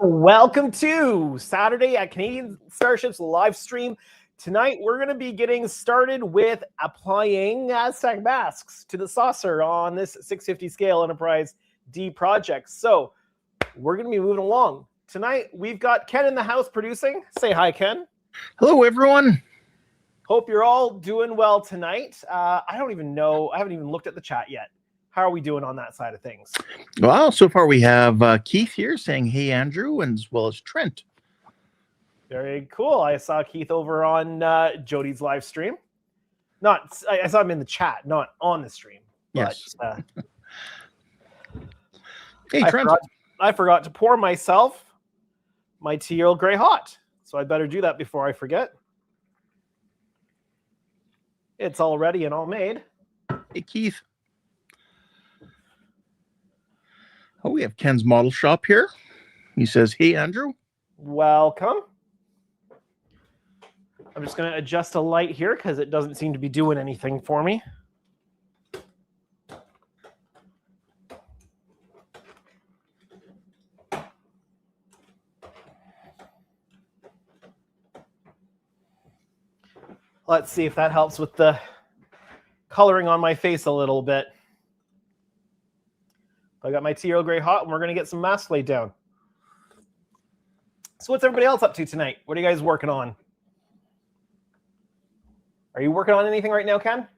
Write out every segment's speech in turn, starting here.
Welcome to Saturday at Canadian Starships live stream. Tonight, we're going to be getting started with applying Aztek masks to the saucer on this 650 scale Enterprise D project. So we're going to be moving along. Tonight, we've got Ken in the house producing. Say hi, Ken. Hello, everyone. Hope you're all doing well tonight. I don't even know. I haven't even looked at the chat yet. How are we doing on that side of things? Well, so far we have Keith here saying, hey, Andrew, and as well as Trent. Very cool. I saw Keith over on Jody's live stream. I saw him in the chat, not on the stream. Yes. But, hey, Trent. I forgot to pour myself my tea Earl Grey hot. So I better do that before I forget. It's all ready and all made. Hey, Keith. Oh, we have Ken's model shop here. He says, hey, Andrew. Welcome. I'm just going to adjust a light here because it doesn't seem to be doing anything for me. Let's see if that helps with the coloring on my face a little bit. I got my tea Earl Grey hot, and we're going to get some masks laid down. So what's everybody else up to tonight? What are you guys working on? Are you working on anything right now, Ken?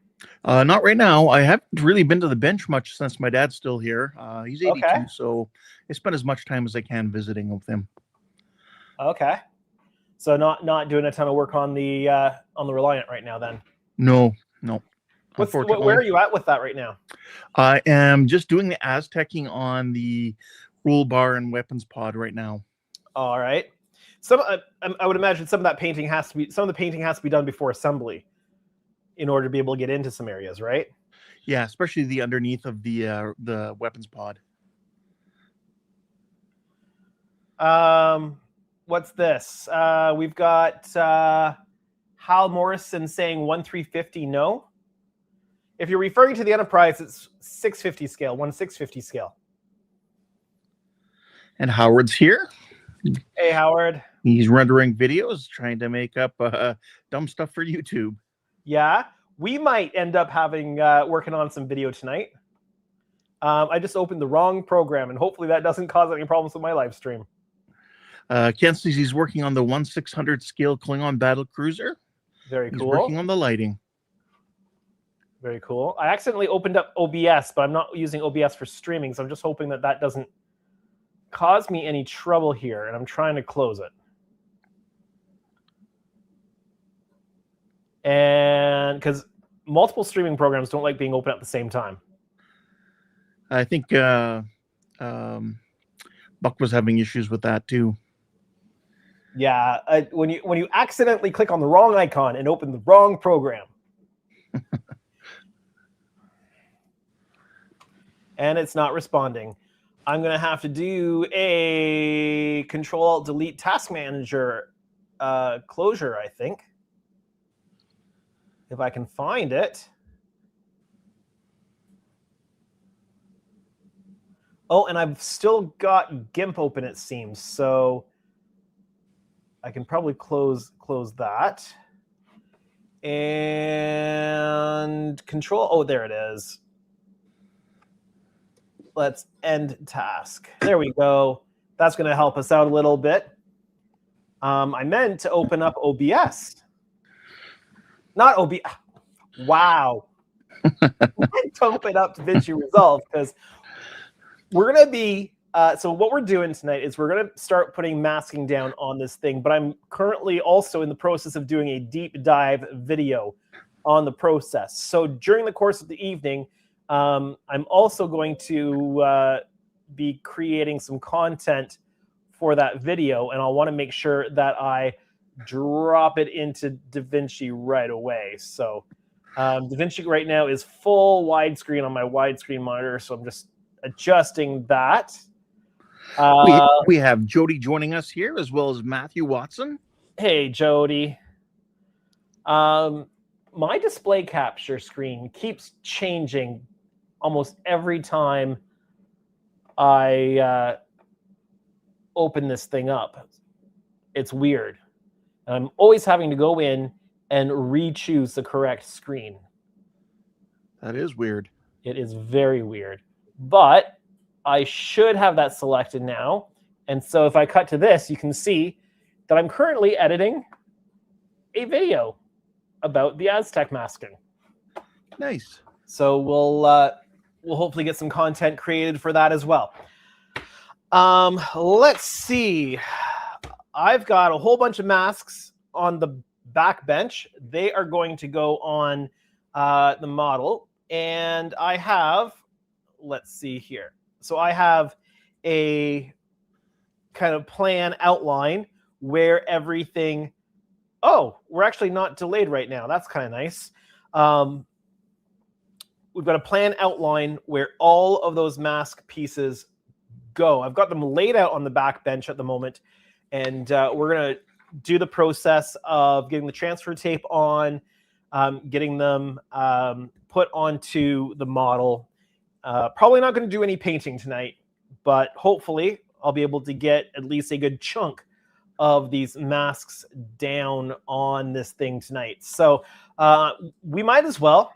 Not right now. I haven't really been to the bench much since my dad's still here. He's 82, okay. So I spend as much time as I can visiting with him. Okay. So not doing a ton of work on the Reliant right now, then? No. Where are you at with that right now? I am just doing the Aztecing on the rule bar and weapons pod right now. All right. I would imagine some of the painting has to be done before assembly in order to be able to get into some areas, right? Yeah, especially the underneath of the weapons pod. What's this? We've got Hal Morrison saying 1/350 no. If you're referring to the Enterprise, it's 650 scale, 1/650 scale. And Howard's here. Hey, Howard. He's rendering videos, trying to make up dumb stuff for YouTube. Yeah, we might end up having working on some video tonight. I just opened the wrong program, and hopefully that doesn't cause any problems with my live stream. Ken says he's working on the 1/600 scale Klingon battle cruiser. Very cool. He's working on the lighting. Very cool. I accidentally opened up OBS, but I'm not using OBS for streaming, so I'm just hoping that doesn't cause me any trouble here, and I'm trying to close it. And because multiple streaming programs don't like being open at the same time. I think Buck was having issues with that too. Yeah, when you accidentally click on the wrong icon and open the wrong program. And it's not responding. I'm going to have to do a Control-Alt-Delete Task Manager closure, I think. If I can find it. Oh, and I've still got GIMP open, it seems. So I can probably close that. And Control. Oh, there it is. Let's end task. There we go. That's going to help us out a little bit. I meant to open up OBS. Not OBS. Wow. I meant to open up DaVinci Resolve because we're going to be... so what we're doing tonight is we're going to start putting masking down on this thing, but I'm currently also in the process of doing a deep dive video on the process. So during the course of the evening, I'm also going to be creating some content for that video, and I'll want to make sure that I drop it into DaVinci right away. So DaVinci right now is full widescreen on my widescreen monitor, so I'm just adjusting that. We have Jody joining us here, as well as Matthew Watson. Hey, Jody. My display capture screen keeps changing almost every time I open this thing up. It's weird. And I'm always having to go in and re-choose the correct screen. That is weird. It is very weird. But I should have that selected now. And so if I cut to this, you can see that I'm currently editing a video about the Aztek masking. Nice. So we'll hopefully get some content created for that as well. Let's see. I've got a whole bunch of masks on the back bench. They are going to go on the model. And I have, let's see here. So I have a kind of plan outline where everything, oh, we're actually not delayed right now. That's kind of nice. We've got a plan outline where all of those mask pieces go. I've got them laid out on the back bench at the moment, and we're going to do the process of getting the transfer tape on, getting them put onto the model. Probably not going to do any painting tonight, but hopefully I'll be able to get at least a good chunk of these masks down on this thing tonight. So we might as well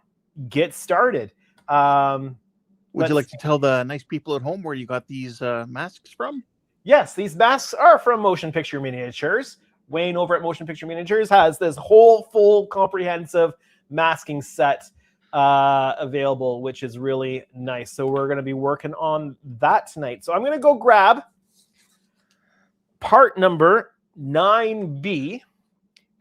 get started. Would you like to tell the nice people at home where you got these masks from? Yes, these masks are from Motion Picture Miniatures. Wayne over at Motion Picture Miniatures has this whole full comprehensive masking set available, which is really nice. So we're going to be working on that tonight. So I'm going to go grab part number 9B,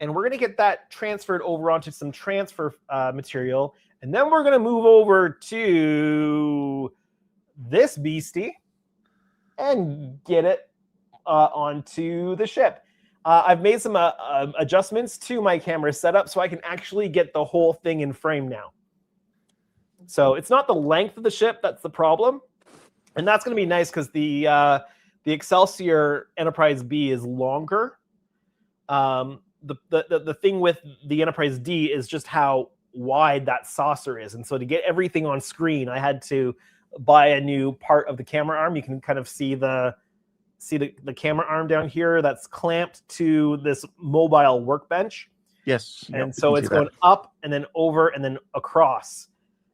and we're going to get that transferred over onto some transfer material. And then we're going to move over to this beastie and get it onto the ship. I've made some adjustments to my camera setup so I can actually get the whole thing in frame now. So it's not the length of the ship that's the problem. And that's going to be nice because the Excelsior Enterprise B is longer. The thing with the Enterprise D is just how wide that saucer is. And so to get everything on screen, I had to buy a new part of the camera arm. You can kind of see the camera arm down here that's clamped to this mobile workbench. Yes. And so it's going up and then over and then across.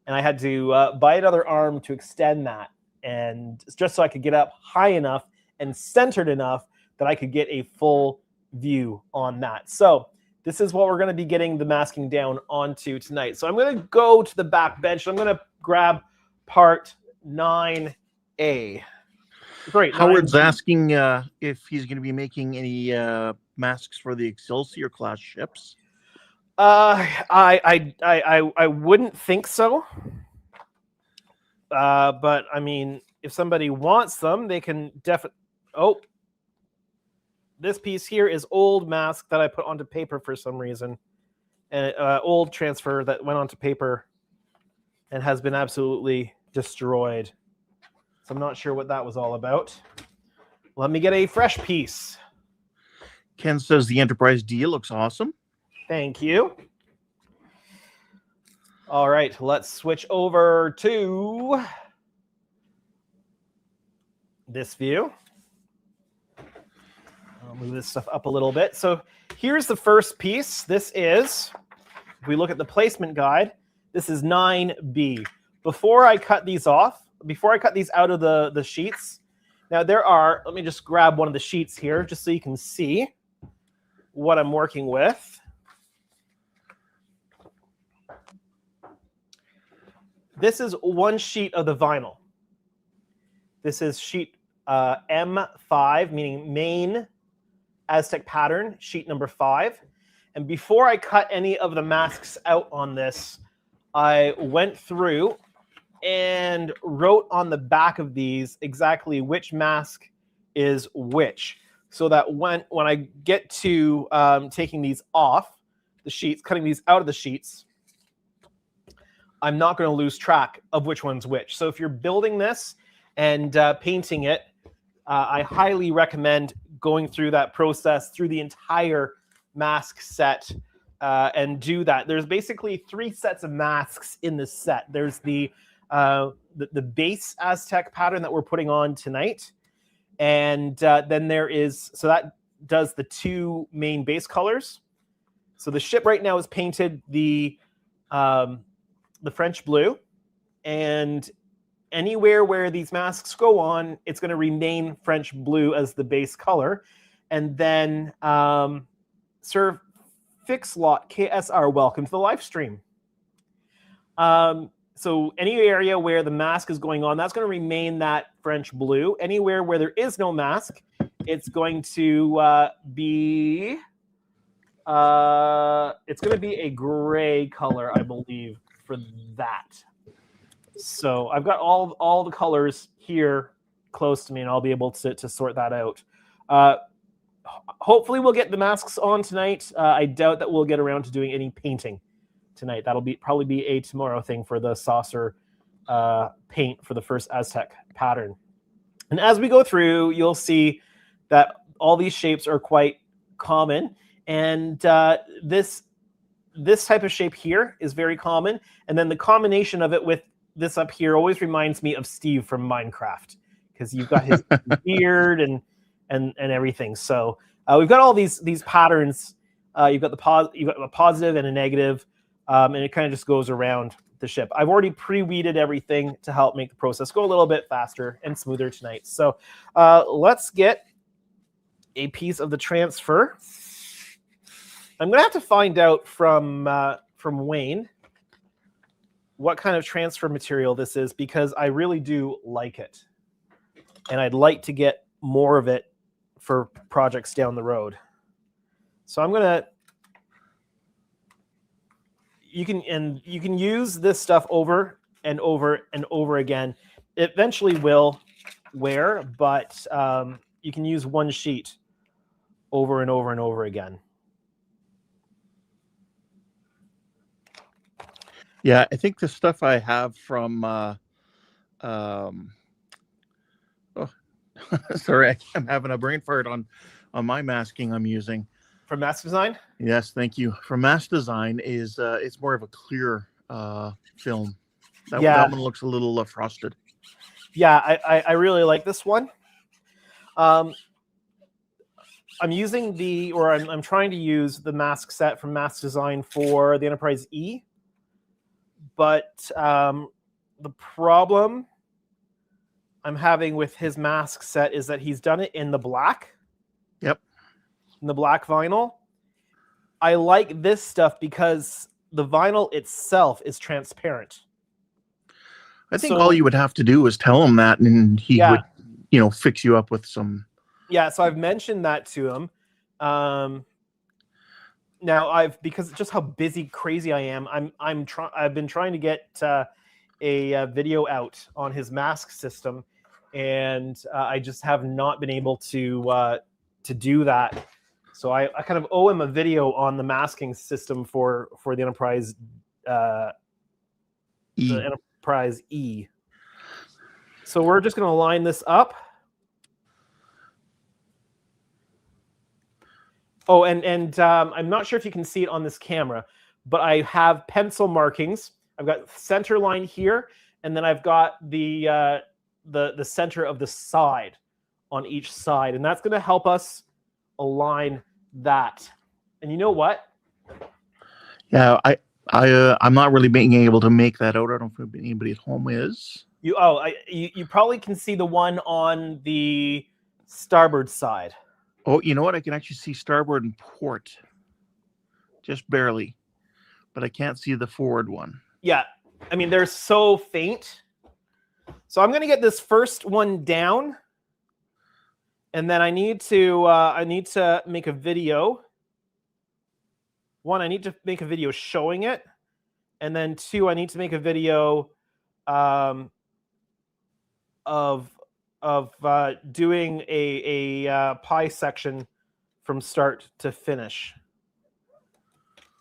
And I had to buy another arm to extend that. And just so I could get up high enough and centered enough that I could get a full view on that. So this is what we're going to be getting the masking down onto tonight. So I'm going to go to the back bench. I'm going to grab part 9A. Great. Howard's asking if he's going to be making any masks for the Excelsior class ships. I wouldn't think so. But I mean, if somebody wants them, they can definitely. Oh, this piece here is old mask that I put onto paper for some reason, and old transfer that went onto paper and has been absolutely destroyed. So I'm not sure what that was all about. Let me get a fresh piece. Ken says the Enterprise D looks awesome. Thank you. All right, let's switch over to this view. I'll move this stuff up a little bit. So here's the first piece. This is, if we look at the placement guide, this is 9B. Before I cut these off, before I cut these out of the sheets, now there are, let me just grab one of the sheets here just so you can see what I'm working with. This is one sheet of the vinyl. This is sheet M5, meaning main Aztek pattern, sheet number 5. And before I cut any of the masks out on this, I went through and wrote on the back of these exactly which mask is which, so that when I get to taking these off the sheets, cutting these out of the sheets, I'm not going to lose track of which one's which. So if you're building this and painting it, I highly recommend going through that process through the entire mask set and do that. There's basically 3 sets of masks in this set. There's the base Aztek pattern that we're putting on tonight. And then there is, so that does the 2 main base colors. So the ship right now is painted the French blue, and anywhere where these masks go on, it's going to remain French blue as the base color. And then Sir Fixlot KSR, welcome to the live stream. So any area where the mask is going on, that's going to remain that French blue. Anywhere where there is no mask, it's going to be a gray color, I believe, for that. So I've got all the colors here close to me, and I'll be able to sort that out. Hopefully we'll get the masks on tonight. I doubt that we'll get around to doing any painting tonight. That'll probably be a tomorrow thing for the saucer paint for the first Aztek pattern. And as we go through, you'll see that all these shapes are quite common. And this type of shape here is very common. And then the combination of it with this up here always reminds me of Steve from Minecraft, because you've got his beard and everything. So we've got all these patterns. You've got a positive and a negative, and it kind of just goes around the ship. I've already pre-weeded everything to help make the process go a little bit faster and smoother tonight. So let's get a piece of the transfer. I'm going to have to find out from Wayne what kind of transfer material this is, because I really do like it. And I'd like to get more of it for projects down the road. So I'm going to... You can use this stuff over and over and over again. It eventually will wear, but you can use one sheet over and over and over again. Yeah, I think the stuff I have from sorry, I'm having a brain fart on my masking I'm using. From Mask Design? Yes, thank you. From Mask Design is it's more of a clear film. That one looks a little frosted. Yeah, I really like this one. I'm using I'm trying to use the mask set from Mask Design for the Enterprise E. But the problem I'm having with his mask set is that he's done it in the black. Yep. In the black vinyl. I like this stuff because the vinyl itself is transparent. I think all you would have to do is tell him that, and he would, fix you up with some. Yeah. So I've mentioned that to him. Now because just how busy, crazy I am, I've been trying to get a video out on his mask system, and I just have not been able to do that. So I kind of owe him a video on the masking system for the Enterprise the Enterprise E. So we're just going to line this up. Oh, and I'm not sure if you can see it on this camera, but I have pencil markings. I've got center line here, and then I've got the center of the side on each side, and that's going to help us align that. And you know what? Yeah, I'm not really being able to make that out. I don't know if anybody at home is. You probably can see the one on the starboard side. Oh, you know what? I can actually see starboard and port, just barely, but I can't see the forward one. Yeah, I mean, they're so faint. So I'm going to get this first one down, and then I need to make a video. One, I need to make a video showing it, and then two, I need to make a video of doing a pie section from start to finish.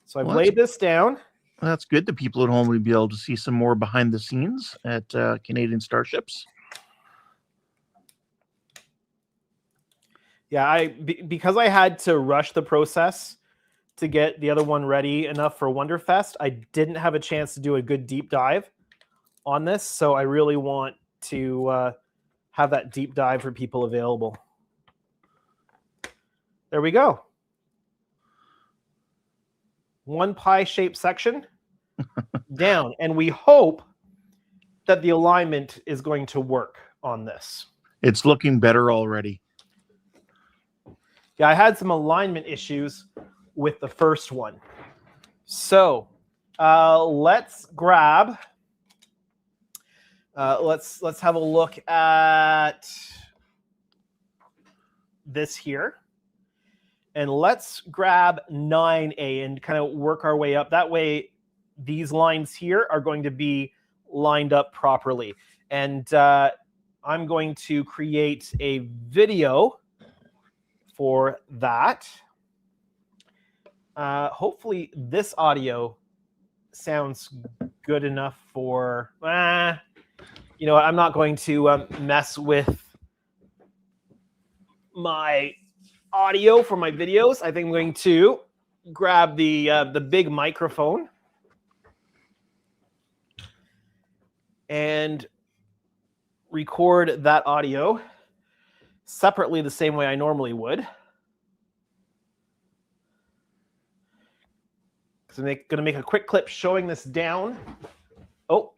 So I've laid this down. That's good. The people at home will be able to see some more behind the scenes at Canadian Starships. Yeah, because I had to rush the process to get the other one ready enough for Wonderfest, I didn't have a chance to do a good deep dive on this. So I really want to have that deep dive for people available. There we go. One pie-shaped section down. And we hope that the alignment is going to work on this. It's looking better already. Yeah, I had some alignment issues with the first one. So let's grab, let's have a look at this here. And let's grab 9A and kind of work our way up. That way, these lines here are going to be lined up properly. And I'm going to create a video for that. Hopefully, this audio sounds good enough for, you know, I'm not going to mess with my audio for my videos. I think I'm going to grab the big microphone and record that audio separately the same way I normally would. So I'm going to make a quick clip showing this down. Oh,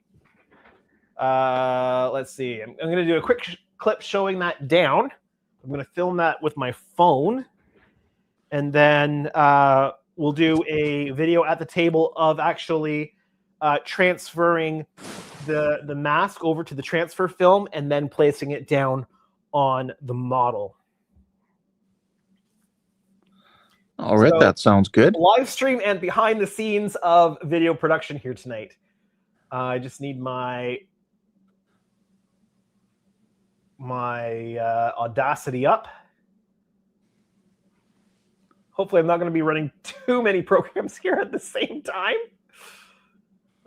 let's see. I'm going to do a quick clip showing that down. I'm going to film that with my phone, and then we'll do a video at the table of actually transferring the mask over to the transfer film and then placing it down on the model. All right, so, that sounds good. Live stream and behind the scenes of video production here tonight. I just need my Audacity up. Hopefully I'm not going to be running too many programs here at the same time.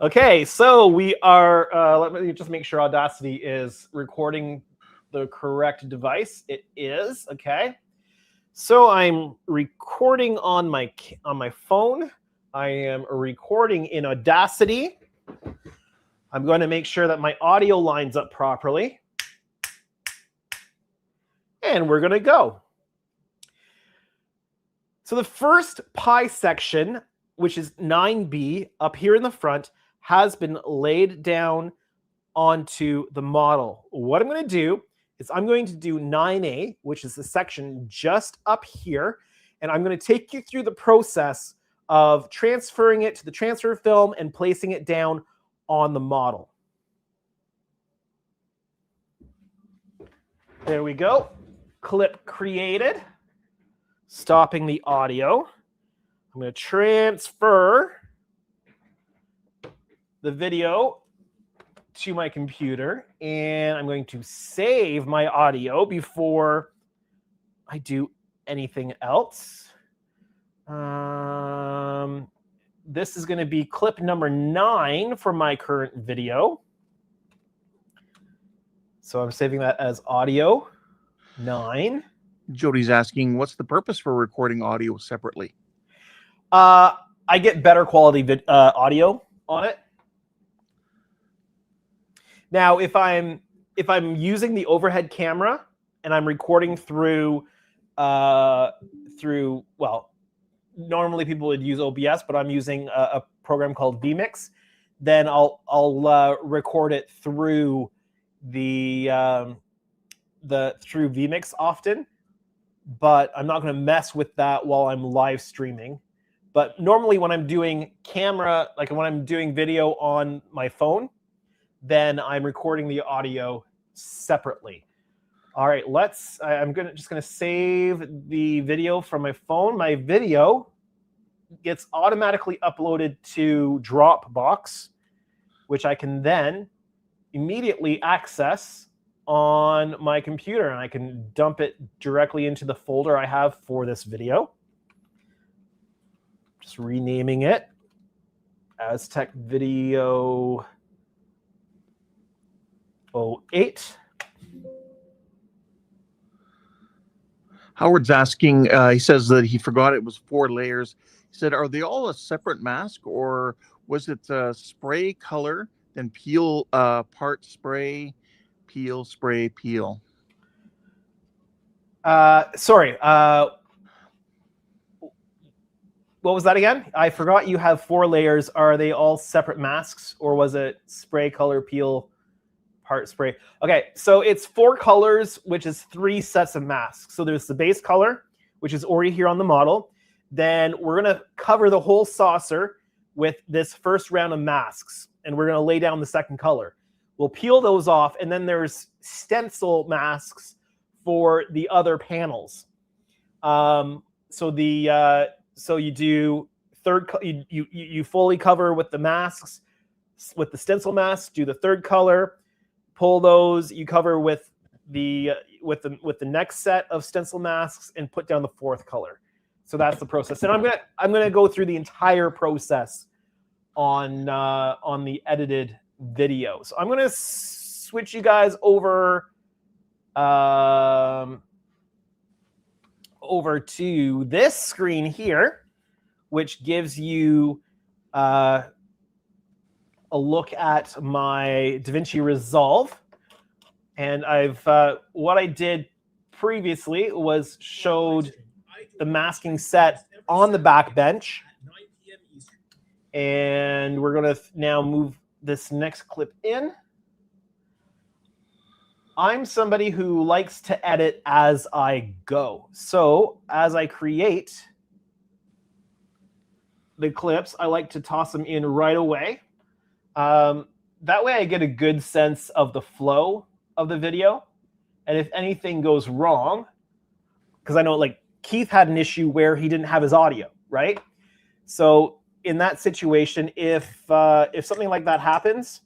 Okay, so we are, let me just make sure Audacity is recording the correct device. It is, okay. So I'm recording on my phone. I am recording in Audacity. I'm going to make sure that my audio lines up properly. And we're going to go. So the first pie section, which is 9B up here in the front, has been laid down onto the model. What I'm going to do is I'm going to do 9A, which is the section just up here, and I'm going to take you through the process of transferring it to the transfer film and placing it down on the model. There we go. Clip created. Stopping the audio. I'm going to transfer the video to my computer, and I'm going to save my audio before I do anything else. This is going to be clip number 9 for my current video. So I'm saving that as audio 9. Jody's asking, what's the purpose for recording audio separately? I get better quality audio on it. Now, if I'm using the overhead camera and I'm recording through well, normally people would use OBS, but I'm using a program called vMix, then I'll record it through through vMix often. But I'm not going to mess with that while I'm live streaming. But normally when I'm doing camera, like when I'm doing video on my phone, then I'm recording the audio separately. All right, I'm just going to save the video from my phone. My video gets automatically uploaded to Dropbox, which I can then immediately access on my computer, and I can dump it directly into the folder I have for this video. Just renaming it Aztek Video 08. Howard's asking, he says that he forgot it was 4 layers. He said, are they all a separate mask, or was it spray color, then peel part spray, Peel, spray, peel. Sorry. What was that again? I forgot you have 4 layers. Are they all separate masks, or was it spray, color, peel, part spray? Okay, so it's 4 colors, which is 3 sets of masks. So there's the base color, which is already here on the model. Then we're going to cover the whole saucer with this first round of masks, and we're going to lay down the second color. We'll peel those off, and then there's stencil masks for the other panels. So you do you fully cover with the masks, with the stencil masks. Do the third color, pull those. You cover with the next set of stencil masks, and put down the 4th color. So that's the process. And I'm gonna go through the entire process on the edited video. So I'm gonna switch you guys over to this screen here, which gives you a look at my DaVinci Resolve. And what I did previously was showed the masking set on the back bench. And we're going to now move this next clip in. I'm somebody who likes to edit as I go. So as I create the clips, I like to toss them in right away. That way I get a good sense of the flow of the video. And if anything goes wrong, because I know like Keith had an issue where he didn't have his audio, right? So in that situation, if something like that happens,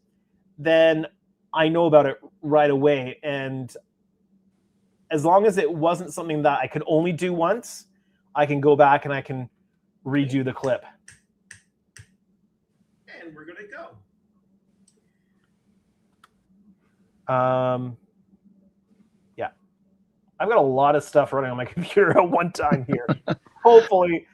then I know about it right away. And as long as it wasn't something that I could only do once, I can go back and I can redo the clip. And we're going to go. Yeah. I've got a lot of stuff running on my computer at one time here. Hopefully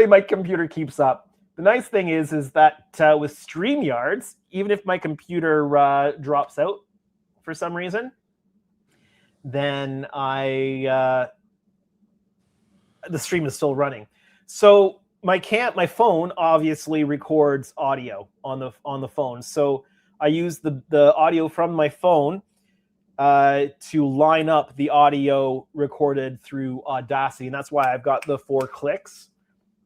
my computer keeps up. The nice thing is that with StreamYards, even if my computer drops out for some reason, then the stream is still running. So my phone obviously records audio on the phone. So I use the audio from my phone to line up the audio recorded through Audacity, and that's why I've got the 4 clicks.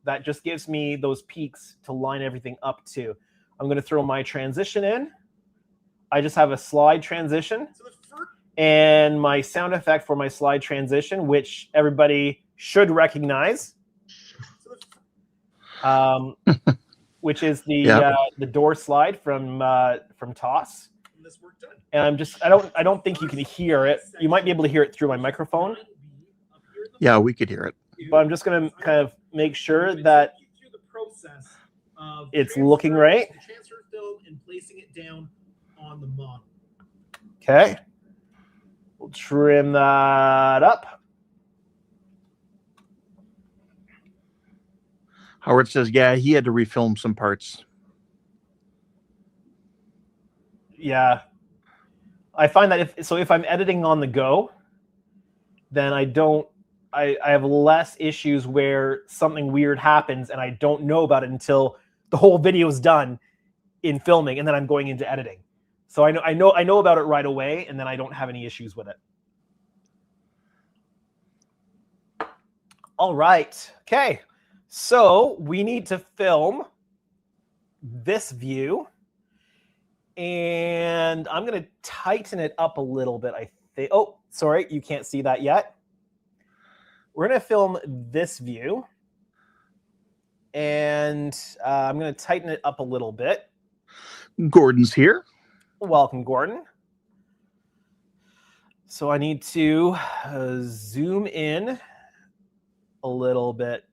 That just gives me those peaks to line everything up to. I'm going to throw my transition in. I just have a slide transition and my sound effect for my slide transition, which everybody should recognize, which is the door slide from TOS. And I don't think you can hear it. You might be able to hear it through my microphone. Yeah, we could hear it. But I'm just going to kind of make sure that it's looking right. Transfer film and placing it down on the model. Okay. We'll trim that up. Howard says, yeah, he had to refilm some parts. Yeah. I find that if I'm editing on the go, then I have less issues where something weird happens and I don't know about it until the whole video is done in filming, and then I'm going into editing. So I know about it right away, and then I don't have any issues with it. All right. Okay. So we need to film this view, and I'm going to tighten it up a little bit. I think. Oh, sorry, you can't see that yet. We're going to film this view, and I'm going to tighten it up a little bit. Gordon's here. Welcome, Gordon. So I need to zoom in a little bit,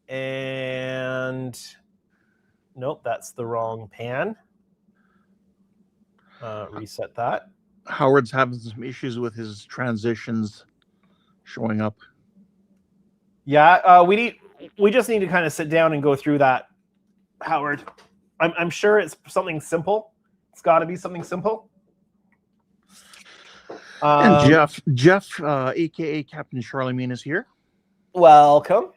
and nope, that's the wrong pan. Reset that. Howard's having some issues with his transitions showing up. Yeah, we just need to kind of sit down and go through that, Howard. I'm sure it's something simple. It's got to be something simple. And Jeff, aka Captain Charlemagne, is here. Welcome.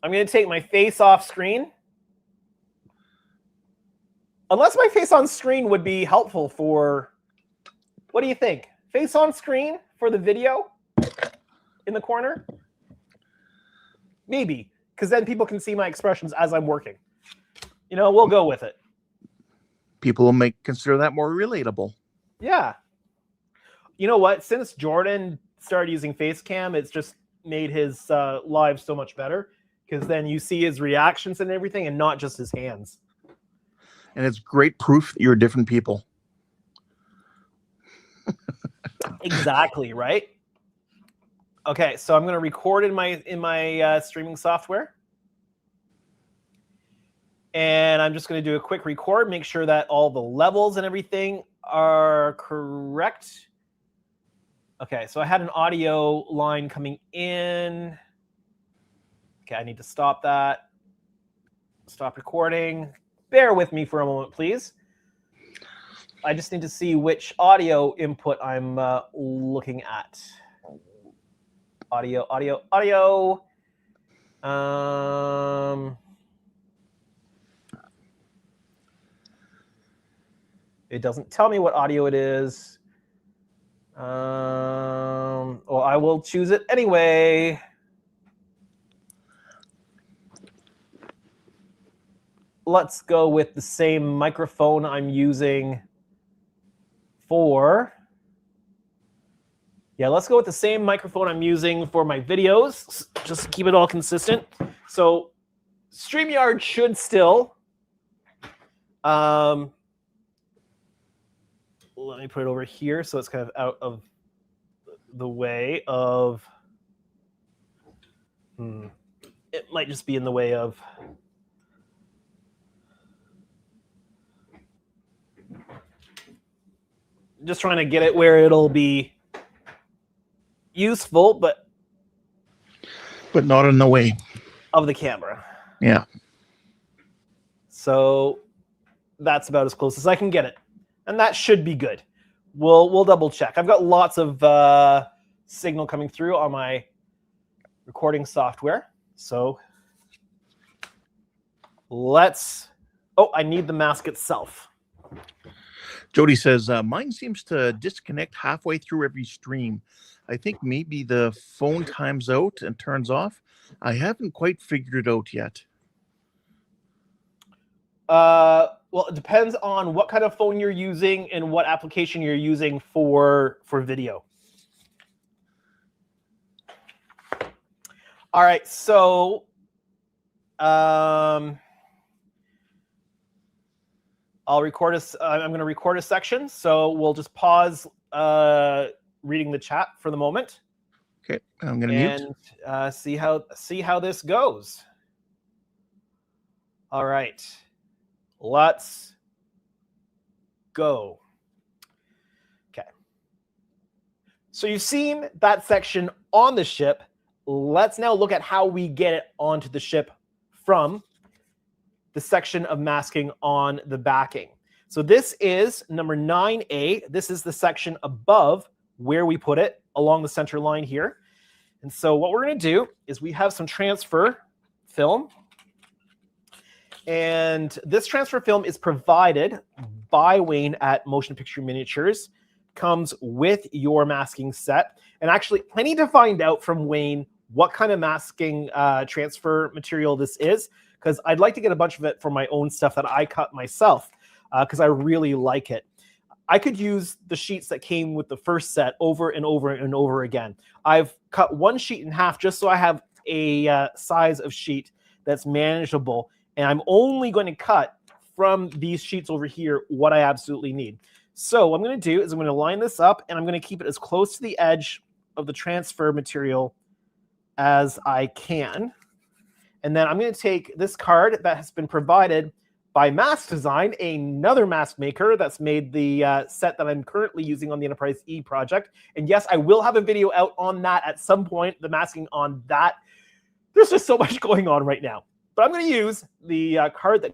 I'm going to take my face off screen. Unless my face on screen would be helpful for, what do you think? Face on screen for the video in the corner? Maybe, because then people can see my expressions as I'm working. You know, we'll go with it. People will consider that more relatable. Yeah. You know what? Since Jordan started using Facecam, it's just made his live so much better, because then you see his reactions and everything and not just his hands. And it's great proof that you're different people. Exactly, right? Okay, so I'm going to record in my streaming software. And I'm just going to do a quick record, make sure that all the levels and everything are correct. Okay, so I had an audio line coming in. Okay, I need to stop that. Stop recording. Bear with me for a moment, please. I just need to see which audio input I'm looking at. Audio. It doesn't tell me what audio it is. Well, I will choose it anyway. Let's go with the same microphone I'm using for... Yeah, let's go with the same microphone I'm using for my videos, just to keep it all consistent. So StreamYard should still... let me put it over here so it's kind of out of the way of... It might just be in the way of... Just trying to get it where it'll be useful, but not in the way of the camera. Yeah. So that's about as close as I can get it, and that should be good. We'll double check. I've got lots of signal coming through on my recording software. So let's... Oh, I need the mask itself. Jody says, mine seems to disconnect halfway through every stream. I think maybe the phone times out and turns off. I haven't quite figured it out yet. Well, it depends on what kind of phone you're using and what application you're using for video. All right, so I'm going to record a section, so we'll just pause reading the chat for the moment. Okay, I'm going to mute. And see how this goes. All right, let's go. Okay. So you've seen that section on the ship. Let's now look at how we get it onto the ship from the section of masking on the backing. So this is number 9A. This is the section above where we put it along the center line here. And so what we're going to do is we have some transfer film. And this transfer film is provided by Wayne at Motion Picture Miniatures. Comes with your masking set. And actually, I need to find out from Wayne what kind of masking transfer material this is, because I'd like to get a bunch of it for my own stuff that I cut myself, because I really like it. I could use the sheets that came with the first set over and over and over again. I've cut one sheet in half just so I have a size of sheet that's manageable, and I'm only going to cut from these sheets over here what I absolutely need. So what I'm going to do is I'm going to line this up, and I'm going to keep it as close to the edge of the transfer material as I can. And then I'm going to take this card that has been provided by Mask Design, another mask maker that's made the set that I'm currently using on the Enterprise E project. And yes, I will have a video out on that at some point, the masking on that. There's just so much going on right now. But I'm going to use the card that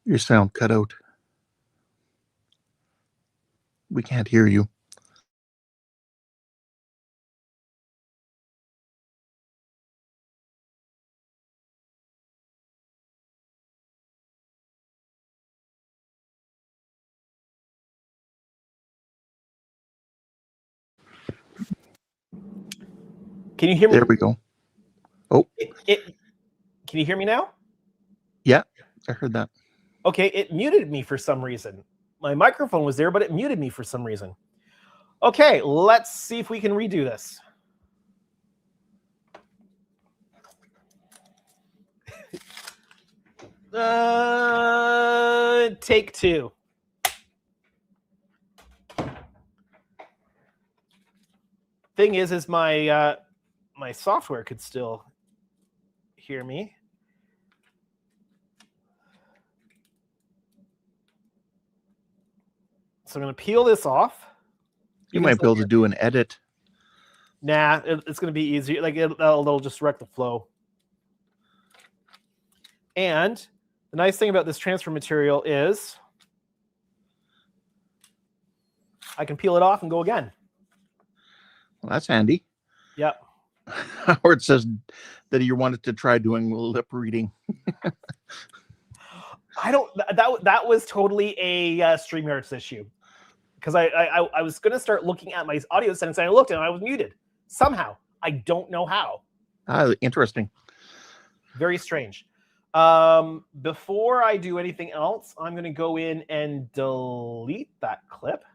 Your sound cut out. We can't hear you. Can you hear me? There we go. Oh, can you hear me now? yeah, I heard that. Okay, it muted me for some reason. My microphone was there, but it muted me for some reason. Okay, let's see if we can redo this. Take two. Thing is my my software could still hear me. So I'm going to peel this off. You might be able to do an edit. Nah, it's going to be easier. Like it'll just direct the flow. And the nice thing about this transfer material is I can peel it off and go again. Well, that's handy. Yep. Howard says that he wanted to try doing lip reading. I don't. That was totally a StreamYard's issue, because I was going to start looking at my audio settings and I looked and I was muted somehow. I don't know how. Interesting. Very strange. Before I do anything else, I'm going to go in and delete that clip.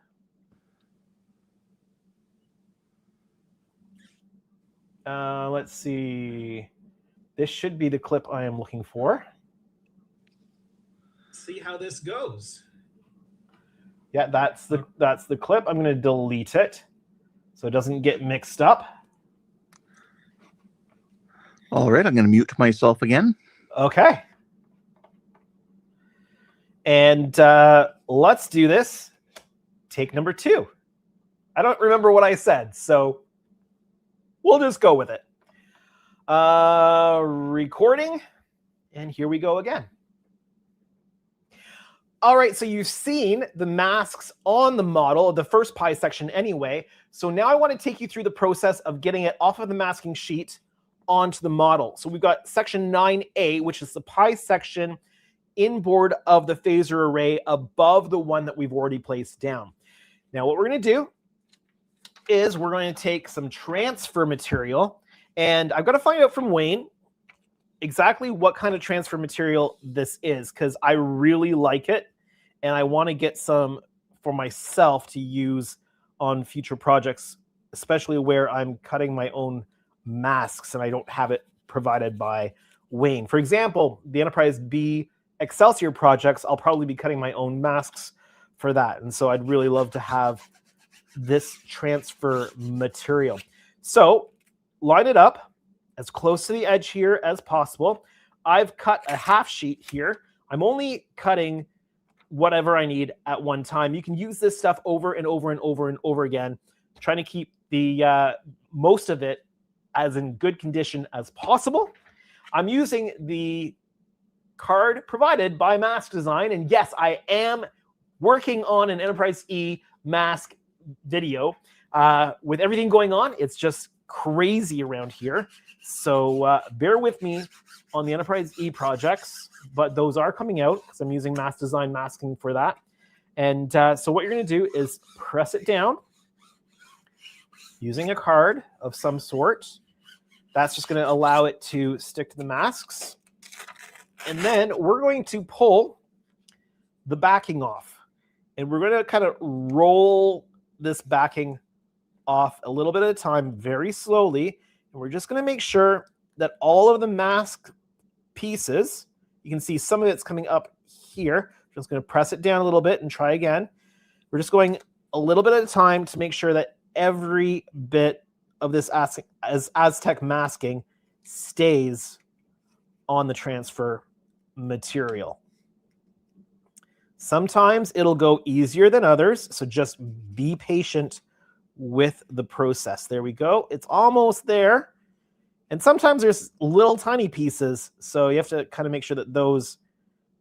Let's see. This should be the clip I am looking for. See how this goes. Yeah, that's the clip. I'm going to delete it so it doesn't get mixed up. All right, I'm going to mute myself again. Okay. And let's do this. Take number 2. I don't remember what I said, so we'll just go with it. Recording, and here we go again. All right, so you've seen the masks on the model, the first pie section anyway. So now I want to take you through the process of getting it off of the masking sheet onto the model. So we've got section 9A, which is the pie section inboard of the phaser array above the one that we've already placed down. Now what we're going to do is we're going to take some transfer material, and I've got to find out from Wayne exactly what kind of transfer material this is, because I really like it and I want to get some for myself to use on future projects, especially where I'm cutting my own masks and I don't have it provided by Wayne. For example, the Enterprise B Excelsior projects, I'll probably be cutting my own masks for that. And so I'd really love to have this transfer material. So line it up as close to the edge here as possible. I've cut a half sheet here. I'm only cutting whatever I need at one time. You can use this stuff over and over and over and over again, trying to keep the most of it as in good condition as possible. I'm using the card provided by Mask Design, and yes, I am working on an Enterprise E mask video. With everything going on, it's just crazy around here. So bear with me on the Enterprise E projects, but those are coming out because I'm using Mask Design masking for that. And so what you're going to do is press it down using a card of some sort. That's just going to allow it to stick to the masks. And then we're going to pull the backing off. And we're going to kind of roll this backing off a little bit at a time, very slowly. And we're just going to make sure that all of the mask pieces, you can see some of it's coming up here. Just going to press it down a little bit and try again. We're just going a little bit at a time to make sure that every bit of this Aztek masking stays on the transfer material. Sometimes it'll go easier than others, so just be patient with the process. There we go. It's almost there. And sometimes there's little tiny pieces, so you have to kind of make sure that those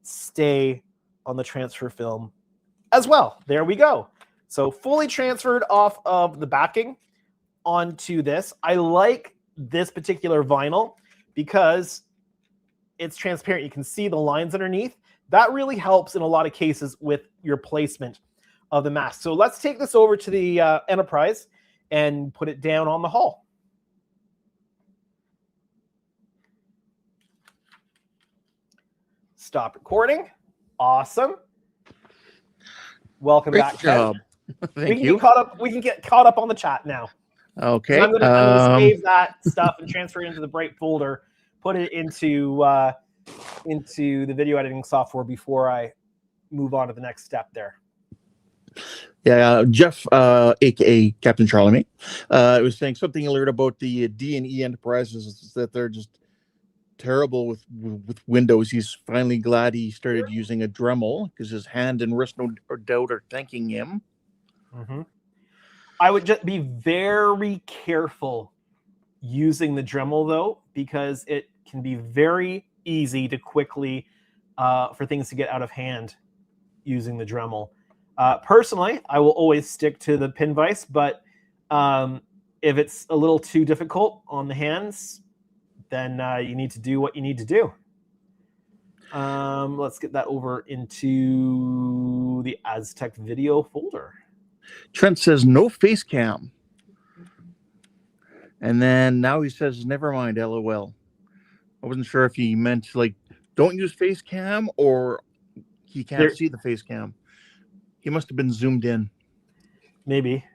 stay on the transfer film as well. There we go. So fully transferred off of the backing onto this. I like this particular vinyl because it's transparent. You can see the lines underneath. That really helps in a lot of cases with your placement of the mask. So let's take this over to the Enterprise and put it down on the hull. Stop recording. Awesome. Welcome Great back, job. Ken. Thank you. We can get caught up on the chat now. Okay. So I'm gonna save that stuff and transfer it into the Bright folder, put it into the video editing software before I move on to the next step there. Yeah, Jeff, aka Captain Charlie, was saying something you learned about the D&E Enterprises is that they're just terrible with Windows. He's finally glad he started using a Dremel because his hand and wrist, no doubt, are thanking him. Mm-hmm. I would just be very careful using the Dremel, though, because it can be very easy to quickly for things to get out of hand using the Dremel. Personally, I will always stick to the pin vise, but if it's a little too difficult on the hands, then you need to do what you need to do. Let's get that over into the Aztek video folder. Trent says no face cam. And then now he says, never mind, LOL. I wasn't sure if he meant like, don't use face cam or he can't see the face cam. He must have been zoomed in. Maybe.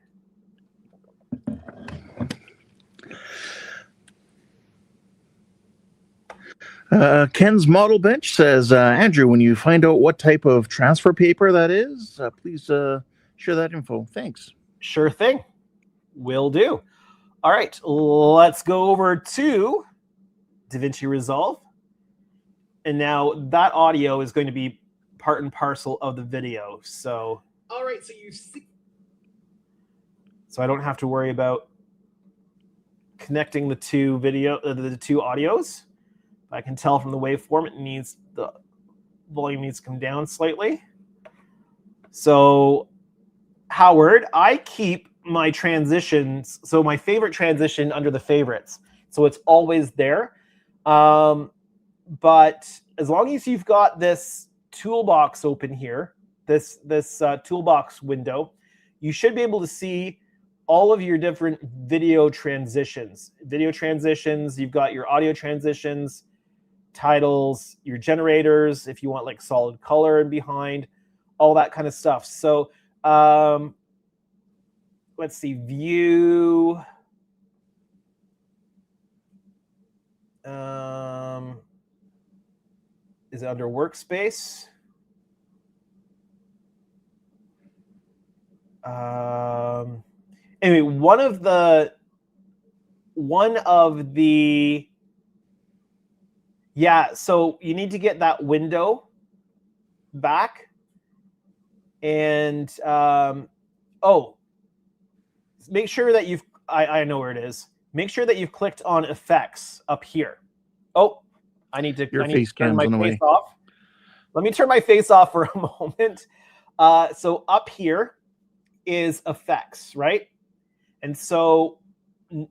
Ken's model bench says, Andrew, when you find out what type of transfer paper that is, please share that info. Thanks. Sure thing. Will do. All right, let's go over to DaVinci Resolve. And now that audio is going to be part and parcel of the video. So, All right, so you see. So I don't have to worry about connecting the two audios. I can tell from the waveform it needs the volume needs to come down slightly. So, Howard, I keep my transitions. So my favorite transition under the favorites. So it's always there. But as long as you've got this toolbox open here, this toolbox window, you should be able to see all of your different video transitions. You've got your audio transitions, titles, your generators, if you want like solid color and behind, all that kind of stuff. So let's see, view. Is it under workspace? Anyway, one of the so you need to get that window back, and make sure that you've I know where it is. Make sure that you've clicked on effects up here. Oh, I need to turn my face off. Let me turn my face off for a moment. So up here is effects, right? And so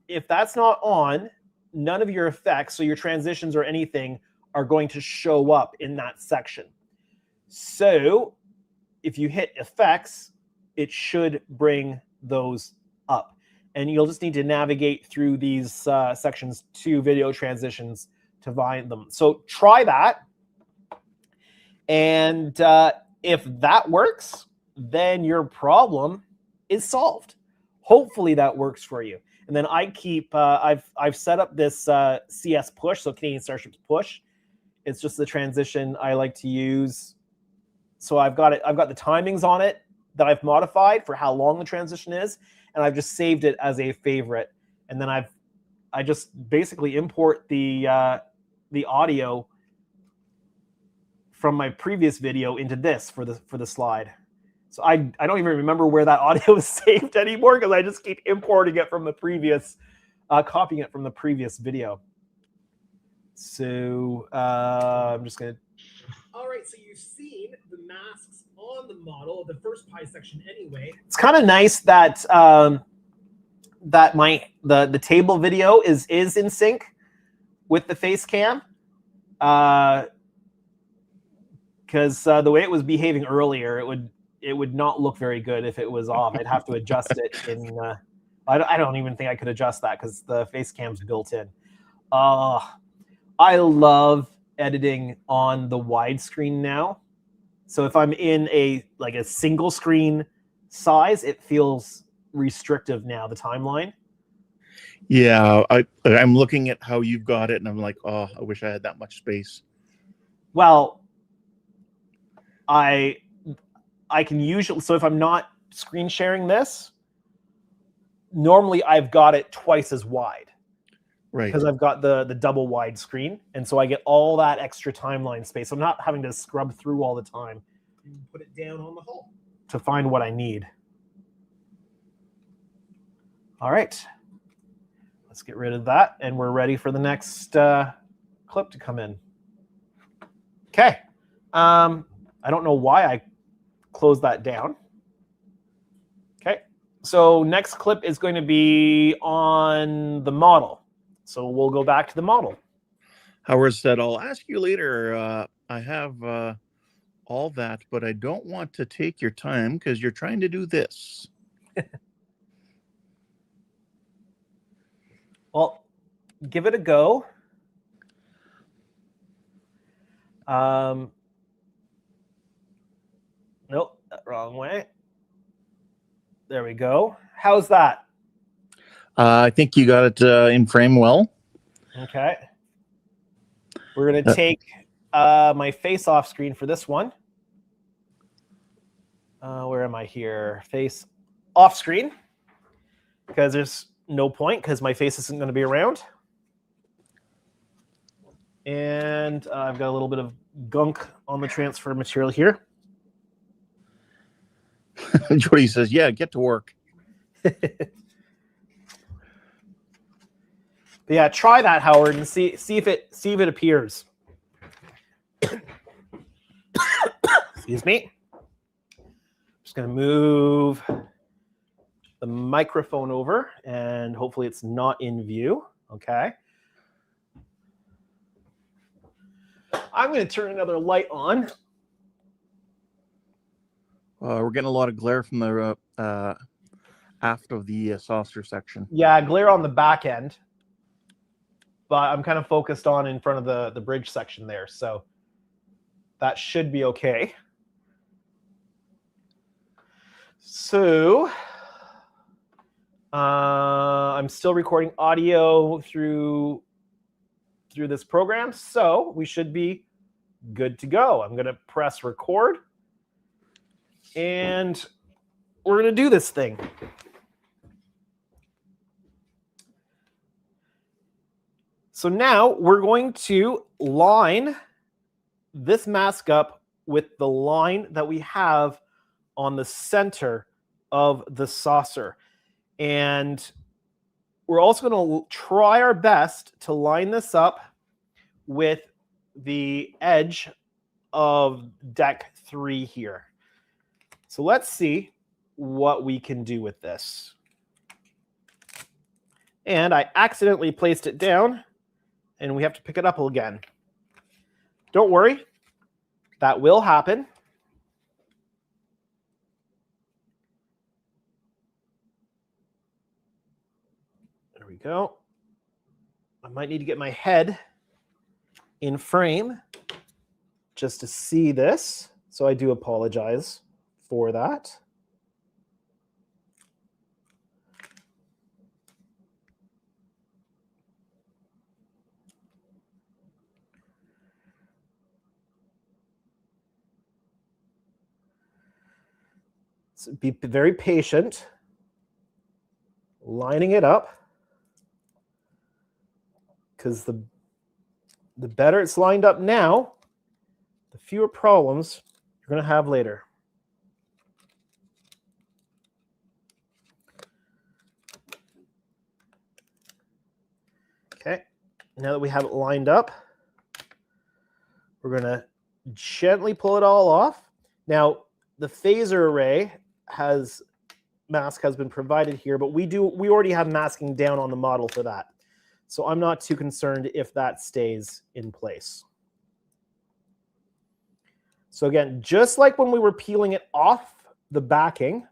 if that's not on, none of your effects, so your transitions or anything, are going to show up in that section. So if you hit effects, it should bring those up. And you'll just need to navigate through these sections to video transitions to find them. So try that. And if that works, then your problem is solved. Hopefully that works for you. And then I keep, I've set up this CS push, so Canadian Starships push. It's just the transition I like to use. So I've got the timings on it that I've modified for how long the transition is, and I've just saved it as a favorite. And then I just basically import the audio from my previous video into this for the slide. So I don't even remember where that audio is saved anymore because I just keep importing it from the previous, copying it from the previous video. So I'm just gonna. All right, right, so you've seen the masks on the model, the first pie section anyway. It's kind of nice that that the table video is in sync with the face cam, because the way it was behaving earlier, it would not look very good if it was off. I'd have to adjust it in. I don't even think I could adjust that because the face cam's built in. I love editing on the widescreen now. So if I'm in a single screen size, it feels restrictive now, the timeline. Yeah, I'm looking at how you've got it, and I'm like, oh, I wish I had that much space. Well, I can usually, so if I'm not screen sharing this, normally I've got it twice as wide. Right. Because I've got the double wide screen, and so I get all that extra timeline space. I'm not having to scrub through all the time. And put it down on the hull to find what I need. All right. Let's get rid of that, and we're ready for the next clip to come in. Okay. I don't know why I closed that down. Okay. So next clip is going to be on the model. So we'll go back to the model. Howard said, I'll ask you later. I have all that, but I don't want to take your time because you're trying to do this. Well, give it a go. Nope, wrong way. There we go. How's that? I think you got it in frame well. Okay. We're going to take my face off screen for this one. Where am I here? Face off screen. Because there's no point, because my face isn't going to be around. And I've got a little bit of gunk on the transfer material here. Jody says, yeah, get to work. But yeah, try that, Howard, and see if it appears. Excuse me. Just gonna move the microphone over, and hopefully it's not in view. Okay. I'm gonna turn another light on. We're getting a lot of glare from the aft of the saucer section. Yeah, glare on the back end. But I'm kind of focused on in front of the bridge section there, so that should be okay. So I'm still recording audio through this program, so we should be good to go. I'm going to press record, and we're going to do this thing. So now we're going to line this mask up with the line that we have on the center of the saucer. And we're also going to try our best to line this up with the edge of deck 3 here. So let's see what we can do with this. And I accidentally placed it down, and we have to pick it up again. Don't worry, that will happen. There we go. I might need to get my head in frame just to see this, so I do apologize for that. So be very patient, lining it up, because the better it's lined up now, the fewer problems you're going to have later. Okay, now that we have it lined up, we're going to gently pull it all off. Now, the phaser array mask has been provided here, but we already have masking down on the model for that. So I'm not too concerned if that stays in place. So again, just like when we were peeling it off the backing,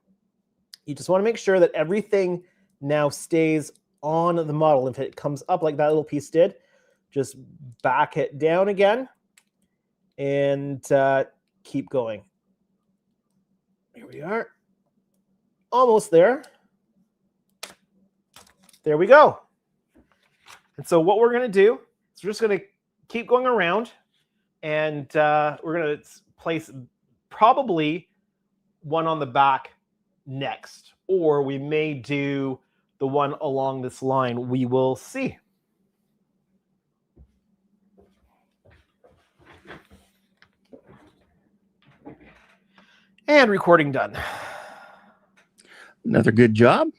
you just want to make sure that everything now stays on the model. If it comes up like that little piece did, just back it down again and keep going. Here we are. Almost there. There we go. And so what we're going to do is we're just going to keep going around, and we're going to place probably one on the back next, or we may do the one along this line. We will see. And recording done. Another good job.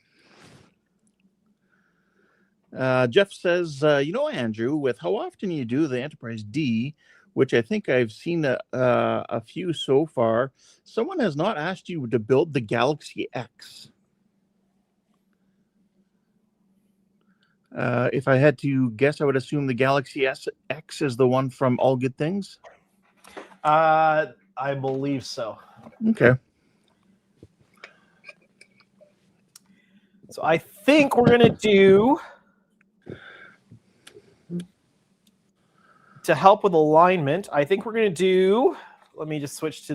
Jeff says, Andrew, with how often you do the Enterprise D, which I think I've seen a few so far, someone has not asked you to build the Galaxy X. If I had to guess, I would assume the Galaxy X is the one from All Good Things. I believe so. Okay. So I think we're going to do, to help with alignment, I think we're going to do, let me just switch to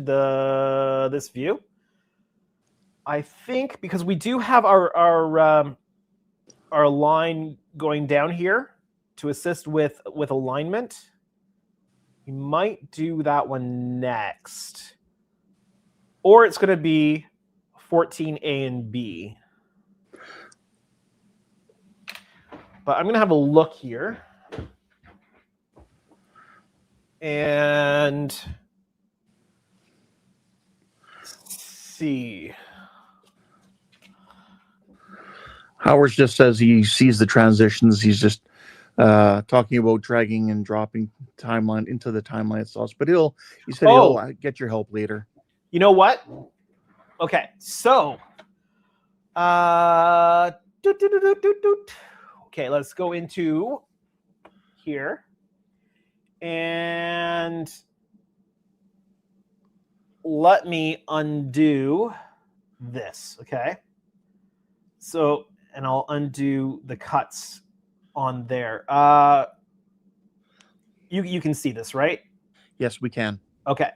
this view. I think because we do have our line going down here to assist with alignment, we might do that one next. Or it's going to be 14A and B. But I'm going to have a look here. And see. Howard just says he sees the transitions. He's just talking about dragging and dropping timeline into the timeline itself. But he said he'll get your help later. You know what? Okay, so okay, let's go into here and let me undo this, okay? So, and I'll undo the cuts on there. You can see this, right? Yes, we can. Okay,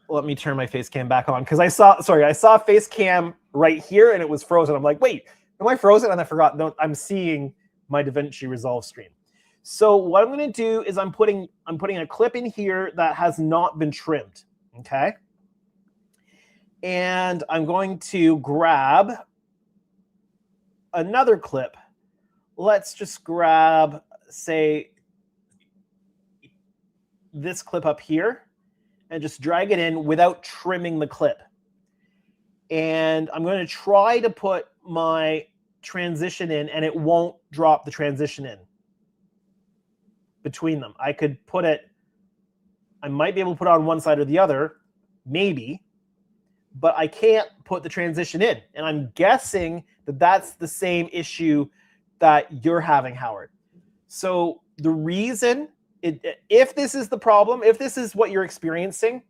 let me turn my face cam back on because I saw face cam right here and it was frozen. I'm like, wait, am I frozen? And I forgot. No, I'm seeing my DaVinci Resolve screen. So what I'm going to do is I'm putting a clip in here that has not been trimmed. Okay. And I'm going to grab another clip. Let's just grab, say, this clip up here and just drag it in without trimming the clip. And I'm going to try to put my transition in, and it won't drop the transition in between them. I might be able to put it on one side or the other, maybe, but I can't put the transition in. And I'm guessing that that's the same issue that you're having, Howard. So the reason, if this is the problem, if this is what you're experiencing,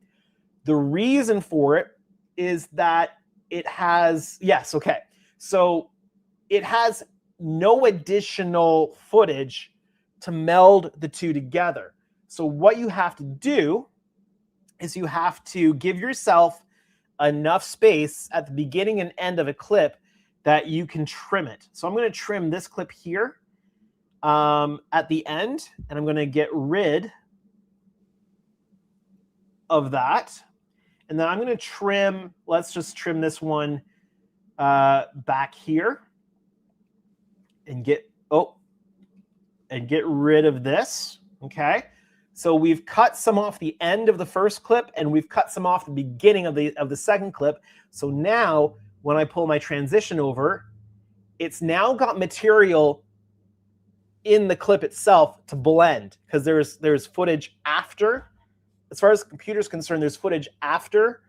the reason for it is that it has, yes, okay. So it has no additional footage to meld the two together. So what you have to do is you have to give yourself enough space at the beginning and end of a clip that you can trim it. So I'm going to trim this clip here at the end, and I'm going to get rid of that. And then I'm going to trim, let's just trim this one back here and get rid of this, okay? So we've cut some off the end of the first clip, and we've cut some off the beginning of the second clip. So now when I pull my transition over, it's now got material in the clip itself to blend, because there's footage after as far as the computer's concerned, there's footage after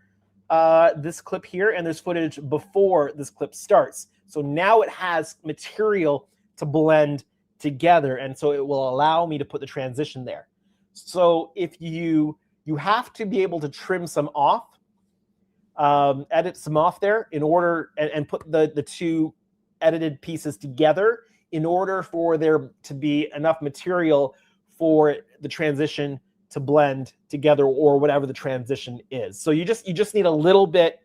this clip here, and there's footage before this clip starts. So now it has material to blend together, and so it will allow me to put the transition there. So if you have to be able to trim some off, edit some off there in order, and put the two edited pieces together in order for there to be enough material for the transition to blend together, or whatever the transition is. So you just need a little bit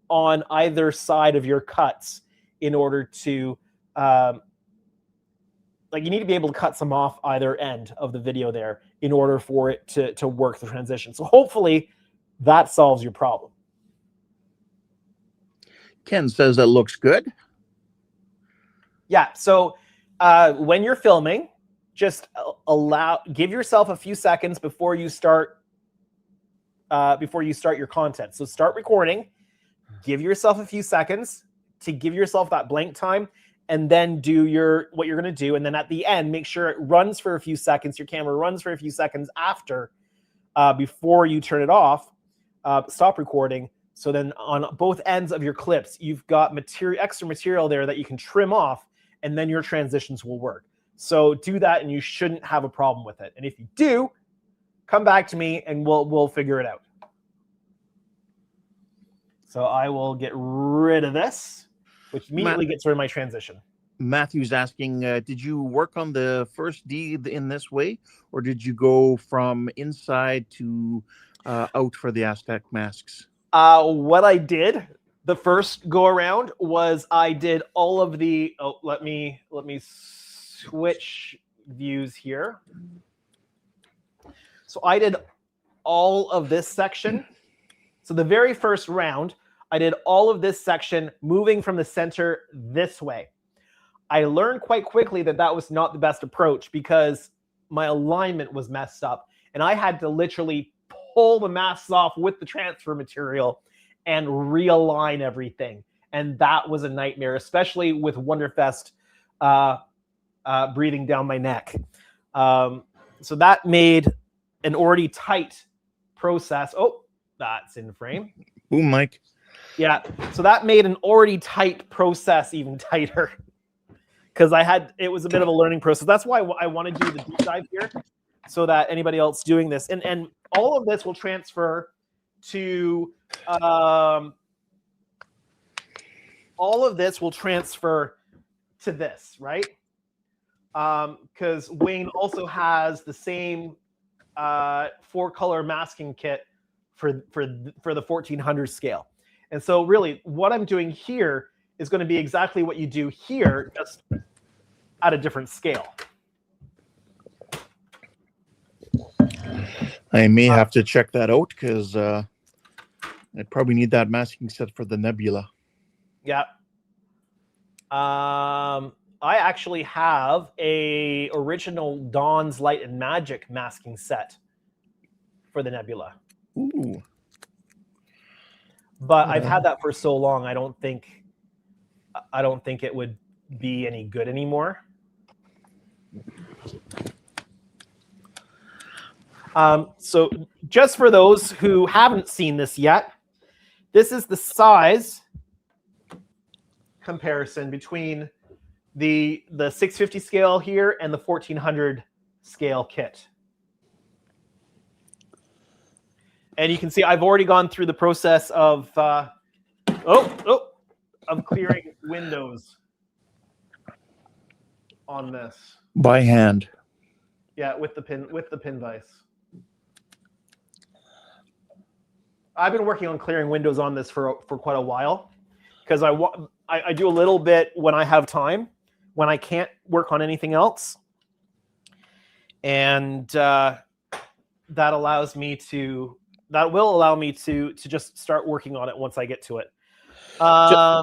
on either side of your cuts in order to like, you need to be able to cut some off either end of the video there in order for it to work the transition. So hopefully that solves your problem. Ken says that looks good. Yeah. So when you're filming, just give yourself a few seconds before you start your content. So start recording, give yourself a few seconds to give yourself that blank time, and then do what you're going to do. And then at the end, make sure it runs for a few seconds. Your camera runs for a few seconds after, before you turn it off, stop recording. So then on both ends of your clips, you've got extra material there that you can trim off, and then your transitions will work. So do that, and you shouldn't have a problem with it. And if you do, come back to me and we'll figure it out. So I will get rid of this, which immediately gets rid of my transition. Matthew's asking, did you work on the first D in this way, or did you go from inside to out for the Aztek masks? What I did the first go around was I did all of the, let me switch views here. So I did all of this section. So the very first round, I did all of this section moving from the center this way. I learned quite quickly that that was not the best approach because my alignment was messed up, and I had to literally pull the masks off with the transfer material and realign everything. And that was a nightmare, especially with Wonderfest breathing down my neck. So that made an already tight process. Oh, that's in frame. Boom, Mike. Yeah. So that made an already tight process even tighter, because it was a bit of a learning process. That's why I want to do the deep dive here, so that anybody else doing this, and all of this will transfer to this, right? Because Wayne also has the same 4-color masking kit for the 1400 scale. And so really what I'm doing here is going to be exactly what you do here, just at a different scale. I may have to check that out, because I probably need that masking set for the Nebula. Yeah. I actually have a original Dawn's Light and Magic masking set for the Nebula. Ooh. But I've had that for so long, I don't think it would be any good anymore. So just for those who haven't seen this yet, this is the size comparison between the 650 scale here and the 1400 scale kit. And you can see I've already gone through the process of clearing windows on this by hand. Yeah, with the pin vise. I've been working on clearing windows on this for quite a while, because I do a little bit when I have time, when I can't work on anything else, and that will allow me to just start working on it once I get to it.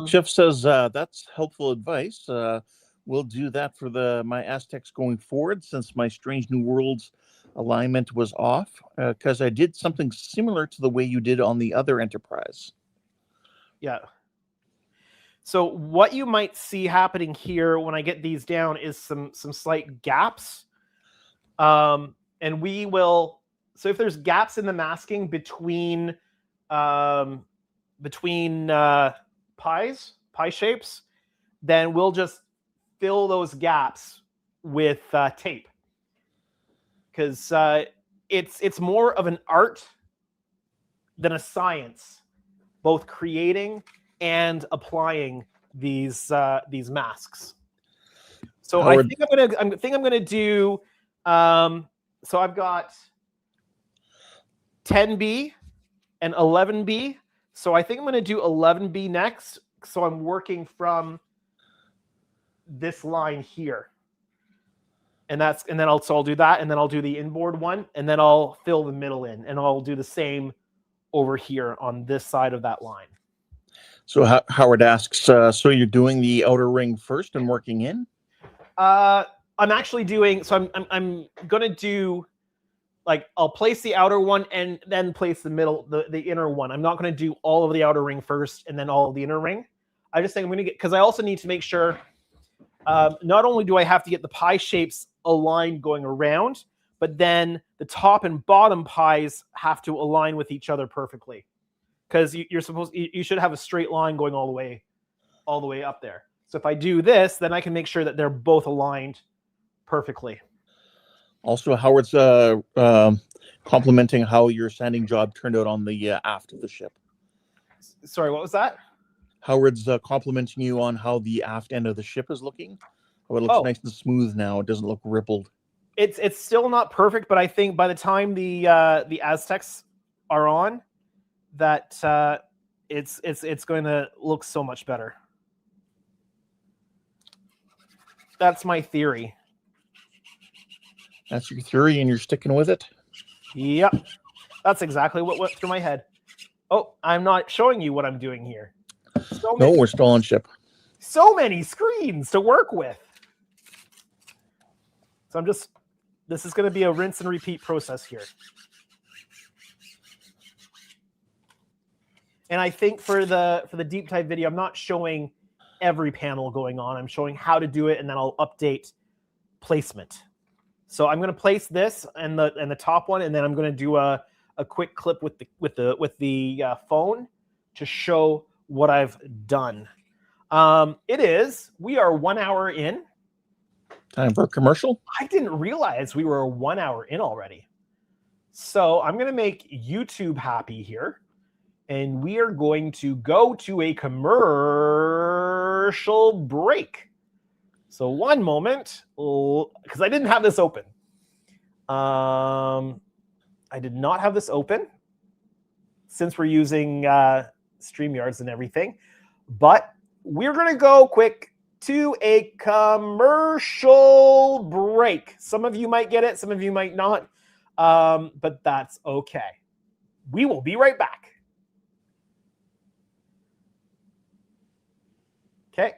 Jeff says that's helpful advice. We'll do that for my Aztecs going forward, since my Strange New Worlds alignment was off, because I did something similar to the way you did on the other Enterprise. Yeah. So what you might see happening here when I get these down is some slight gaps, and we will so if there's gaps in the masking between pie shapes, then we'll just fill those gaps with tape, because it's more of an art than a science, both creating and applying these masks. So Howard, I think I'm gonna do. So I've got 10B and 11B. So I think I'm gonna do 11B next. So I'm working from this line here, and then I'll do that, and then I'll do the inboard one, and then I'll fill the middle in, and I'll do the same over here on this side of that line. So Howard asks, so you're doing the outer ring first and working in? I'm actually doing, so I'm gonna do, like, I'll place the outer one and then place the middle, the inner one. I'm not gonna do all of the outer ring first and then all of the inner ring. I just think I'm gonna get, because I also need to make sure, not only do I have to get the pie shapes aligned going around, but then the top and bottom pies have to align with each other perfectly. Because you should have a straight line going all the way up there. So if I do this, then I can make sure that they're both aligned perfectly. Also, Howard's complimenting how your sanding job turned out on the aft of the ship. Sorry, what was that? Howard's complimenting you on how the aft end of the ship is looking. How it looks nice and smooth now. It doesn't look rippled. It's still not perfect, but I think by the time the Aztecs are on, that it's going to look so much better. That's my theory. That's your theory, and you're sticking with it? Yep. That's exactly what went through my head. Oh, I'm not showing you what I'm doing here. No, we're still on ship. So many screens to work with. So this is going to be a rinse and repeat process here. And I think for the deep dive video, I'm not showing every panel going on. I'm showing how to do it, and then I'll update placement. So I'm going to place this and the top one, and then I'm going to do a quick clip with the phone to show what I've done. We are 1 hour in. Time for a commercial. I didn't realize we were 1 hour in already. So I'm going to make YouTube happy here. And we are going to go to a commercial break. So one moment, because I didn't have this open. I did not have this open since we're using StreamYards and everything. But we're going to go quick to a commercial break. Some of you might get it, some of you might not. But that's okay. We will be right back. Okay.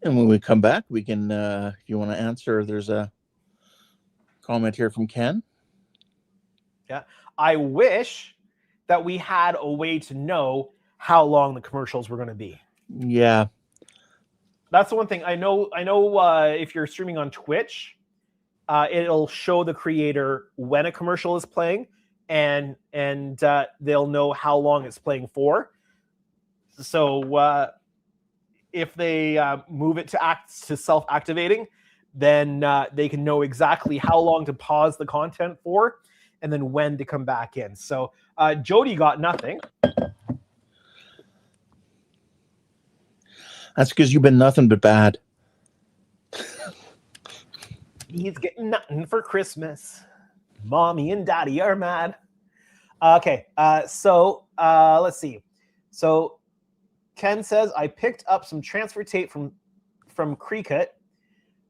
And when we come back, we can, if you want to answer, there's a comment here from Ken. Yeah. I wish that we had a way to know how long the commercials were going to be. Yeah. That's the one thing. I know if you're streaming on Twitch, it'll show the creator when a commercial is playing, and they'll know how long it's playing for. So if they move it to self-activating, then they can know exactly how long to pause the content for, and then when to come back in. So Jody got nothing. That's because you've been nothing but bad. He's getting nothing for Christmas. Mommy and Daddy are mad. Okay, so let's see. So Ken says, I picked up some transfer tape from Cricut.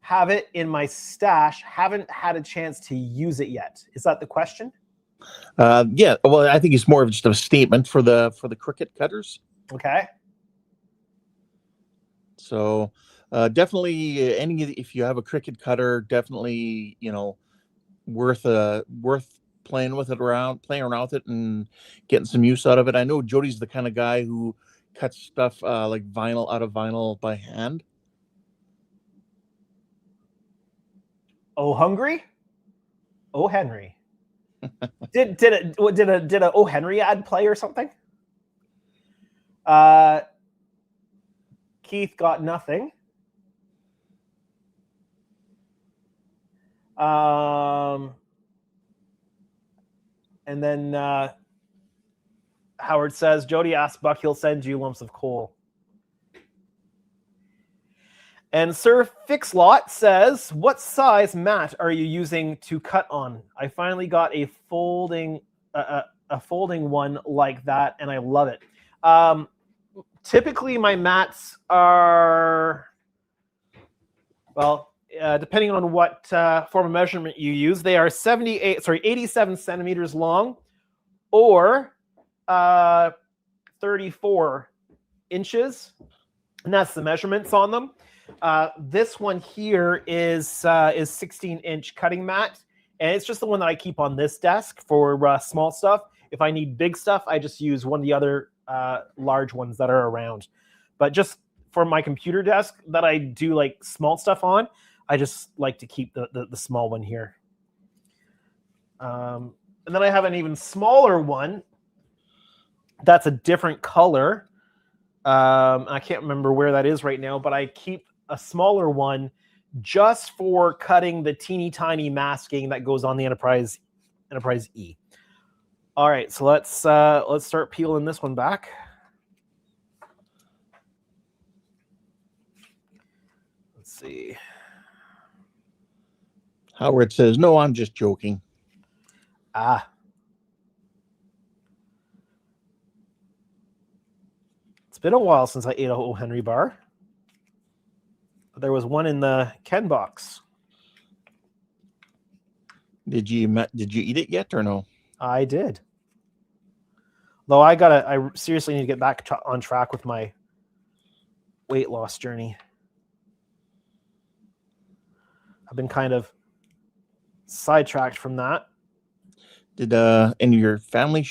Have it in my stash. Haven't had a chance to use it yet. Is that the question? Yeah. Well, I think it's more of just a statement for the Cricut cutters. Okay. So definitely, if you have a Cricut cutter, definitely worth playing around with it and getting some use out of it. I know Jody's the kind of guy who cuts stuff like vinyl out of vinyl by hand. Oh, hungry? O. Henry. did a O. Henry ad play or something? Keith got nothing. And then Howard says, Jody asked Buck, he'll send you lumps of coal. And Sir Fixlot says, what size mat are you using to cut on? I finally got a folding one like that, and I love it. Typically, my mats are, well, depending on what form of measurement you use, they are 87 centimeters long, or 34 inches, and that's the measurements on them. This one here is 16-inch cutting mat, and it's just the one that I keep on this desk for small stuff. If I need big stuff, I just use one of the other large ones that are around. But just for my computer desk that I do like small stuff on, I just like to keep the small one here. And then I have an even smaller one that's a different color. I can't remember where that is right now, but I keep a smaller one just for cutting the teeny tiny masking that goes on the Enterprise E. All right, so let's start peeling this one back. Let's see. Howard says, no, I'm just joking. It's been a while since I ate a O. Henry bar. But there was one in the Ken box. Did you eat it yet or no? I did. Though I seriously need to get back on track with my weight loss journey. I've been kind of sidetracked from that. Did any of your family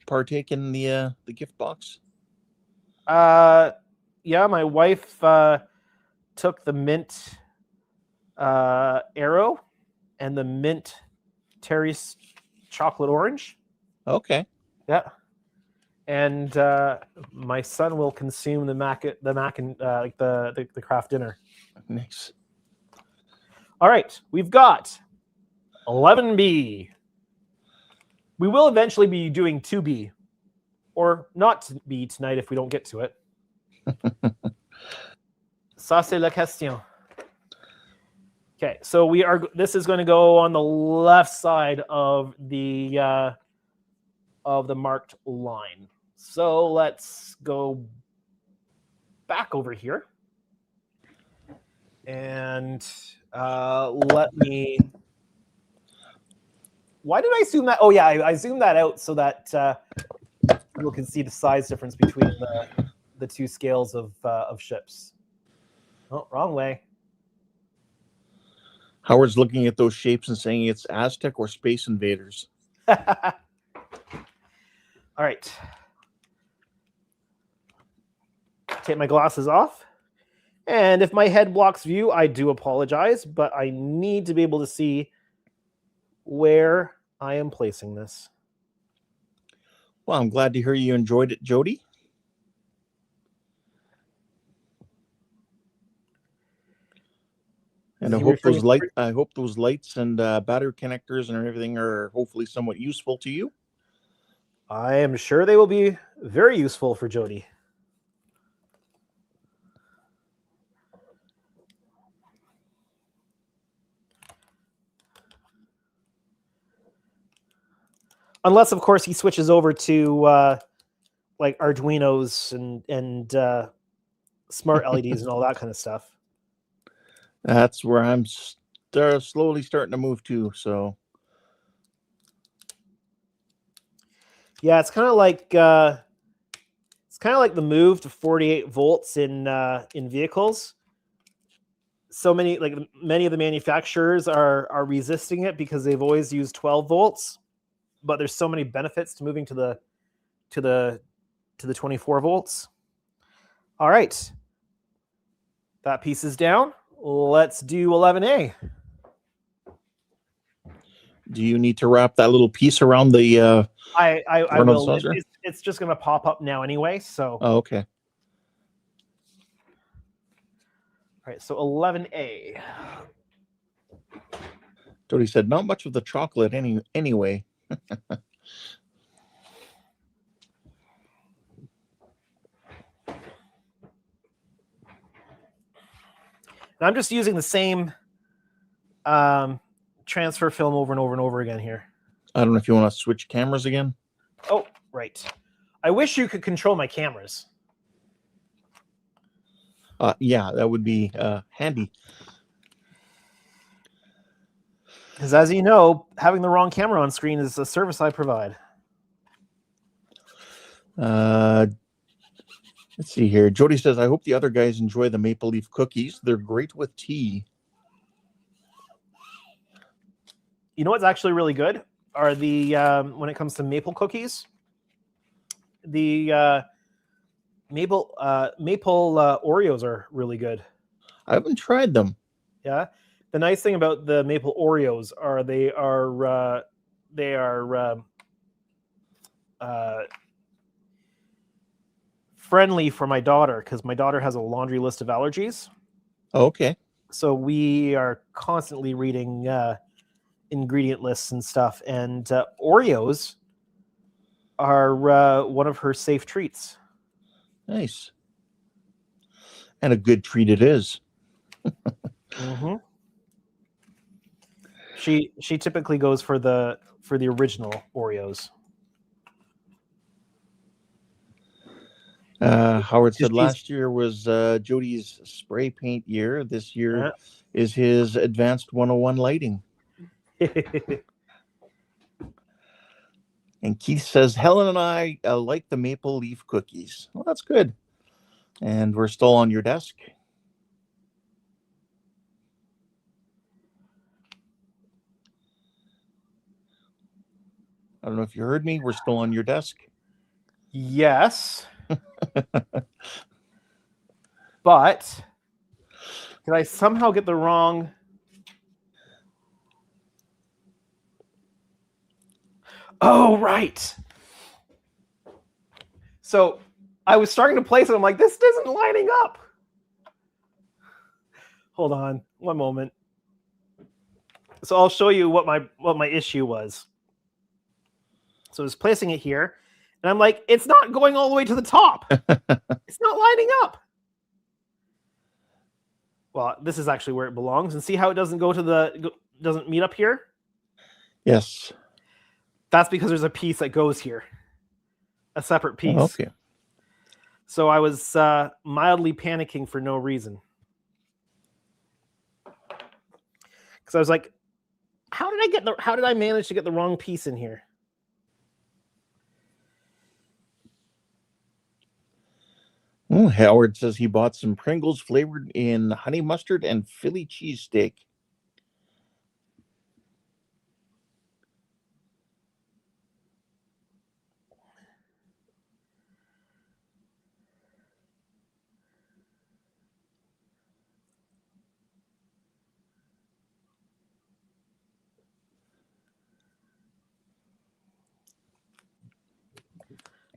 partake in the gift box? Yeah, my wife took the mint Arrow and the mint Terry's chocolate orange. Okay. Yeah. And my son will consume the mac and the craft dinner. Nice. All right, we've got 11B. We will eventually be doing 2B, or not B tonight if we don't get to it. Ça c'est la question. Okay, so this is going to go on the left side of the marked line. So let's go back over here. And let me... Why did I zoom that? Oh, yeah, I zoomed that out so that people can see the size difference between the two scales of ships. Oh, wrong way. Howard's looking at those shapes and saying it's Aztek or Space Invaders. All right. Take my glasses off. And if my head blocks view, I do apologize, but I need to be able to see where I am placing this. Well, I'm glad to hear you enjoyed it, Jody. And I hope those lights and battery connectors and everything are hopefully somewhat useful to you. I am sure they will be very useful for Jody. Unless, of course, he switches over to like Arduinos and smart LEDs and all that kind of stuff. That's where I'm slowly starting to move to. So, yeah, it's kind of like the move to 48 volts in vehicles. So many of the manufacturers are resisting it because they've always used 12 volts. But there's so many benefits to moving to the 24 volts. All right, that piece is down. Let's do 11A. Do you need to wrap that little piece around the I front of the will. saucer? It's just going to pop up now anyway. So, Oh, okay. all right. So 11A. Jody said, not much of the chocolate anyway. And I'm just using the same transfer film over and over and over again here. I don't know if you want to switch cameras again. Oh, right. I wish you could control my cameras. Yeah, that would be handy. Because as you know, having the wrong camera on screen is a service I provide. Let's see here. Jody says, I hope the other guys enjoy the maple leaf cookies. They're great with tea. You know what's actually really good are the when it comes to maple cookies, the maple Oreos are really good. I haven't tried them. Yeah, the nice thing about the maple Oreos are they are friendly for my daughter because my daughter has a laundry list of allergies. Oh, okay. So we are constantly reading ingredient lists and stuff, and Oreos are one of her safe treats. Nice. And a good treat it is. Mm-hmm. She typically goes for the original Oreos. Howard said She's- last year was Jody's spray paint year. This year Yeah. is his advanced 101 lighting. And Keith says, Helen and I like the maple leaf cookies. Well, that's good. And we're still on your desk. I don't know if you heard me. We're still on your desk. Yes. But did I somehow get the wrong? Oh, right. So I was starting to place it. I'm like, this isn't lining up. Hold on one moment. So I'll show you what my issue was. So I was placing it here, and I'm like, it's not going all the way to the top. It's not lining up. Well, this is actually where it belongs. And see how it doesn't doesn't meet up here? Yes. That's because there's a piece that goes here. A separate piece. Oh, okay. So I was mildly panicking for no reason. Because I was like, how did I manage to get the wrong piece in here? Howard says he bought some Pringles flavored in honey mustard and Philly cheesesteak.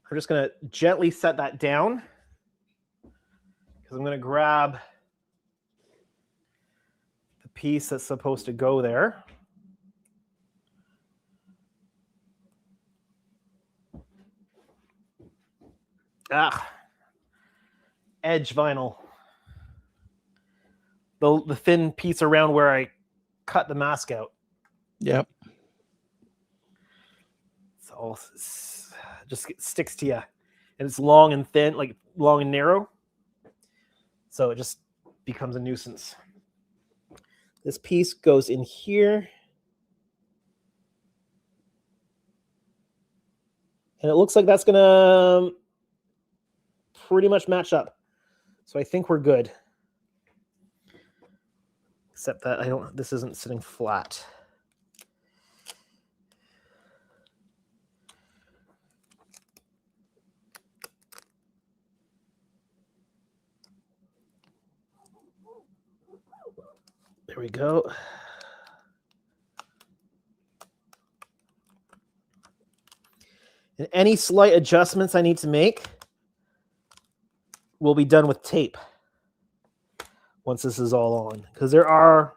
I'm just going to gently set that down because I'm going to grab the piece that's supposed to go there. Edge vinyl. The thin piece around where I cut the mask out. Yep. So just sticks to you. And it's long and thin, like long and narrow. So it just becomes a nuisance. This piece goes in here. And it looks like that's going to pretty much match up. So I think we're good. Except that this isn't sitting flat. There we go. And any slight adjustments I need to make will be done with tape once this is all on. Because there are,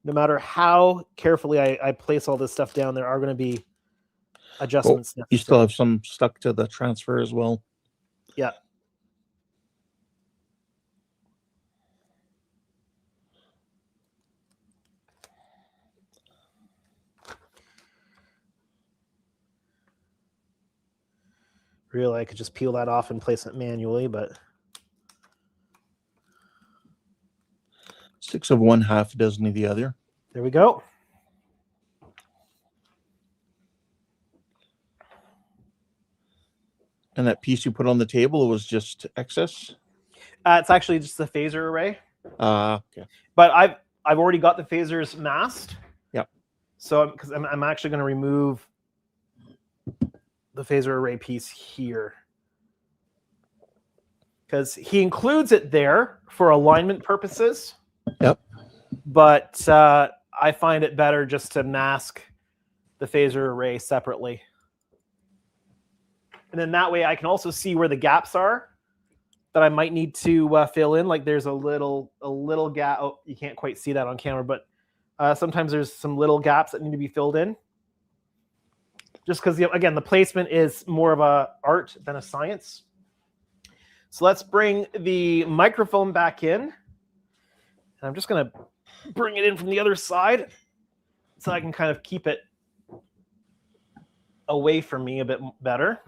no matter how carefully I place all this stuff down, there are going to be adjustments necessary. You still have some stuck to the transfer as well. Yeah. Really, I could just peel that off and place it manually, but 6 of one, half a dozen of the other. there we go. And that piece you put on the table was just excess? It's actually just the phaser array. Okay. But I've already got the phasers masked. Yep. So because I'm actually going to remove the phaser array piece here, because he includes it there for alignment purposes. Yep. But I find it better just to mask the phaser array separately. And then that way I can also see where the gaps are that I might need to fill in. Like there's a little gap. Oh, you can't quite see that on camera, but sometimes there's some little gaps that need to be filled in. Just because, again, the placement is more of a art than a science. So let's bring the microphone back in. And I'm just going to bring it in from the other side so I can kind of keep it away from me a bit better.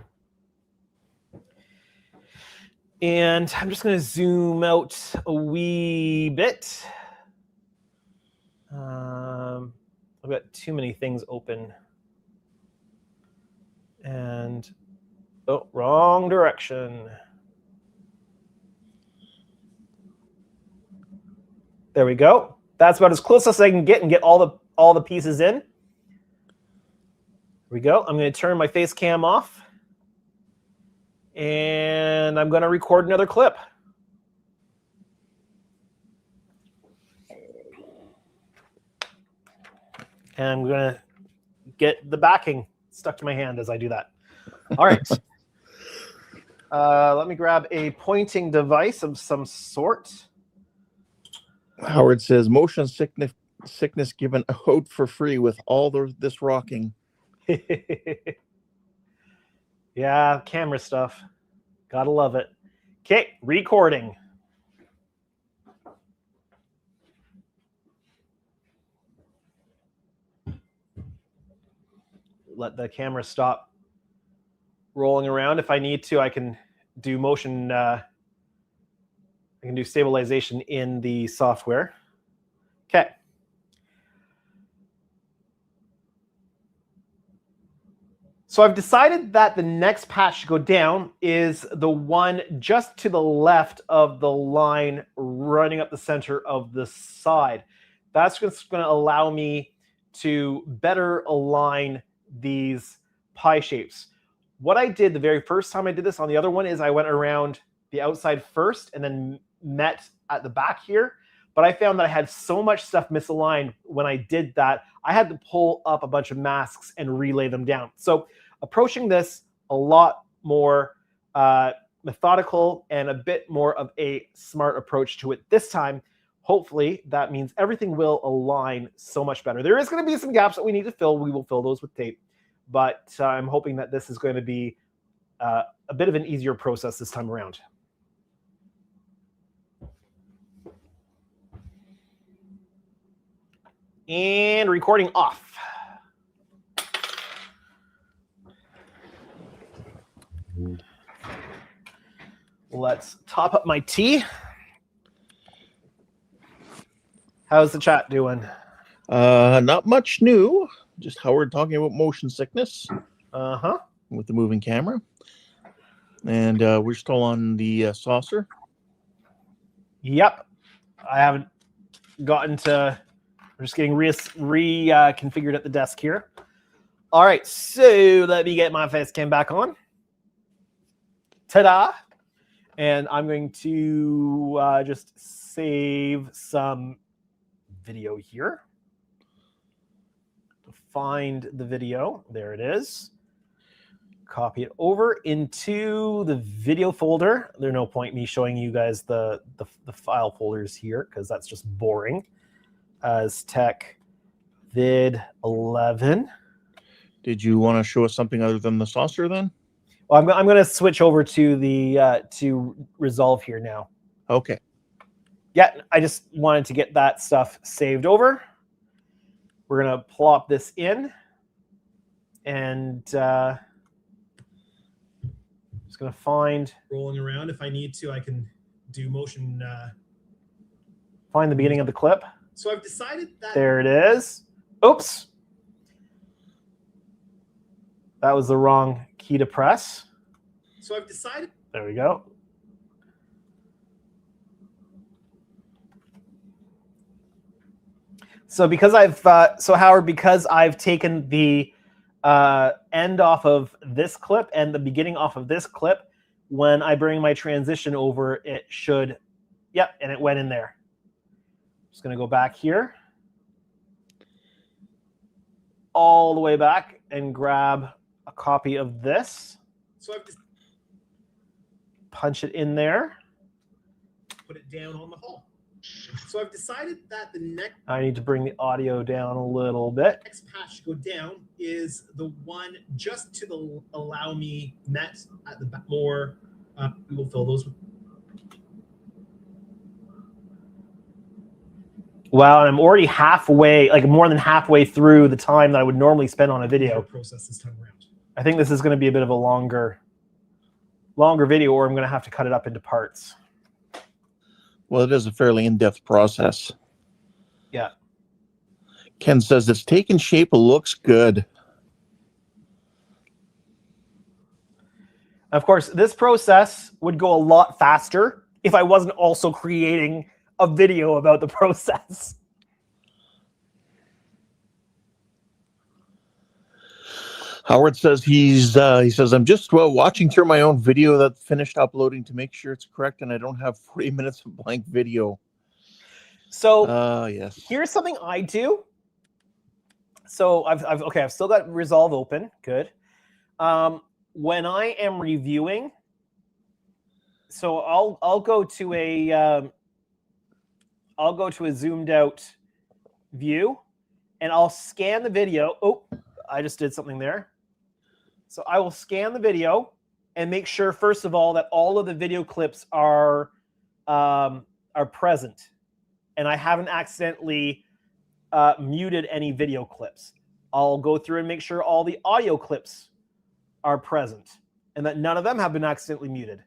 And I'm just going to zoom out a wee bit. I've got too many things open. And, oh, wrong direction. There we go. That's about as close as I can get and get all the pieces in. Here we go. I'm going to turn my face cam off. And I'm going to record another clip. And I'm going to get the backing stuck to my hand as I do that. All right. Let me grab a pointing device of some sort. Howard says, motion sickness given out for free with all this rocking. Yeah, camera stuff. Gotta love it. Okay, recording. Let the camera stop rolling around. If I need to, I can do motion. I can do stabilization in the software. Okay. So I've decided that the next patch to go down is the one just to the left of the line running up the center of the side. That's just going to allow me to better align these pie shapes. What I did the very first time I did this on the other one is I went around the outside first and then met at the back here. But I found that I had so much stuff misaligned when I did that, I had to pull up a bunch of masks and relay them down. So approaching this a lot more methodical and a bit more of a smart approach to it this time. Hopefully that means everything will align so much better. There is going to be some gaps that we need to fill. We will fill those with tape. But I'm hoping that this is going to be a bit of an easier process this time around. And recording off. Let's top up my tea. How's the chat doing? Not much new. Just Howard talking about motion sickness. Uh-huh. With the moving camera. And we're still on the saucer. Yep. I haven't gotten to... We're just getting reconfigured at the desk here. All right, so let me get my face cam back on. Ta-da! And I'm going to just save some video here. Find the video. There it is. copy it over into the video folder. There's no point me showing you guys the file folders here because that's just boring. Aztek vid 11. Did you want to show us something other than the saucer then? Well, I'm going to switch over to the to Resolve here now. Okay. Yeah, I just wanted to get that stuff saved over. We're going to plop this in, and just going to find rolling around. If I need to, I can do motion. Find the beginning of the clip. So I've decided that There it is. Oops. That was the wrong key to press. So I've decided. There we go. So because Howard, because I've taken the end off of this clip and the beginning off of this clip, when I bring my transition over, it should, yep, and it went in there. Just going to go back here, all the way back, and grab a copy of this. So I've punch it in there. Put it down on the hull. So I've decided that the next I need to bring the audio down a little bit. patch to go down is the one just to the allow me met at the back more. We will fill those with. Wow, and I'm already halfway, like more than halfway through the time that I would normally spend on a video. Process this time around. I think this is going to be a bit of a longer video, or I'm going to have to cut it up into parts. Well, it is a fairly in-depth process. Yeah. Ken says it's taken shape. It looks good. Of course, this process would go a lot faster if I wasn't also creating a video about the process. Howard says he says I'm just watching through my own video that finished uploading to make sure it's correct and I don't have 40 minutes of blank video. So yes. Here's something I do. So I've still got Resolve open. Good. When I am reviewing, so I'll go to a zoomed out view, and I'll scan the video. Oh, I just did something there. So I will scan the video and make sure, first of all, that all of the video clips are present, and I haven't accidentally muted any video clips. I'll go through and make sure all the audio clips are present and that none of them have been accidentally muted.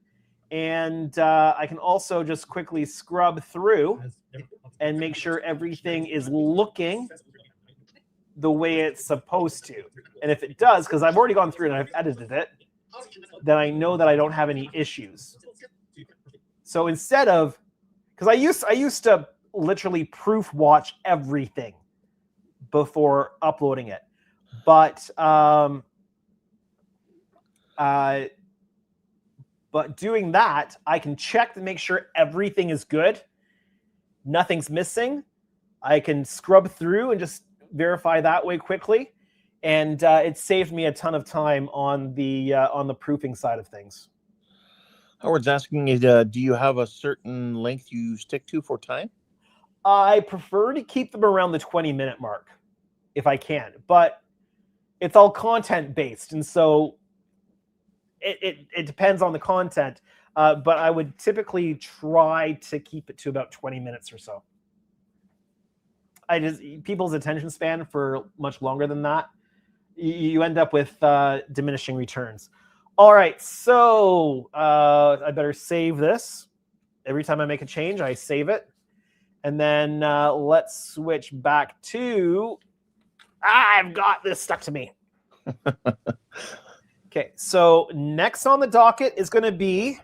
And I can also just quickly scrub through and make sure everything is looking the way it's supposed to. And if it does, because I've already gone through and I've edited it, then I know that I don't have any issues. So instead of, because I used to literally proof watch everything before uploading it, but doing that, I can check to make sure everything is good, nothing's missing. I can scrub through and just verify that way quickly, and it saved me a ton of time on the proofing side of things. Howard's asking, do you have a certain length you stick to for time? I prefer to keep them around the 20-minute mark if I can, but it's all content based, and so it depends on the content. But I would typically try to keep it to about 20 minutes or so. People's attention span for much longer than that, you end up with diminishing returns. All right, so I better save this. Every time I make a change, I save it. And then let's switch back to, I've got this stuck to me. Okay, so next on the docket is going to be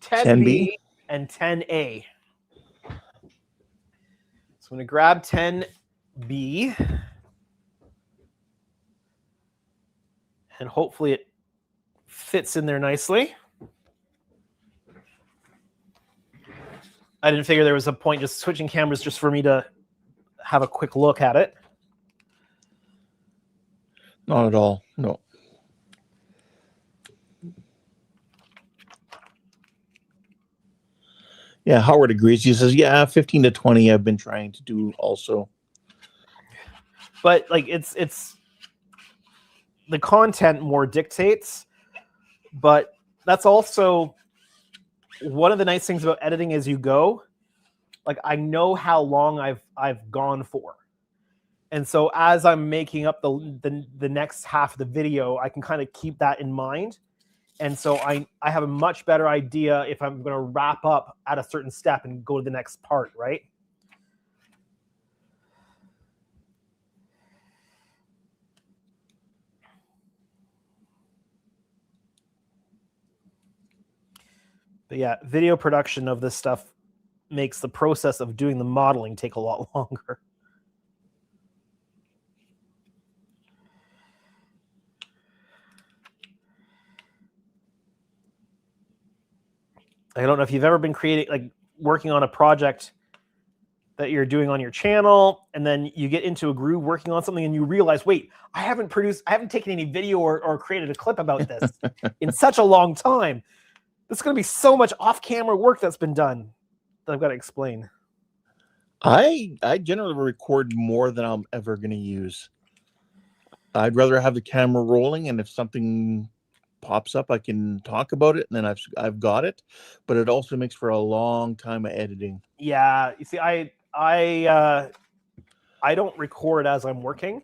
10B and 10A. So I'm going to grab 10B, and hopefully it fits in there nicely. I didn't figure there was a point just switching cameras just for me to have a quick look at it. Not at all, no. Yeah, Howard agrees. He says, yeah, 15 to 20 I've been trying to do also. But like it's the content more dictates, but that's also one of the nice things about editing as you go. Like I know how long I've gone for. And so as I'm making up the next half of the video, I can kind of keep that in mind. And so I have a much better idea if I'm going to wrap up at a certain step and go to the next part, right? But yeah, video production of this stuff makes the process of doing the modeling take a lot longer. I don't know if you've ever been working on a project that you're doing on your channel, and then you get into a groove working on something and you realize, wait, I haven't taken any video or created a clip about this in such a long time. There's going to be so much off-camera work that's been done that I've got to explain. I generally record more than I'm ever going to use. I'd rather have the camera rolling, and if something pops up, I can talk about it, and then I've got it. But it also makes for a long time of editing. Yeah, you see, I don't record as I'm working.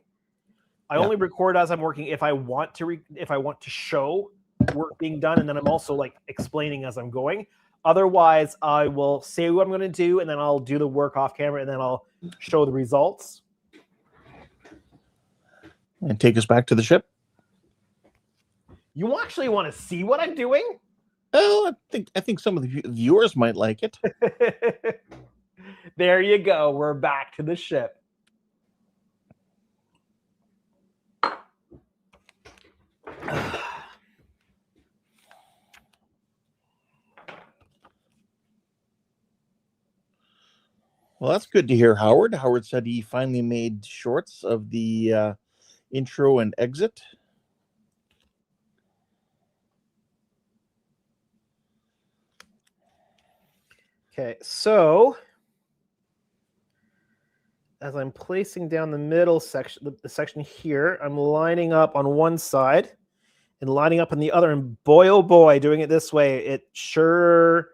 I only record as I'm working if I want to show work being done, and then I'm also like explaining as I'm going. Otherwise, I will say what I'm going to do, and then I'll do the work off camera, and then I'll show the results. And take us back to the ship. You actually want to see what I'm doing? Well, I think some of the viewers might like it. There you go. We're back to the ship. Well, that's good to hear, Howard. Howard said he finally made shorts of the intro and exit. Okay, so as I'm placing down the middle section, the section here, I'm lining up on one side and lining up on the other. And boy, oh boy, doing it this way, it sure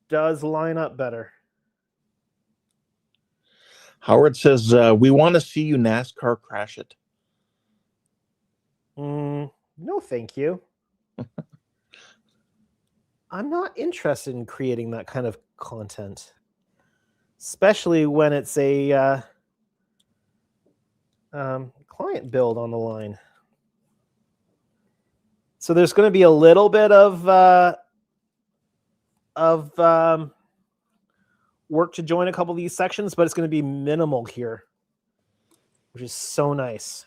does line up better. Howard says, we want to see you NASCAR crash it. No, thank you. I'm not interested in creating that kind of content, especially when it's a client build on the line. So there's going to be a little bit of work to join a couple of these sections, but it's going to be minimal here, which is so nice.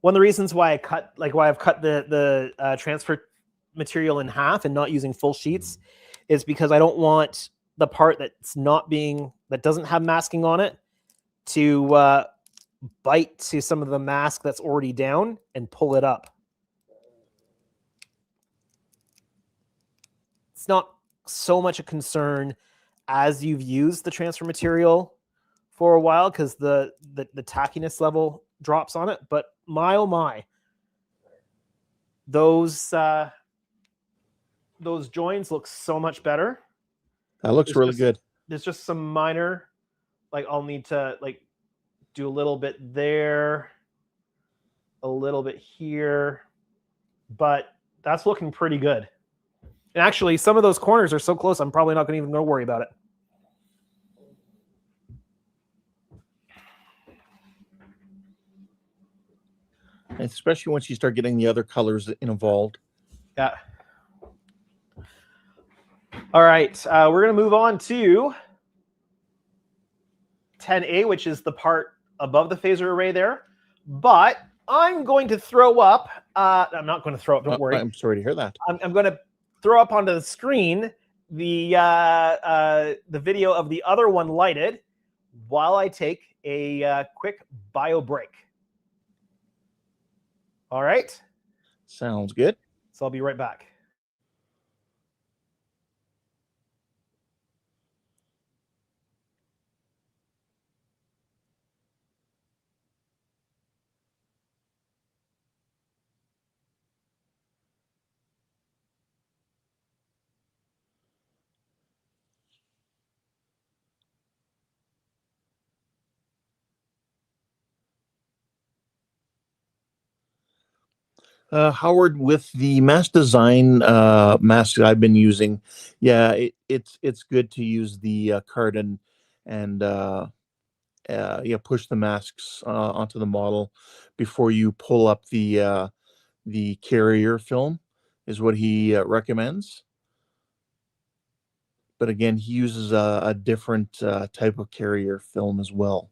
One of the reasons why I've cut the transfer material in half and not using full sheets is because I don't want the part that doesn't have masking on it to bite to some of the mask that's already down and pull it up. It's not so much a concern as you've used the transfer material for a while because the tackiness level drops on it, but my oh my, those joins look so much better. That looks really good. There's just some minor, like I'll need to like do a little bit there, a little bit here, but that's looking pretty good. And actually, some of those corners are so close, I'm probably not going to even worry about it. Especially once you start getting the other colors involved. Yeah. All right. We're going to move on to 10A, which is the part above the phaser array there. But I'm going to throw up. I'm not going to throw up. Don't worry. I'm sorry to hear that. I'm going to throw up onto the screen the video of the other one lighted while I take a quick bio break. All right. Sounds good. So I'll be right back. Howard, with the mask design mask that I've been using, yeah, it's good to use the card and yeah, push the masks onto the model before you pull up the carrier film, is what he recommends. But again, he uses a different type of carrier film as well.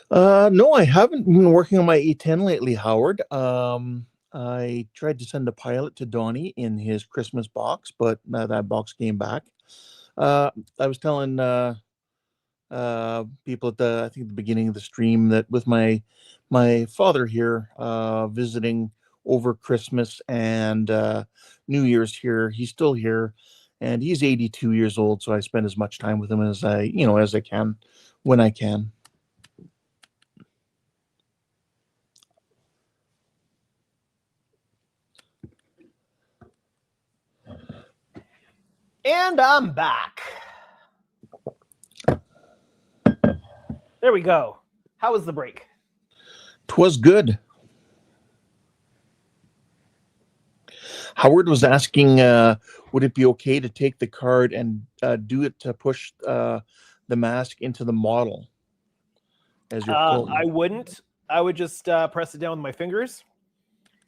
No, I haven't been working on my E10 lately, Howard. I tried to send a pilot to Donnie in his Christmas box, but that box came back. I was telling people at I think the beginning of the stream that with my father here visiting over Christmas and New Year's here, he's still here, and he's 82 years old. So I spend as much time with him as as I can when I can. And I'm back. There we go. How was the break? 'Twas good. Howard was asking, would it be okay to take the card and do it to push the mask into the model as you're pulling? I wouldn't. I would just press it down with my fingers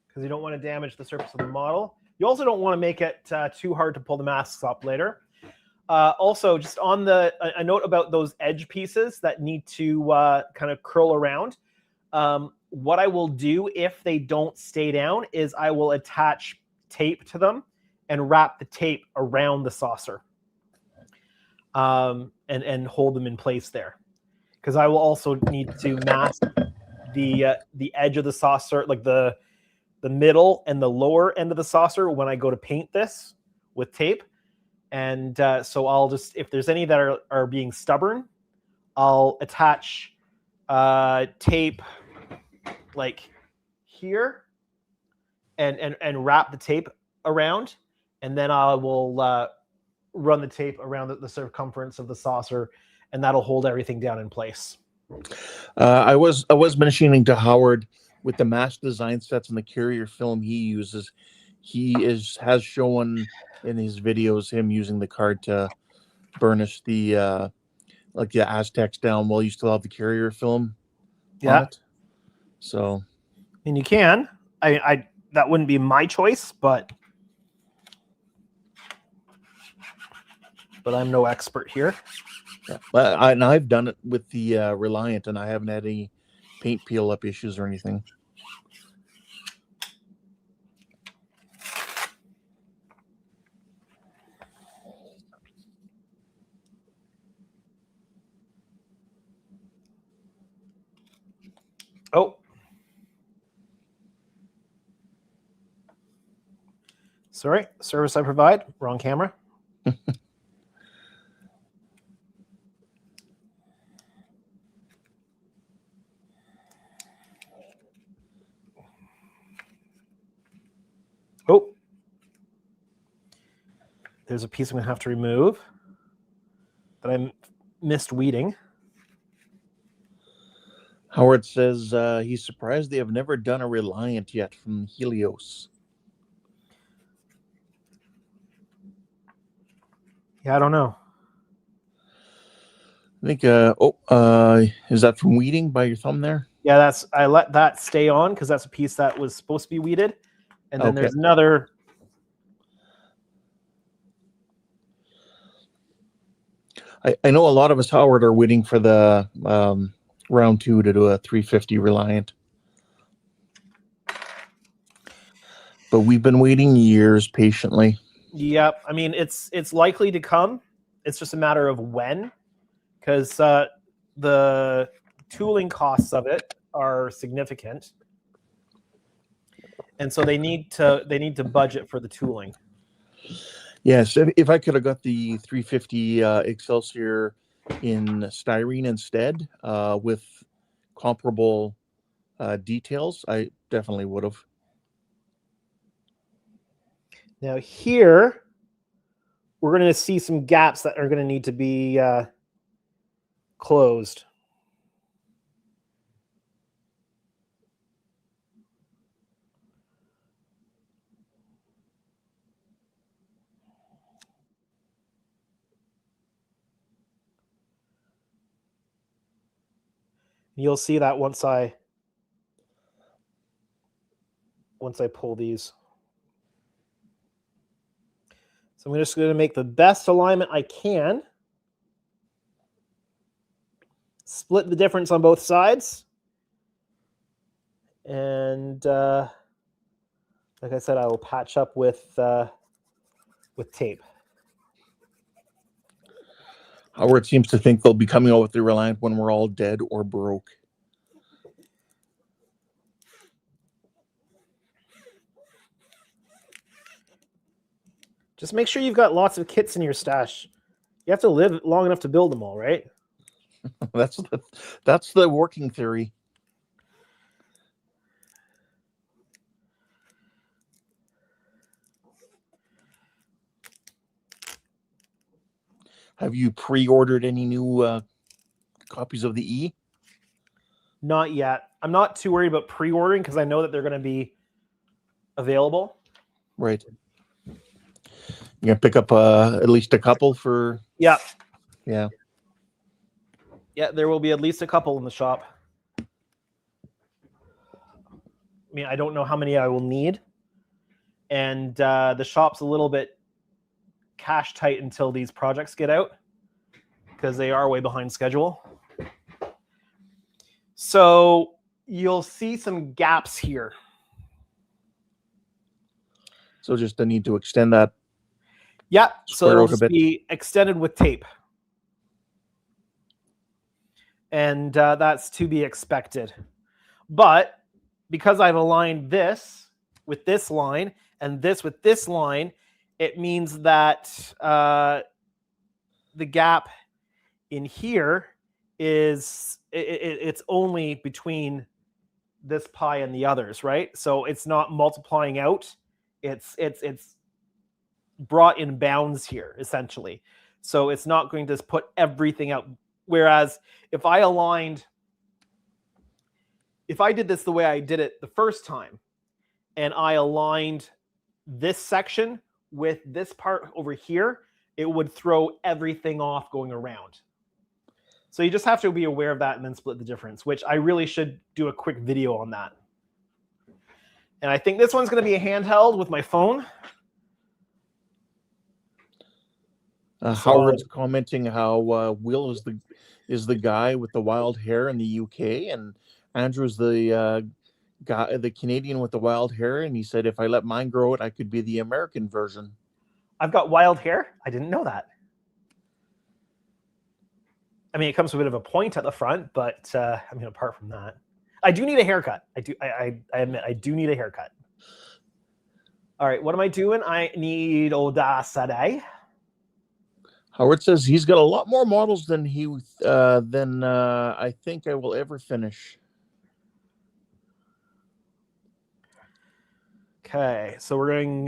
because you don't want to damage the surface of the model. You also don't want to make it too hard to pull the masks up later. Also, just on a note about those edge pieces that need to kind of curl around. What I will do if they don't stay down is I will attach tape to them and wrap the tape around the saucer and hold them in place there. Because I will also need to mask the edge of the saucer, like the middle and the lower end of the saucer when I go to paint this with tape. And so I'll just, if there's any that are being stubborn, I'll attach tape like here and wrap the tape around. And then I will run the tape around the circumference of the saucer, and that'll hold everything down in place. I was mentioning to Howard with the mask design sets and the carrier film he uses, has shown in his videos him using the card to burnish the like the Aztecs down while you still have the carrier film on it. So, and you can. I that wouldn't be my choice, but I'm no expert here. Yeah. And I've done it with the Reliant, and I haven't had any paint peel up issues or anything. Oh. Sorry, service I provide, wrong camera. Oh. There's a piece I'm going to have to remove that I missed weeding. Howard says he's surprised they have never done a Reliant yet from Helios. Yeah, I don't know. I think, is that from weeding by your thumb there? Yeah, I let that stay on because that's a piece that was supposed to be weeded. And then there's another. I know a lot of us, Howard, are waiting for the round 2 to do a 350 Reliant. But we've been waiting years patiently. Yep. I mean, it's likely to come. It's just a matter of when, because the tooling costs of it are significant, and so they need to budget for the tooling. Yes, if I could have got the 350 Excelsior in styrene instead, with comparable details, I definitely would have. Now here, we're going to see some gaps that are going to need to be closed. You'll see that once I pull these. So I'm just going to make the best alignment I can. Split the difference on both sides. And like I said, I will patch up with tape. Howard seems to think they'll be coming out with the Reliant when we're all dead or broke. Just make sure you've got lots of kits in your stash. You have to live long enough to build them all, right? That's the working theory. Have you pre-ordered any new copies of the E? Not yet. I'm not too worried about pre-ordering because I know that they're going to be available. Right. You're gonna pick up at least a couple for. Yeah. Yeah. Yeah, there will be at least a couple in the shop. I mean, I don't know how many I will need. And the shop's a little bit cash tight until these projects get out because they are way behind schedule. So you'll see some gaps here. So just the need to extend that. Yeah, so it'll just bit. be extended with tape. And that's to be expected. But because I've aligned this with this line and this with this line, it means that the gap in here is it's only between this pi and the others, right? So it's not multiplying out. It's brought in bounds here, essentially. So it's not going to put everything out. Whereas if I did this the way I did it the first time, and I aligned this section with this part over here, it would throw everything off going around. So you just have to be aware of that and then split the difference, which I really should do a quick video on that. And I think this one's going to be a handheld with my phone. Howard's commenting how Will is the guy with the wild hair in the UK, and Andrew's the guy, the Canadian with the wild hair, and he said if I let mine grow it, I could be the American version. I've got wild hair. I didn't know that. I mean, it comes with a bit of a point at the front, but I mean, apart from that, I do need a haircut. I admit I do need a haircut. All right, what am I doing? I need Audacity. Howard says he's got a lot more models than I think I will ever finish. Okay, so we're going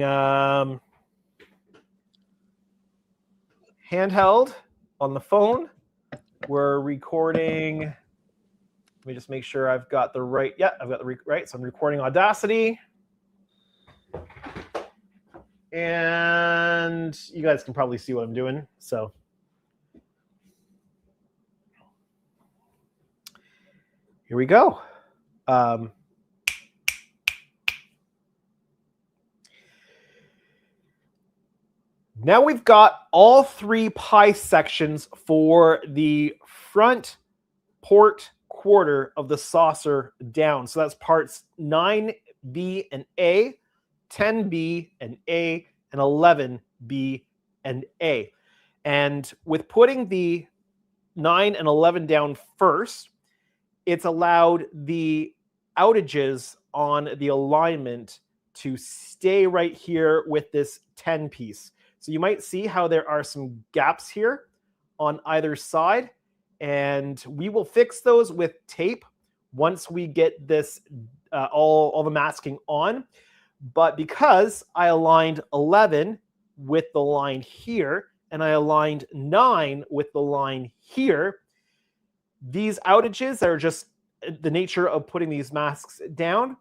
handheld on the phone. We're recording. Let me just make sure I've got the right. Yeah, I've got the right. So I'm recording Audacity. And you guys can probably see what I'm doing. So here we go. Now we've got all three pi sections for the front port quarter of the saucer down. So that's parts 9, B, and A. 10B and A and 11B and A. And with putting the 9 and 11 down first, it's allowed the outages on the alignment to stay right here with this 10 piece. So you might see how there are some gaps here on either side, and we will fix those with tape once we get this all the masking on. But because I aligned 11 with the line here, and I aligned 9 with the line here, these outages that are just the nature of putting these masks down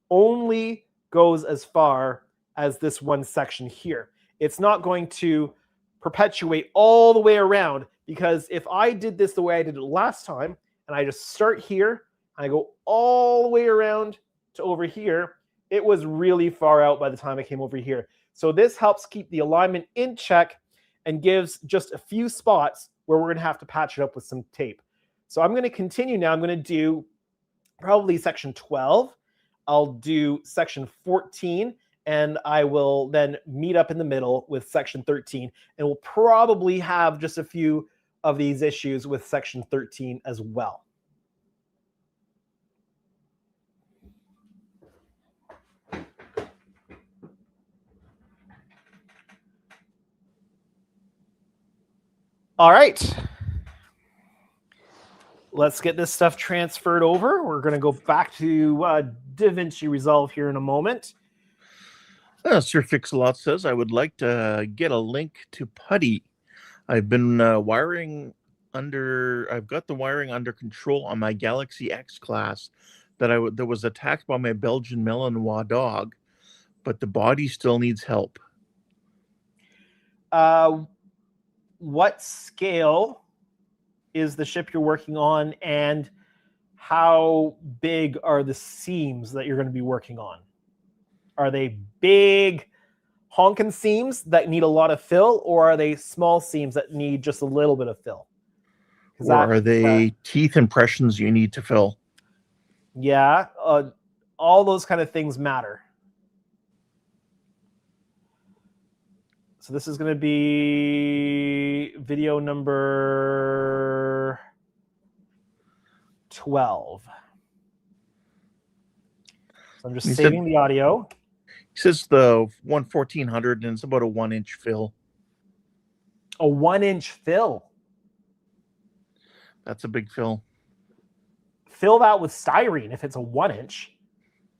only goes as far as this one section here. It's not going to perpetuate all the way around, because if I did this the way I did it last time, and I just start here, I go all the way around to over here, it was really far out by the time I came over here. So this helps keep the alignment in check and gives just a few spots where we're going to have to patch it up with some tape. So I'm going to continue now. I'm going to do probably section 12. I'll do section 14, and I will then meet up in the middle with section 13. And we'll probably have just a few of these issues with section 13 as well. All right. Let's get this stuff transferred over. We're going to go back to DaVinci Resolve here in a moment. Sir Fix-A-Lot says, I would like to get a link to Putty. I've been I've got the wiring under control on my Galaxy X class that was attacked by my Belgian Malinois dog, but the body still needs help. What scale is the ship you're working on, and how big are the seams that you're going to be working on? Are they big honking seams that need a lot of fill, or are they small seams that need just a little bit of fill? Or are they teeth impressions you need to fill? Yeah, all those kind of things matter. So this is going to be video number 12. So I'm just saving the audio. He says the 1400, and it's about a 1-inch fill. A 1-inch fill? That's a big fill. Fill that with styrene if it's a 1-inch.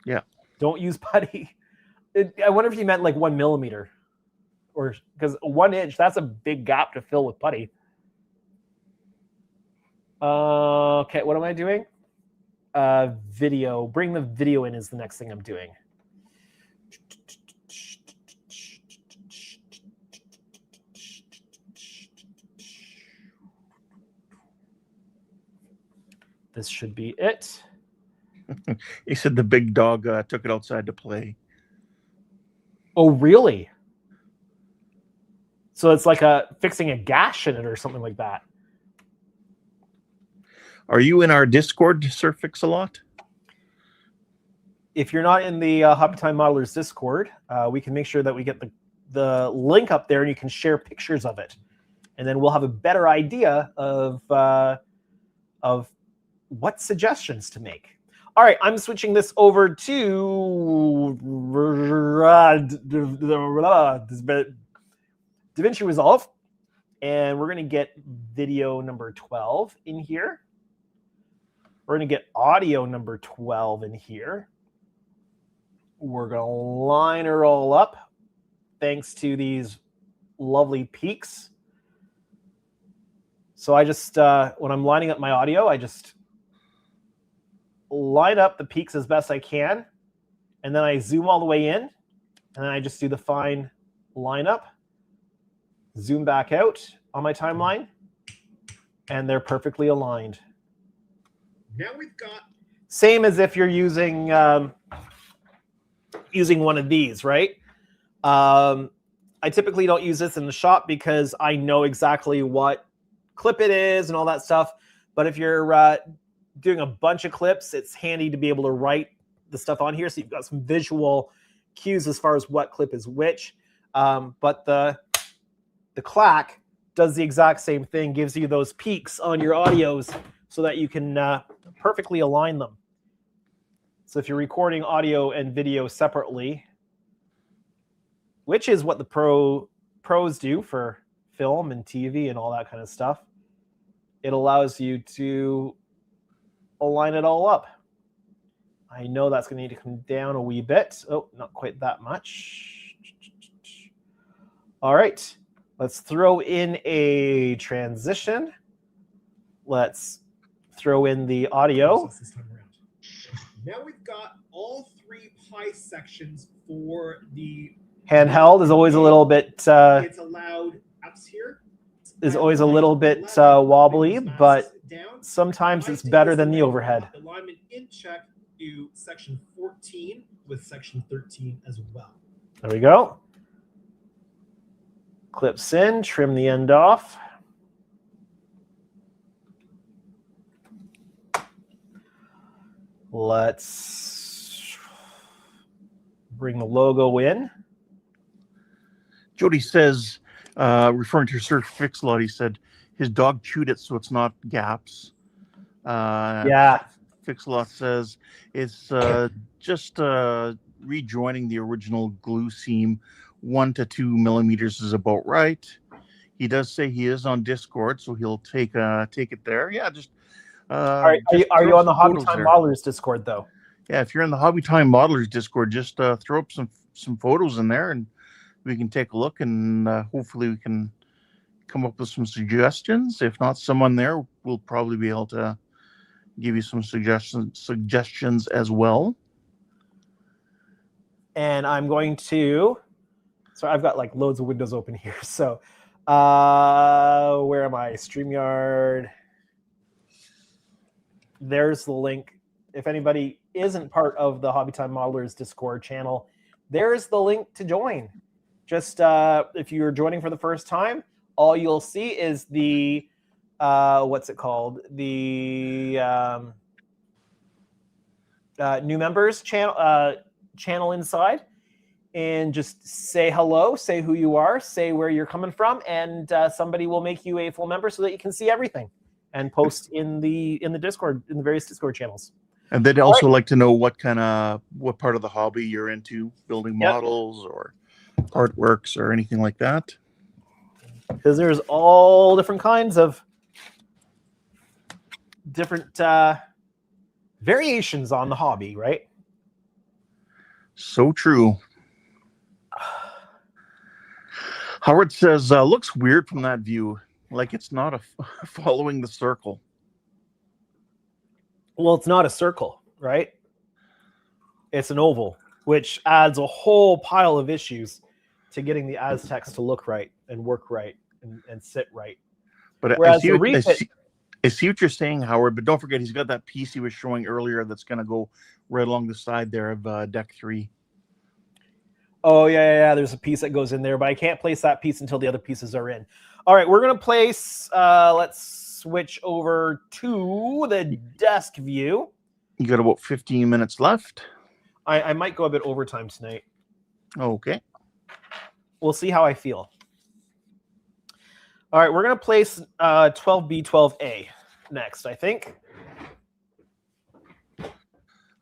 Yeah. Don't use putty. I wonder if you meant like 1 millimeter. Or because 1 inch, that's a big gap to fill with putty. Okay, what am I doing? Video. Bring the video in is the next thing I'm doing. This should be it. He said the big dog took it outside to play. Oh, really? So it's like fixing a gash in it or something like that. Are you in our Discord, Sir Fix-A-Lot? If you're not in the Happy Time Modelers Discord, we can make sure that we get the link up there and you can share pictures of it. And then we'll have a better idea of what suggestions to make. All right, I'm switching this over to DaVinci Resolve, and we're going to get video number 12 in here. We're going to get audio number 12 in here. We're going to line her all up thanks to these lovely peaks. So I just, when I'm lining up my audio, I just line up the peaks as best I can, and then I zoom all the way in, and then I just do the fine lineup. Zoom back out on my timeline, and they're perfectly aligned. Now we've got... Same as if you're using one of these, right? I typically don't use this in the shop because I know exactly what clip it is and all that stuff. But if you're doing a bunch of clips, it's handy to be able to write the stuff on here so you've got some visual cues as far as what clip is which. But the clack does the exact same thing, gives you those peaks on your audios so that you can perfectly align them. So if you're recording audio and video separately, which is what the pros do for film and TV and all that kind of stuff, it allows you to align it all up. I know that's going to need to come down a wee bit. Oh, not quite that much. All right, let's throw in a transition. Let's throw in the audio. Now we've got all 3 pie sections for the Handheld is always a little bit it's allowed apps here. Is always a little bit wobbly, but sometimes it's better than the overhead. Alignment in check to section 14 with section 13 as well. There we go. Clips in, trim the end off. Let's bring the logo in. Jody says, referring to Sir Fix-a-Lot, he said his dog chewed it so it's not gaps. Yeah. Fix-a-Lot says it's just rejoining the original glue seam. 1 to 2 millimeters is about right. He does say he is on Discord, so he'll take it there. Yeah, just. Are you on the Hobby Time Modelers Discord though? Yeah, if you're in the Hobby Time Modelers Discord, just throw up some photos in there, and we can take a look, and hopefully we can come up with some suggestions. If not, someone there will probably be able to give you some suggestions as well. And I'm going to. So I've got like loads of windows open here. So where am I? StreamYard. There's the link. If anybody isn't part of the Hobby Time Modelers Discord channel, there's the link to join. Just if you're joining for the first time, all you'll see is the what's it called? The new members channel inside. And just say hello, say who you are, say where you're coming from, and somebody will make you a full member so that you can see everything and post in the Discord, in the various Discord channels. And they'd also like to know what part of the hobby you're into, building models or artworks or anything like that. Because there's all different kinds of different variations on the hobby, right? So true. Howard says, looks weird from that view, like it's not following the circle. Well, it's not a circle, right? It's an oval, which adds a whole pile of issues to getting the Aztecs to look right and work right and sit right. But I see what you're saying, Howard, but don't forget he's got that piece he was showing earlier that's going to go right along the side there of deck 3. Oh, yeah. There's a piece that goes in there, but I can't place that piece until the other pieces are in. All right, we're going to place, let's switch over to the desk view. You got about 15 minutes left. I might go a bit overtime tonight. Okay. We'll see how I feel. All right, we're going to place 12B, 12A next, I think.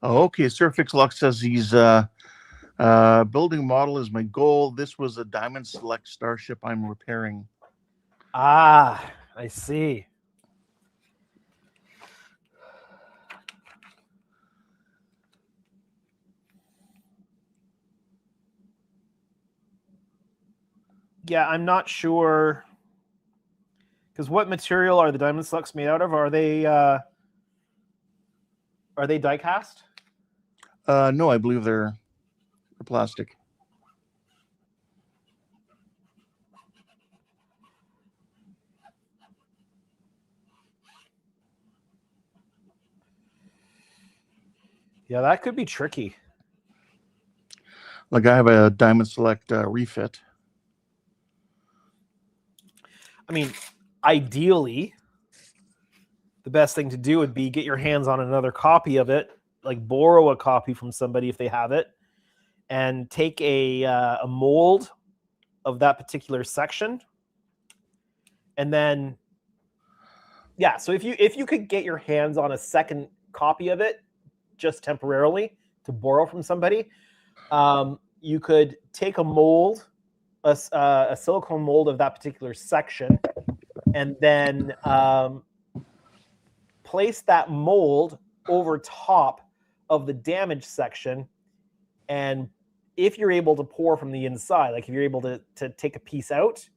Okay, Sir Fix-a-Lot says he's... building model is my goal. This was a Diamond Select Starship I'm repairing. Ah, I see. Yeah, I'm not sure. Because what material are the Diamond Selects made out of? Are they die cast? No, I believe they're plastic. Yeah, that could be tricky. Like I have a Diamond Select refit. I mean, ideally, the best thing to do would be get your hands on another copy of it, like borrow a copy from somebody if they have it, and take a mold of that particular section. And then, yeah, so if you could get your hands on a second copy of it, just temporarily, to borrow from somebody, you could take a mold, a silicone mold of that particular section, and then place that mold over top of the damaged section. And if you're able to pour from the inside, like if you're able to take a piece out,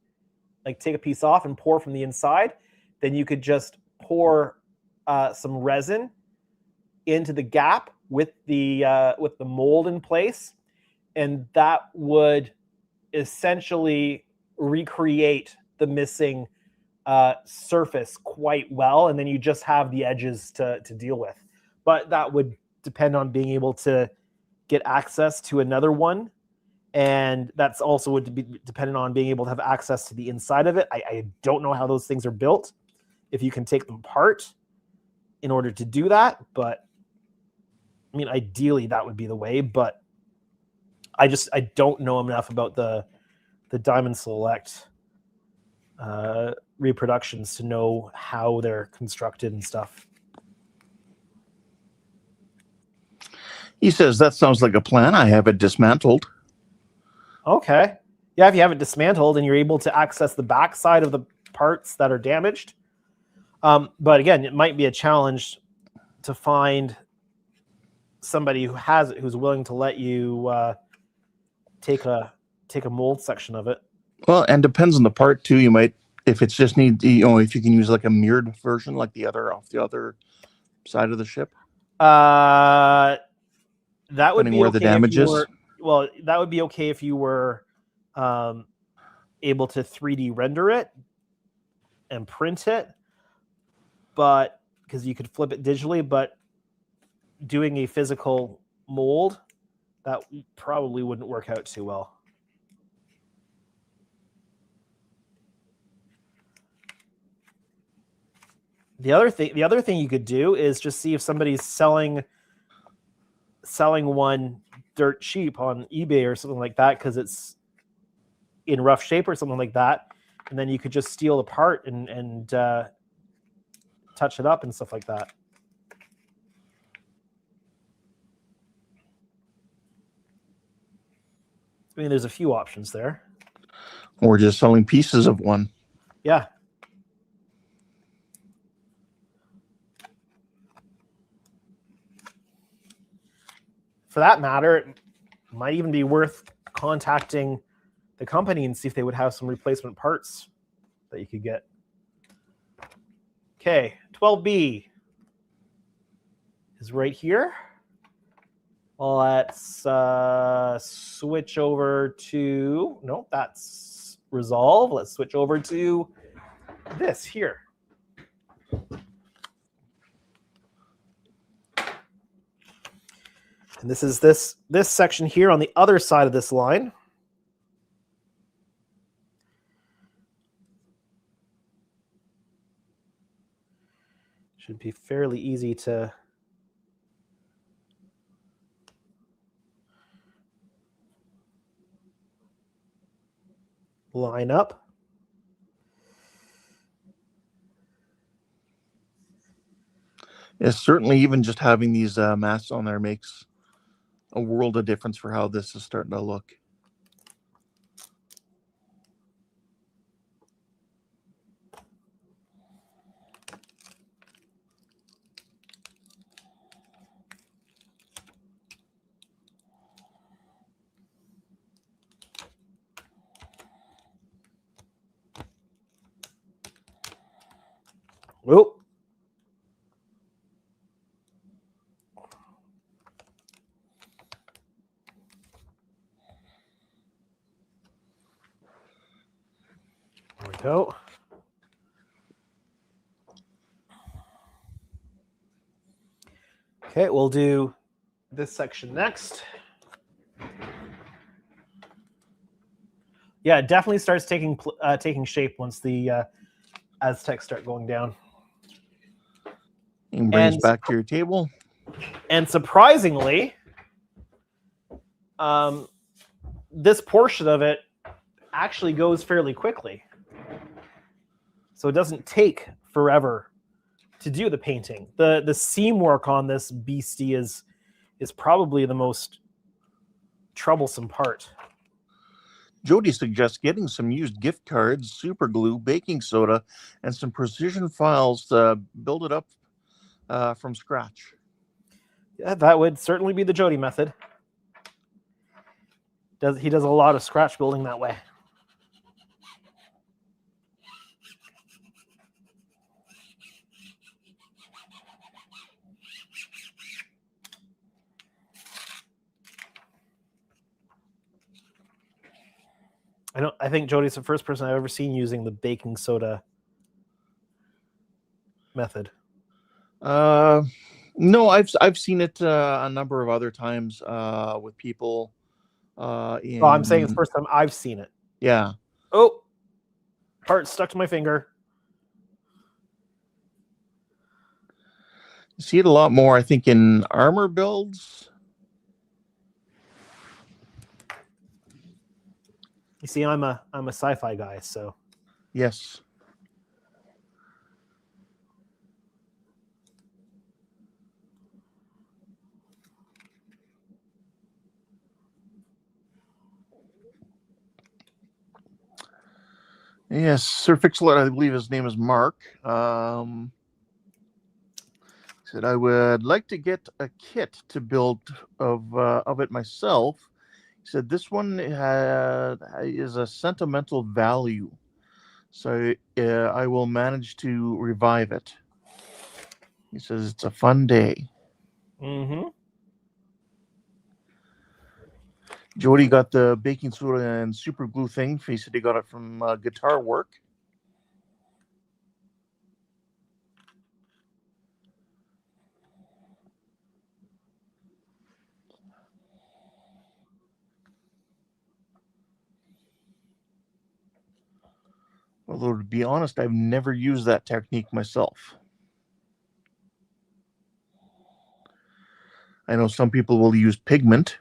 like take a piece off and pour from the inside, then you could just pour some resin into the gap with the mold in place, and that would essentially recreate the missing surface quite well, and then you just have the edges to deal with. But that would depend on being able to get access to another one, and that's also would be dependent on being able to have access to the inside of it. I don't know how those things are built, if you can take them apart in order to do that, but I mean, ideally that would be the way, but I don't know enough about the Diamond Select reproductions to know how they're constructed and stuff. He says, that sounds like a plan. I have it dismantled. Okay. Yeah, if you have it dismantled and you're able to access the backside of the parts that are damaged. But again, it might be a challenge to find somebody who has it, who's willing to let you take a mold section of it. Well, and depends on the part too. You might, if it's just if you can use like a mirrored version, like the other off the other side of the ship. That would be where okay the damage is. Well, that would be okay if you were able to 3D render it and print it, but because you could flip it digitally, but doing a physical mold, that probably wouldn't work out too well. The other thing you could do is just see if somebody's selling one dirt cheap on eBay or something like that, because it's in rough shape or something like that, and then you could just steal the part and touch it up and stuff like that. I mean, there's a few options there. Or just selling pieces of one. Yeah. For that matter, it might even be worth contacting the company and see if they would have some replacement parts that you could get. Okay, 12B is right here. Let's switch over to, no, that's resolve. Let's switch over to this here. And this is this section here on the other side of this line. Should be fairly easy to line up. Yes, certainly even just having these masks on there makes a world of difference for how this is starting to look. Whoop. There we go. Okay, we'll do this section next. Yeah, it definitely starts taking shape once the Aztecs start going down. You can bring us back to your table. And surprisingly, this portion of it actually goes fairly quickly. So it doesn't take forever to do the painting. The seam work on this beastie is probably the most troublesome part. Jody suggests getting some used gift cards, super glue, baking soda, and some precision files to build it up from scratch. Yeah, that would certainly be the Jody method. He does a lot of scratch building that way. I think Jody's the first person I've ever seen using the baking soda method. No, I've seen it a number of other times with people. I'm saying it's the first time I've seen it. Yeah. Oh, part stuck to my finger. You see it a lot more, I think, in armor builds. You see, I'm a sci-fi guy, so yes. Yes, Sir Fixlet, I believe his name is Mark. Said I would like to get a kit to build of it myself. He said this one is a sentimental value, so I will manage to revive it. He says it's a fun day. Mm-hmm. Jody got the baking soda and super glue thing. He said he got it from Guitar Work. Although, to be honest, I've never used that technique myself. I know some people will use pigment.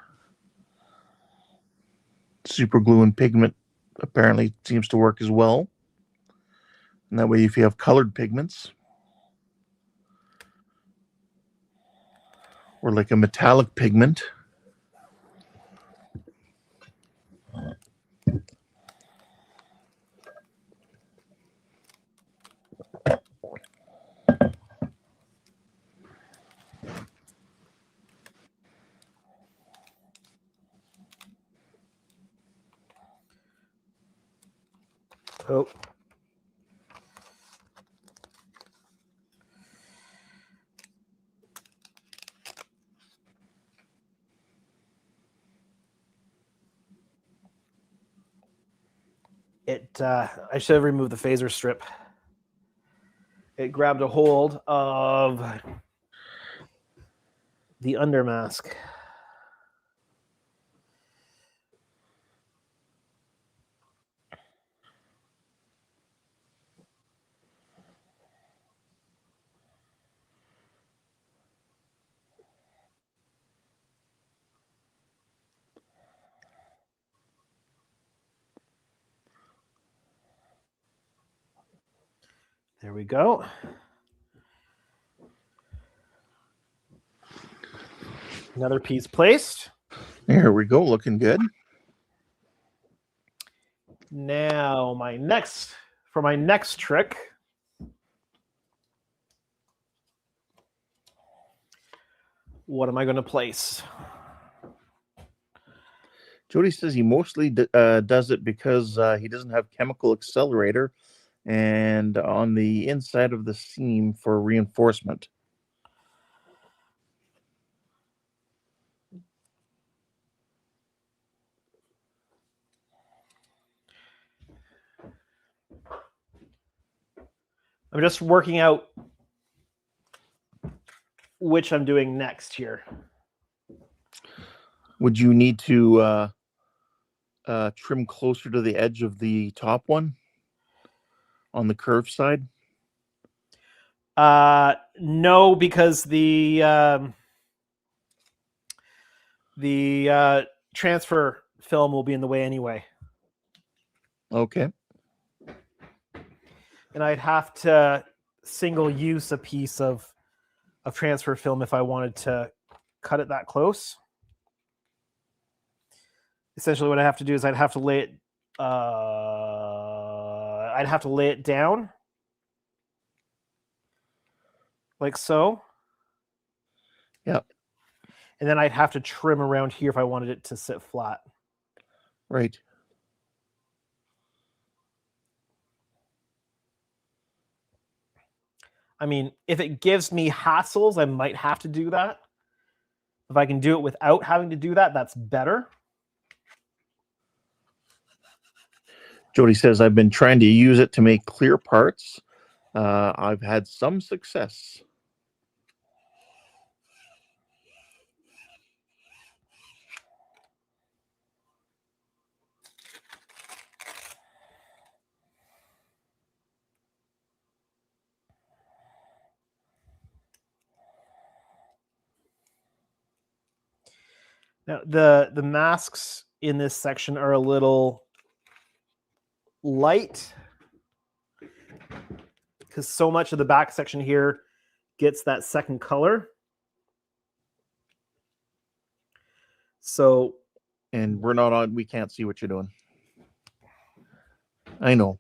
Super glue and pigment apparently seems to work as well. And that way, if you have colored pigments, or like a metallic pigment, Oh. I should have removed the phaser strip. It grabbed a hold of the undermask. There we go. Another piece placed. there we go, looking good. Now for my next trick, what am I going to place? Jody says he mostly does it because he doesn't have chemical accelerator and on the inside of the seam for reinforcement. I'm just working out which I'm doing next here. Would you need to trim closer to the edge of the top one on the curved side? No, because the transfer film will be in the way anyway. Okay. And I'd have to single use a piece of transfer film if I wanted to cut it that close. Essentially what I have to do is I'd have to lay it down like so. Yep. And then I'd have to trim around here if I wanted it to sit flat. Right. I mean, if it gives me hassles, I might have to do that. If I can do it without having to do that, that's better. Jody says, I've been trying to use it to make clear parts. I've had some success. Now, the masks in this section are a little light because so much of the back section here gets that second color. So, And we're not on, we can't see what you're doing. I know.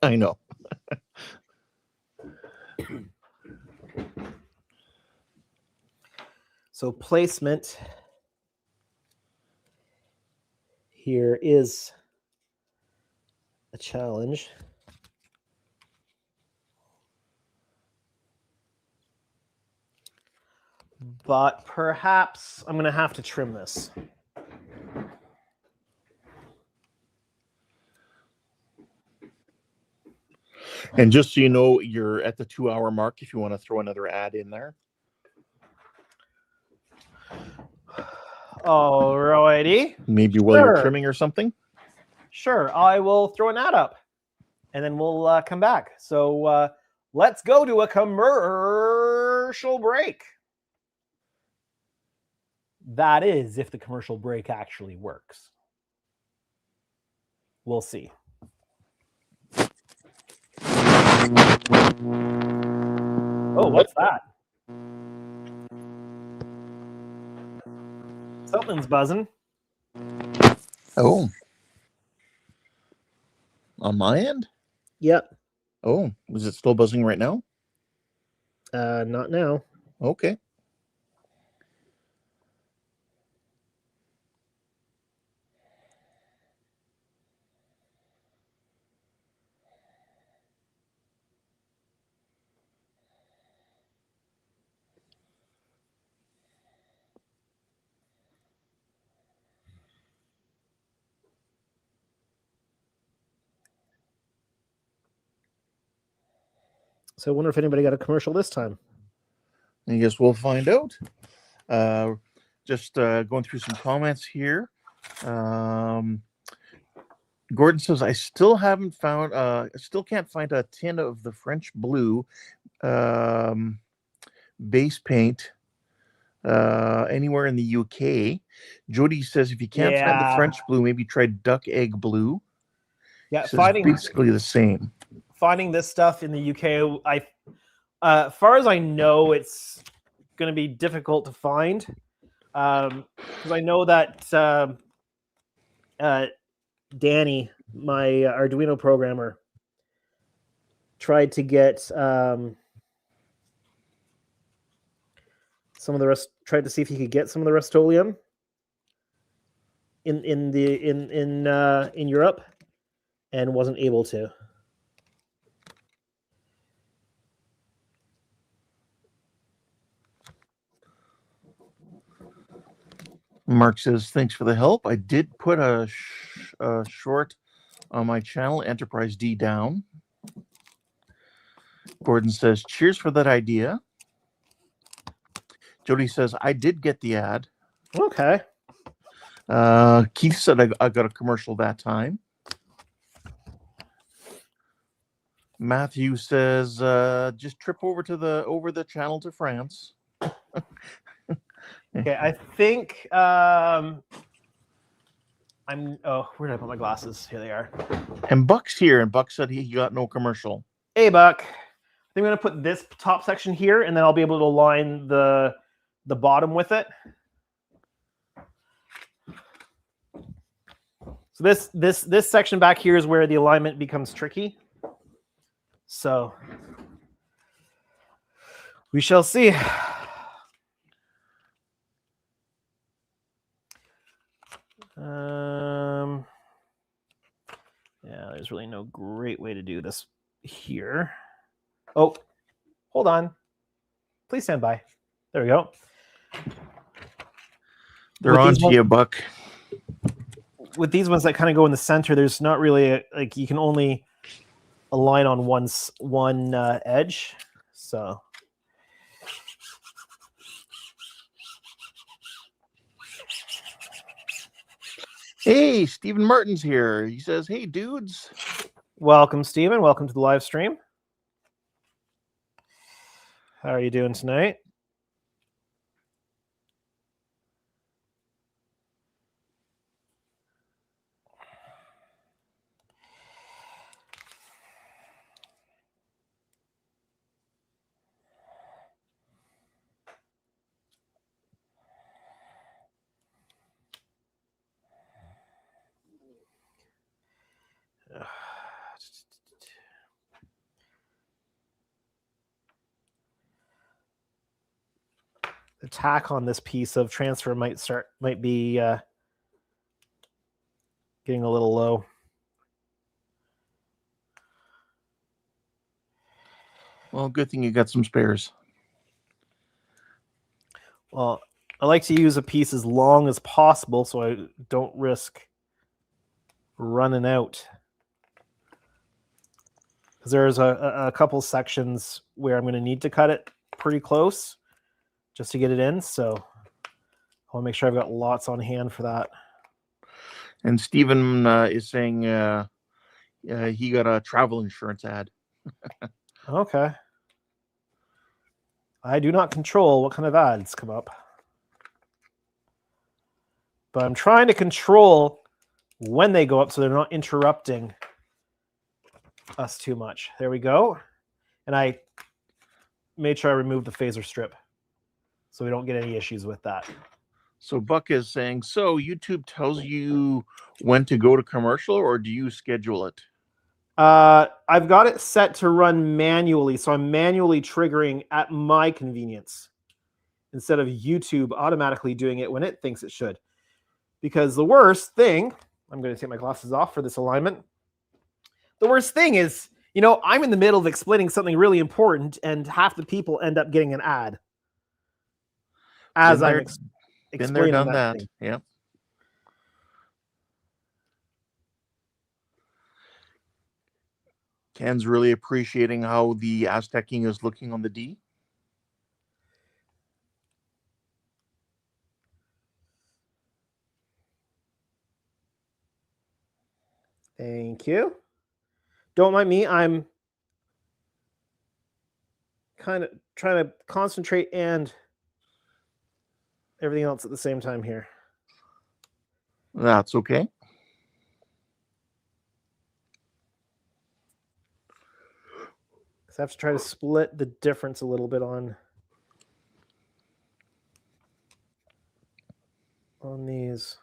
I know. so placement here is a challenge. But perhaps I'm going to have to trim this. And just so you know, you're at the 2-hour mark if you want to throw another ad in there. Alrighty. Maybe while you're trimming or something. Sure, I will throw an ad up and then we'll come back. So let's go to a commercial break. That is, if the commercial break actually works. We'll see. Oh, what's that? Something's buzzing. Oh. On my end? Yep. Oh, is it still buzzing right now? Not now. Okay. So I wonder if anybody got a commercial this time. I guess we'll find out. Just going through some comments here. Gordon says, I still haven't found, still can't find a tin of the French blue base paint anywhere in the UK. Jody says, if you can't find the French blue, maybe try duck egg blue. Yeah, finding basically the same. Finding this stuff in the UK, as far as I know, it's going to be difficult to find. Because I know that Danny, my Arduino programmer, tried to get some of the rest. Tried to see if he could get some of the Rust-Oleum in Europe, and wasn't able to. Mark says, thanks for the help. I did put a short on my channel, Enterprise D down. Gordon says, cheers for that idea. Jody says, I did get the ad. Okay. Keith said, I got a commercial that time. Matthew says, just trip over the channel to France. Okay, I think where did I put my glasses? Here they are. And Buck's here, and Buck said he got no commercial. Hey, Buck. I think I'm going to put this top section here, and then I'll be able to align the bottom with it. So this section back here is where the alignment becomes tricky. So we shall see. Yeah, there's really no great way to do this here. Oh, hold on. Please stand by. There we go. They're on to you, Buck. With these ones that kind of go in the center, there's not really like you can only align on one edge. So Hey, Stephen Martin's here. He says, "Hey, dudes." welcome, Stephen. Welcome to the live stream. How are you doing tonight? The tack on this piece of transfer might be getting a little low. Well, good thing you got some spares. Well, I like to use a piece as long as possible so I don't risk running out. Because there's a couple sections where I'm going to need to cut it pretty close just to get it in. So I want to make sure I've got lots on hand for that. And Stephen is saying he got a travel insurance ad. Okay. I do not control what kind of ads come up. But I'm trying to control when they go up so they're not interrupting us too much. There we go. And I made sure I removed the phaser strip so we don't get any issues with that. So Buck is saying, so YouTube tells you when to go to commercial, or do you schedule it? I've got it set to run manually, so I'm manually triggering at my convenience instead of YouTube automatically doing it when it thinks it should. Because the worst thing, I'm going to take my glasses off for this alignment. The worst thing is, you know, I'm in the middle of explaining something really important, and half the people end up getting an ad as I'm been there, done that. Thing. Yeah. Ken's really appreciating how the Azteking is looking on the D. Thank you. Don't mind me. I'm kind of trying to concentrate and everything else at the same time here. That's okay. I have to try to split the difference a little bit on these.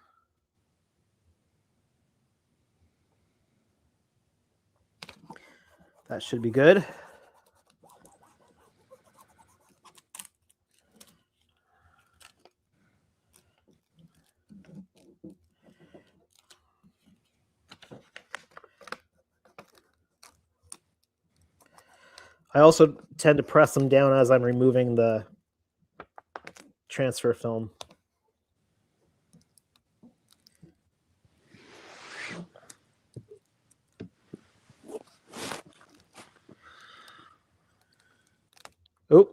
That should be good. I also tend to press them down as I'm removing the transfer film. Oh,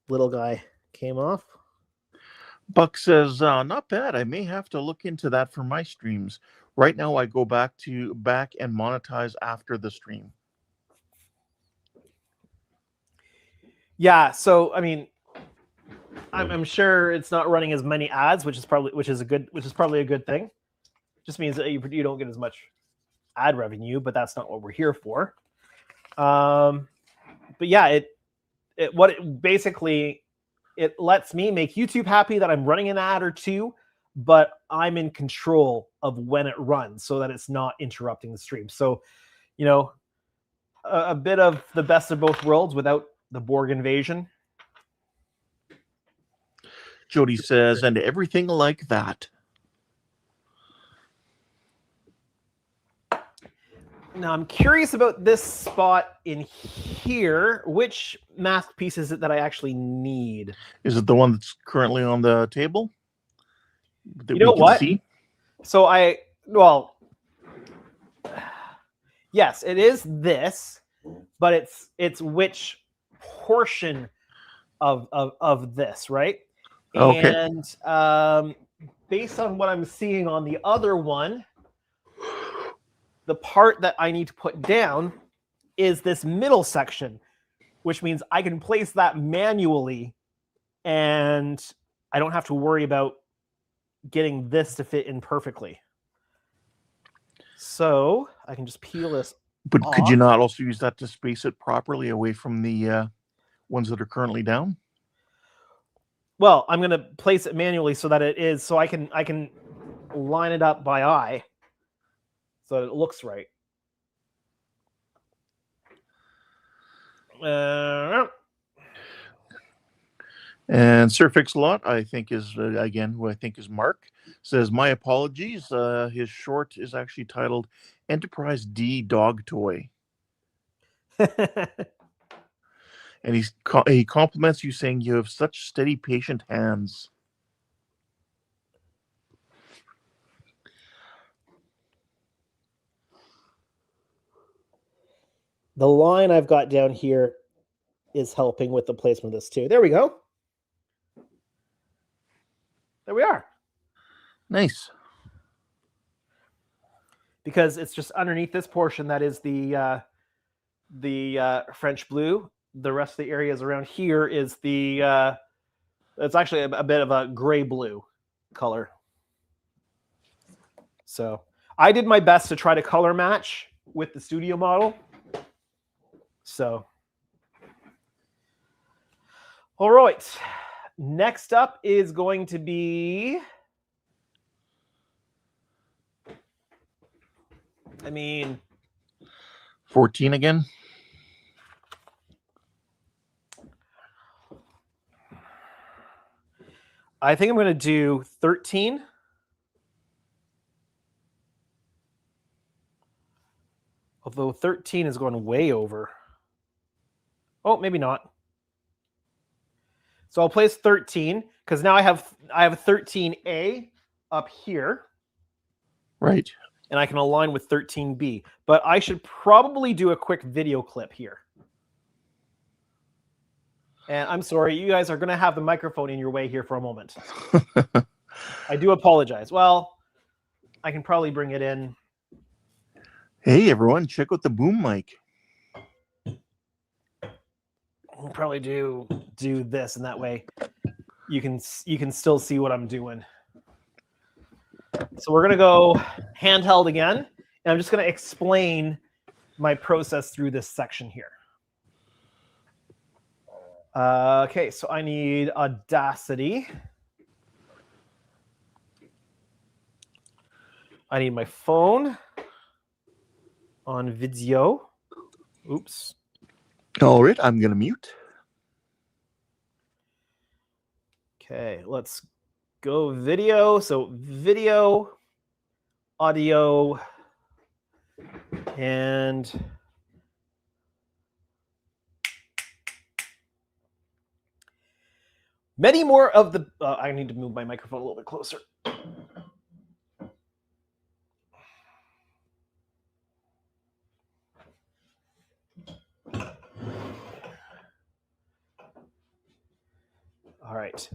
little guy came off. Buck says, not bad. I may have to look into that for my streams. Right now, I go back and monetize after the stream. Yeah, so I mean, I'm sure it's not running as many ads, which is probably a good thing. Just means that you don't get as much ad revenue, but that's not what we're here for. But yeah, basically it lets me make YouTube happy that I'm running an ad or two, but I'm in control of when it runs so that it's not interrupting the stream. So, you know, a bit of the best of both worlds without the Borg invasion. Jody says, and everything like that. Now I'm curious about this spot in here. Which mask piece is it that I actually need? Is it the one that's currently on the table? You know what? See? So yes, it is this, but it's which portion of this, right? Okay. And based on what I'm seeing on the other one, the part that I need to put down is this middle section, which means I can place that manually and I don't have to worry about getting this to fit in perfectly. So I can just peel this But off. could you not also use that to space it properly away from the ones that are currently down? Well, I'm going to place it manually so that it is, so I can line it up by eye so that it looks right. And Surfix Lot, I think is again who I think is Mark, says my apologies. His short is actually titled Enterprise D Dog Toy, and he compliments you saying you have such steady, patient hands. The line I've got down here is helping with the placement of this too. There we go. There we are. Nice. Because it's just underneath this portion that is the French blue. The rest of the areas around here is the it's actually a bit of a gray blue color. So I did my best to try to color match with the studio model. So, all right. Next up is going to be, 14 again. I think I'm going to do 13. Although 13 is going way over. Oh, maybe not. So I'll place 13 because now I have 13A up here. Right. And I can align with 13B. But I should probably do a quick video clip here. And I'm sorry, you guys are going to have the microphone in your way here for a moment. I do apologize. Well, I can probably bring it in. Hey, everyone, check out the boom mic. We'll probably do this, and that way you can still see what I'm doing. So we're gonna go handheld again, and I'm just gonna explain my process through this section here. Okay, so I need Audacity. I need my phone on video. Oops. All right, I'm gonna mute. Okay, let's go video. So video, audio, and many more of the. I need to move my microphone a little bit closer. All right.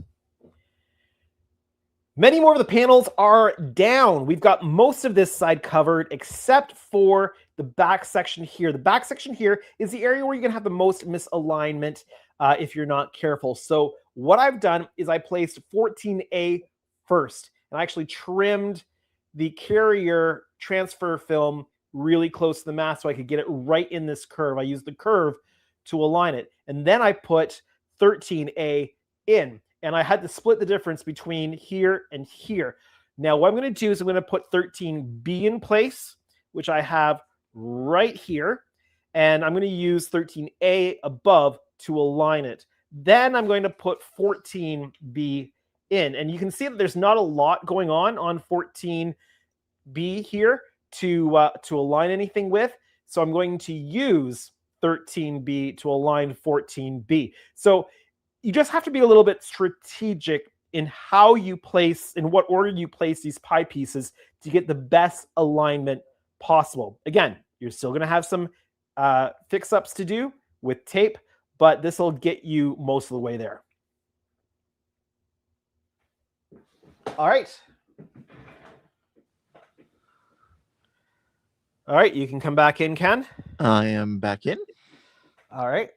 Many more of the panels are down. We've got most of this side covered except for the back section here. The back section here is the area where you're going to have the most misalignment. if you're not careful. So what I've done is I placed 14A first, and I actually trimmed the carrier transfer film really close to the mast so I could get it right in this curve. I used the curve to align it. And then I put 13A in, and I had to split the difference between here and here. Now what I'm going to do is I'm going to put 13B in place, which I have right here, and I'm going to use 13A above to align it. Then I'm going to put 14B in, and you can see that there's not a lot going on 14B here to align anything with. So I'm going to use 13B to align 14B. So you just have to be a little bit strategic in how you place, in what order you place these pie pieces to get the best alignment possible. Again, you're still going to have some fix-ups to do with tape, but this will get you most of the way there. All right. All right, you can come back in, Ken. I am back in. All right.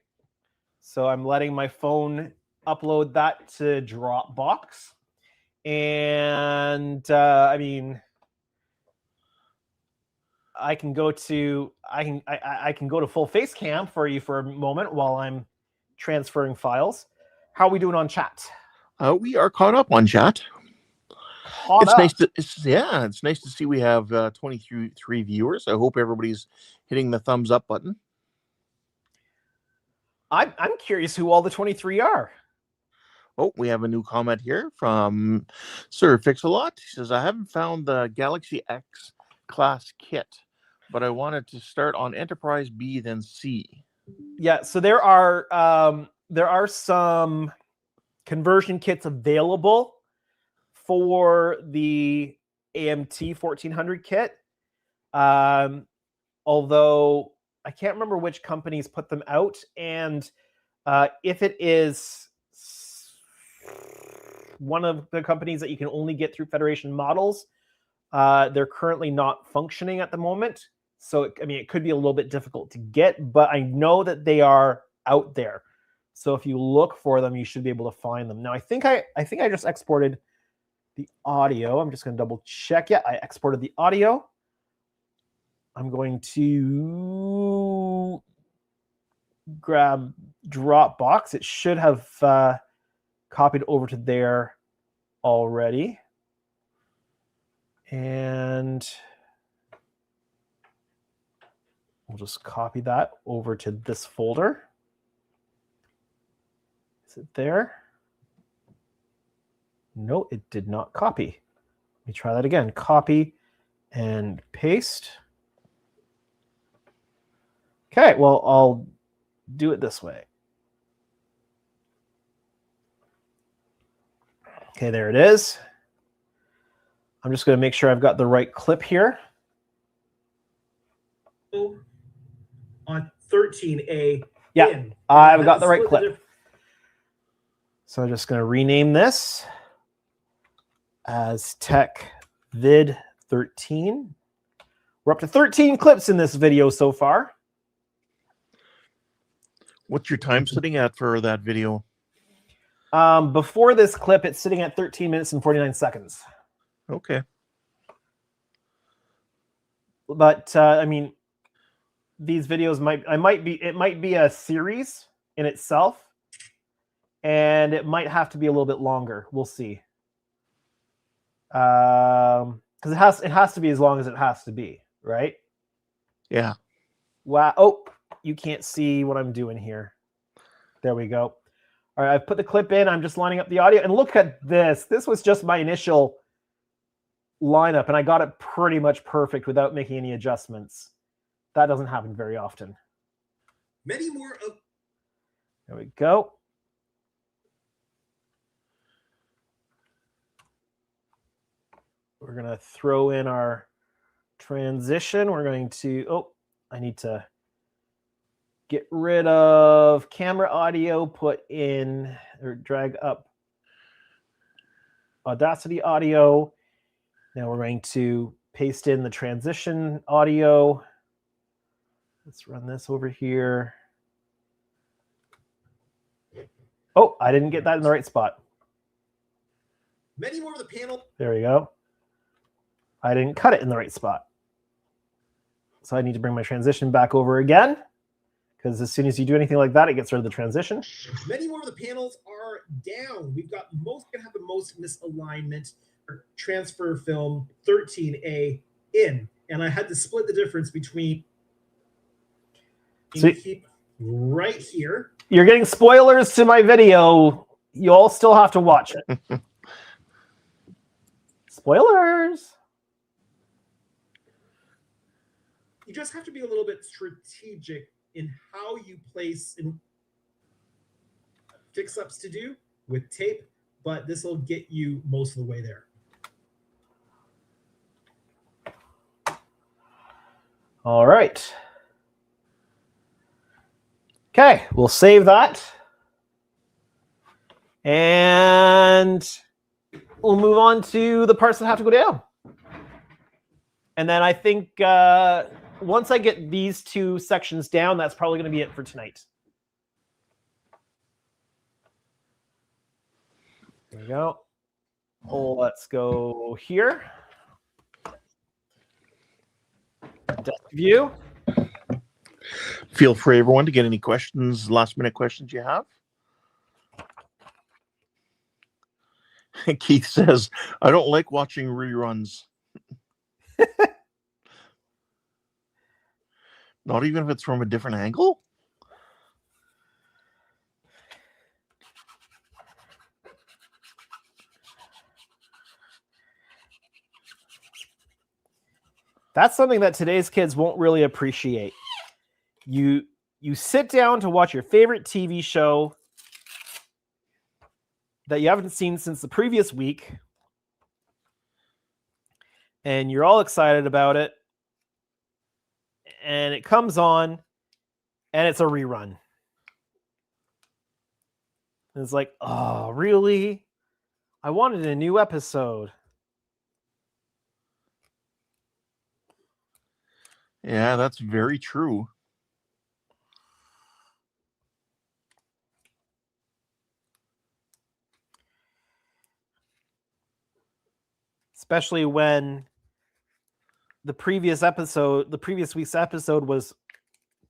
So I'm letting my phone upload that to Dropbox. And I mean, I can go to full face cam for you for a moment while I'm transferring files. How are we doing on chat? We are caught up on chat. It's nice to it's nice to see we have 23 viewers. I hope everybody's hitting the thumbs up button. I'm curious who all the 23 are. Oh, we have a new comment here from Sir Fix-A-Lot. He says, I haven't found the Galaxy X class kit, but I wanted to start on Enterprise B, then C. Yeah, so there are some conversion kits available for the AMT 1400 kit. Although I can't remember which companies put them out, and if it is one of the companies that you can only get through Federation models, they're currently not functioning at the moment. So, I mean, it could be a little bit difficult to get, but I know that they are out there. So if you look for them, you should be able to find them. Now, I think I just exported the audio. I'm just going to double check. Yeah, I exported the audio. I'm going to grab Dropbox. It should have copied over to there already. And we'll just copy that over to this folder. Is it there? No, it did not copy. Let me try that again. Copy and paste. Okay, well, I'll do it this way. Okay, there it is. I'm just going to make sure I've got the right clip here. On 13A. Yeah, I've got the right clip. So I'm just going to rename this Aztek Vid 13. We're up to 13 clips in this video so far. What's your time sitting at for that video? Before this clip, it's sitting at 13 minutes and 49 seconds. Okay. But I mean, these videos it might be a series in itself, and it might have to be a little bit longer. We'll see. Because it has to be as long as it has to be, right? Yeah. Wow. Oh, you can't see what I'm doing here. There we go. All right, I've put the clip in. I'm just lining up the audio. And look at this. This was just my initial lineup, and I got it pretty much perfect without making any adjustments. That doesn't happen very often. Many more. There we go. We're going to throw in our transition. We're going to, oh, I need to get rid of camera audio, put in or drag up Audacity audio. Now we're going to paste in the transition audio. Let's run this over here. Oh, I didn't get that in the right spot. Many more of the panel. There we go. I didn't cut it in the right spot. So I need to bring my transition back over again, because as soon as you do anything like that, it gets rid of the transition. Many more of the panels are down. We've got going to have the most misalignment for transfer film 13A in. And I had to split the difference between keep right here. You're getting spoilers to my video. You all still have to watch it. Spoilers. You just have to be a little bit strategic in how you place and fix-ups to do with tape, but this will get you most of the way there. All right. Okay, we'll save that. And we'll move on to the parts that have to go down. And then I think once I get these two sections down, that's probably going to be it for tonight. There we go. Oh, let's go here. Desk view. Feel free, everyone, to get any questions, last-minute questions you have. Keith says, I don't like watching reruns. Not even if it's from a different angle? That's something that today's kids won't really appreciate. You sit down to watch your favorite TV show that you haven't seen since the previous week, and you're all excited about it, and it comes on, and it's a rerun. And it's like, oh, really? I wanted a new episode. Yeah, that's very true. Especially when the previous week's episode was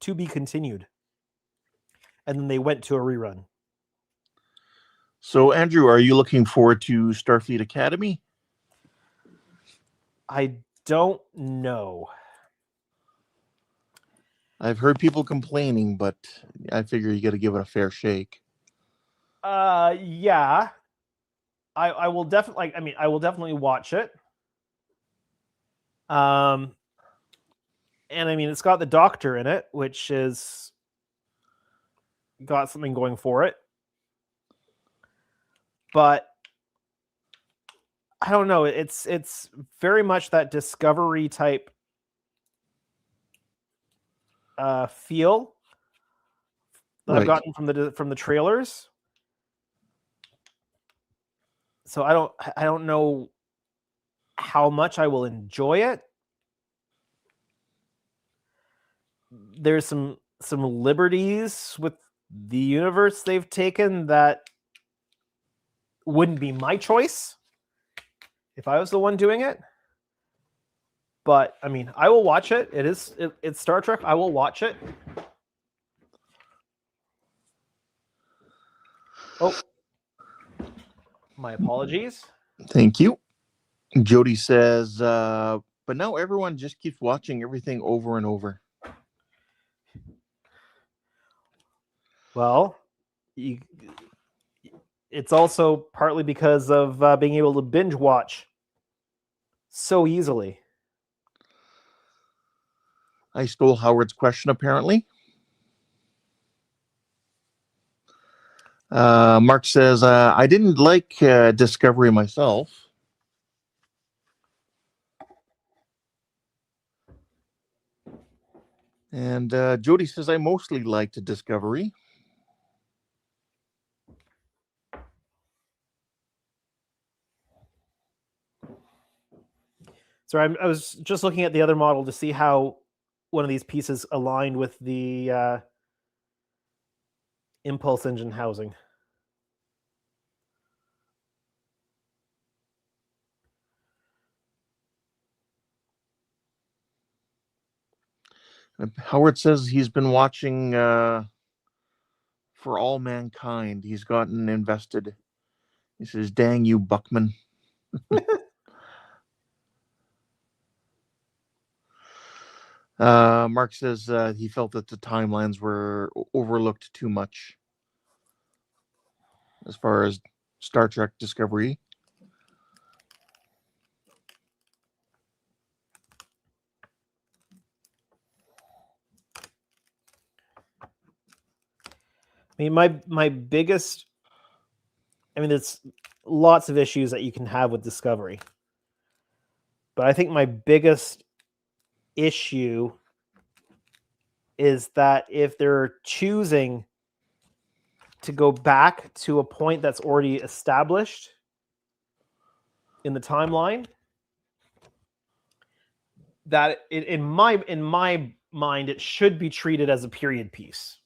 to be continued. And then they went to a rerun. So, Andrew, are you looking forward to Starfleet Academy? I don't know. I've heard people complaining, but I figure you got to give it a fair shake. Yeah. I will definitely, I will definitely watch it. And I mean, it's got the Doctor in it, which is got something going for it. But I don't know. It's very much that Discovery type feel that I've gotten from the trailers. So I don't know how much I will enjoy it. There's some liberties with the universe they've taken that wouldn't be my choice if I was the one doing it. But I mean, I will watch it. It's Star Trek. I will watch it. Oh, my apologies. Thank you. Jody says, but now everyone just keeps watching everything over and over. Well, it's also partly because of being able to binge watch so easily. I stole Howard's question, apparently. Mark says, I didn't like Discovery myself. And Jody says, I mostly liked Discovery. So I was just looking at the other model to see how one of these pieces aligned with the impulse engine housing. Howard says he's been watching For All Mankind. He's gotten invested. He says, "Dang you, Buckman." Mark says he felt that the timelines were overlooked too much as far as Star Trek Discovery. I mean, my biggest, I mean, there's lots of issues that you can have with Discovery, but I think my biggest issue is that if they're choosing to go back to a point that's already established in the timeline, that in my mind it should be treated as a period piece.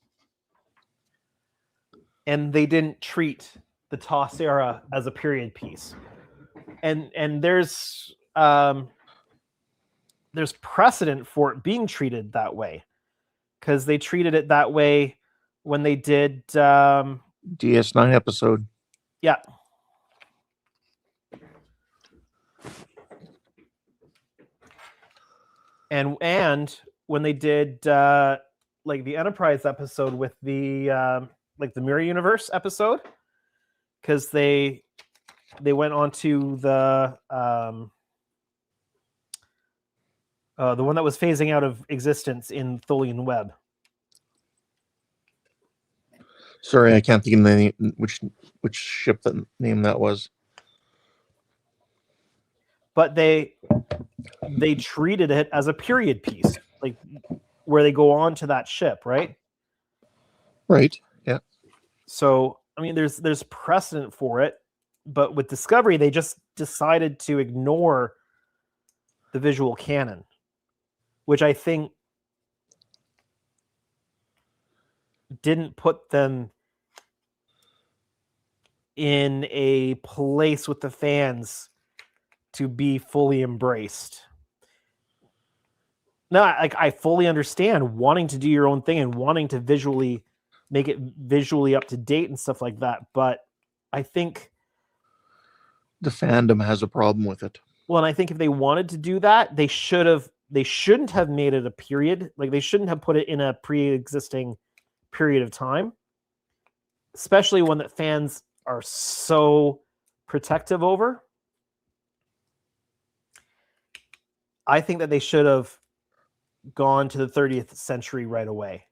And they didn't treat the TOS era as a period piece. And there's precedent for it being treated that way, because they treated it that way when they did DS9 episode. Yeah. And when they did like the Enterprise episode with the like the Mirror Universe episode, because they went on to the one that was phasing out of existence in Tholian Web. Sorry, I can't think of the name, which ship that name that was. But they treated it as a period piece, like where they go on to that ship, right? Right. Yeah. So I mean, there's precedent for it, but with Discovery, they just decided to ignore the visual canon, which I think didn't put them in a place with the fans to be fully embraced. No, I fully understand wanting to do your own thing and wanting to visually make it visually up to date and stuff like that, but I think the fandom has a problem with it. Well, and I think if they wanted to do that, they shouldn't have made it a period. Like, they shouldn't have put it in a pre-existing period of time, especially one that fans are so protective over. I think that they should have gone to the 30th century right away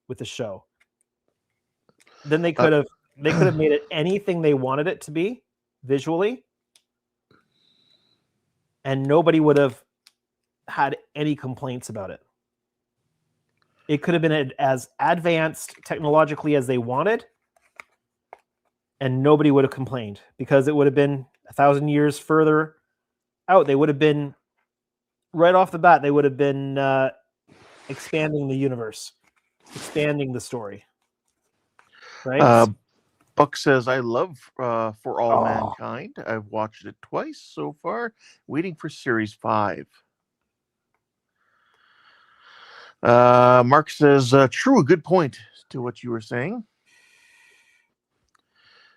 with the show. Then they could have made it anything they wanted it to be visually, and nobody would have had any complaints about it. It could have been as advanced technologically as they wanted, and nobody would have complained, because it would have been 1,000 years further out. They would have been, right off the bat, they would have been expanding the universe, expanding the story. Right? Buck says, "I love For All Mankind. I've watched it twice so far, waiting for Series 5. Mark says, "True, a good point to what you were saying."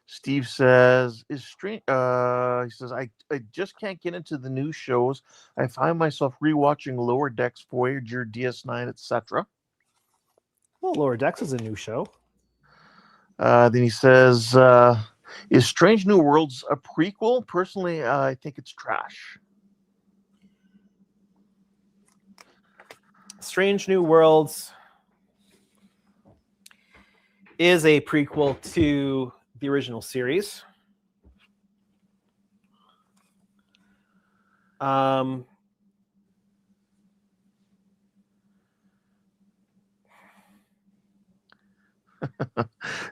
Steve says, "Is strange." He says, I just can't get into the new shows. I find myself rewatching Lower Decks, Voyager, DS9, etc." Well, Lower Decks is a new show. Then he says, "Is Strange New Worlds a prequel? Personally, I think it's trash." Strange New Worlds is a prequel to the original series.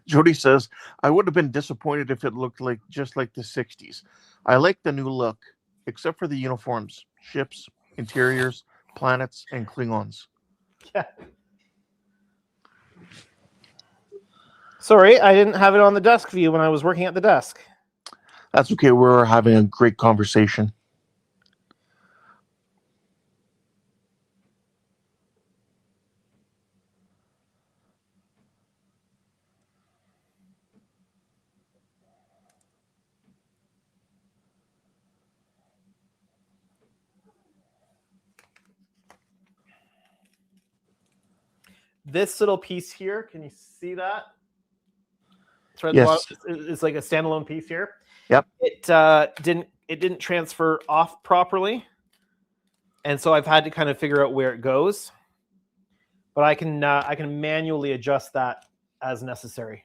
Jody says, "I would have been disappointed if it looked like just like the 60s. I like the new look, except for the uniforms, ships, interiors, planets, and Klingons." Yeah. Sorry, I didn't have it on the desk view when I was working at the desk. That's okay. We're having a great conversation. this little piece here, can you see that? It's right at Yes. the bottom. It's like a standalone piece here. Yep. It didn't transfer off properly, and so I've had to kind of figure out where it goes. But I can manually adjust that as necessary.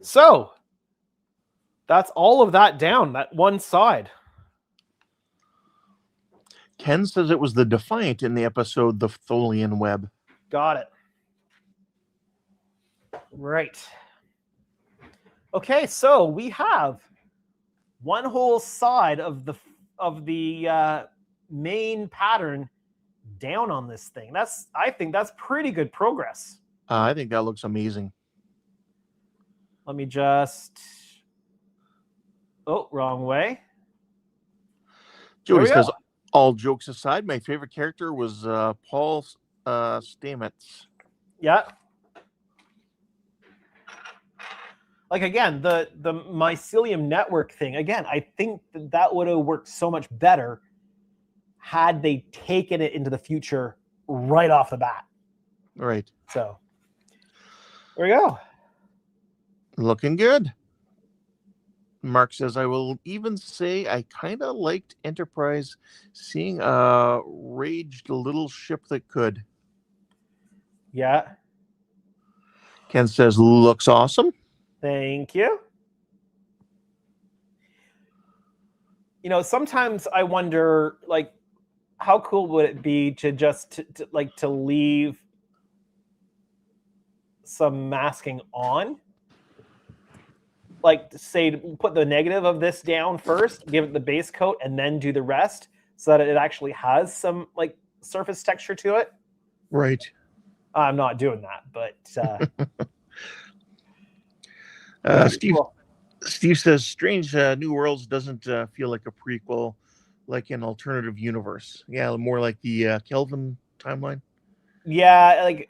So that's all of that down, that one side. Ken says it was the Defiant in the episode The Tholian Web. Got it. Right. Okay, so we have one whole side of the main pattern down on this thing. I think that's pretty good progress. I think that looks amazing. Let me just... Oh, wrong way. Jody says, all jokes aside, my favorite character was Paul Stamets. Yeah. Like, again, the mycelium network thing, again, I think that would have worked so much better had they taken it into the future right off the bat. Right. So, there we go. Looking good. Mark says, I will even say I kind of liked Enterprise seeing a raged little ship that could. Yeah. Ken says, looks awesome. Thank you. You know, sometimes I wonder, like, how cool would it be to just to leave some masking on? Like, say, put the negative of this down first, give it the base coat, and then do the rest so that it actually has some, like, surface texture to it. Right. I'm not doing that, but... Steve says, Strange New Worlds doesn't feel like a prequel, like an alternative universe. Yeah, more like the Kelvin timeline. Yeah, like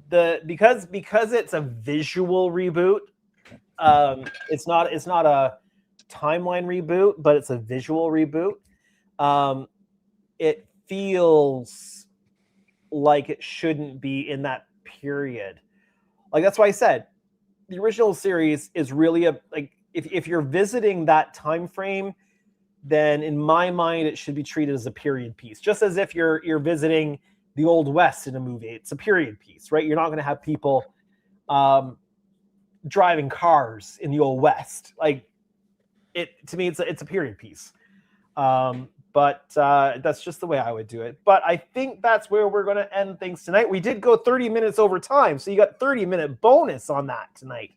because it's a visual reboot. It's not a timeline reboot, but it's a visual reboot. It feels like it shouldn't be in that period. Like, that's why I said the original series is really if you're visiting that time frame, then in my mind it should be treated as a period piece. Just as if you're visiting the Old West in a movie, it's a period piece, right? You're not going to have people driving cars in the Old West. Like, to me, it's a period piece. But that's just the way I would do it. But I think that's where we're going to end things tonight. We did go 30 minutes over time, so you got 30-minute bonus on that tonight.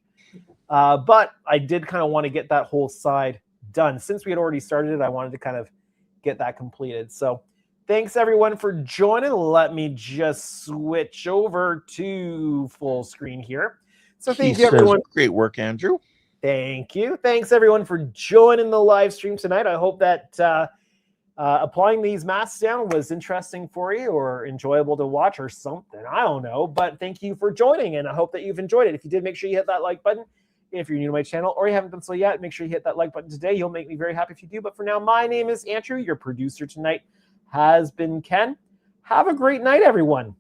But I did kind of want to get that whole side done. Since we had already started it, I wanted to kind of get that completed. So thanks, everyone, for joining. Let me just switch over to full screen here. So thank you, everyone. Great work, Andrew. Thank you. Thanks, everyone, for joining the live stream tonight. I hope that applying these masks down was interesting for you or enjoyable to watch or something. I don't know. But thank you for joining, and I hope that you've enjoyed it. If you did, make sure you hit that like button. If you're new to my channel or you haven't done so yet, make sure you hit that like button today. You'll make me very happy if you do. But for now, my name is Andrew. Your producer tonight has been Ken. Have a great night, everyone.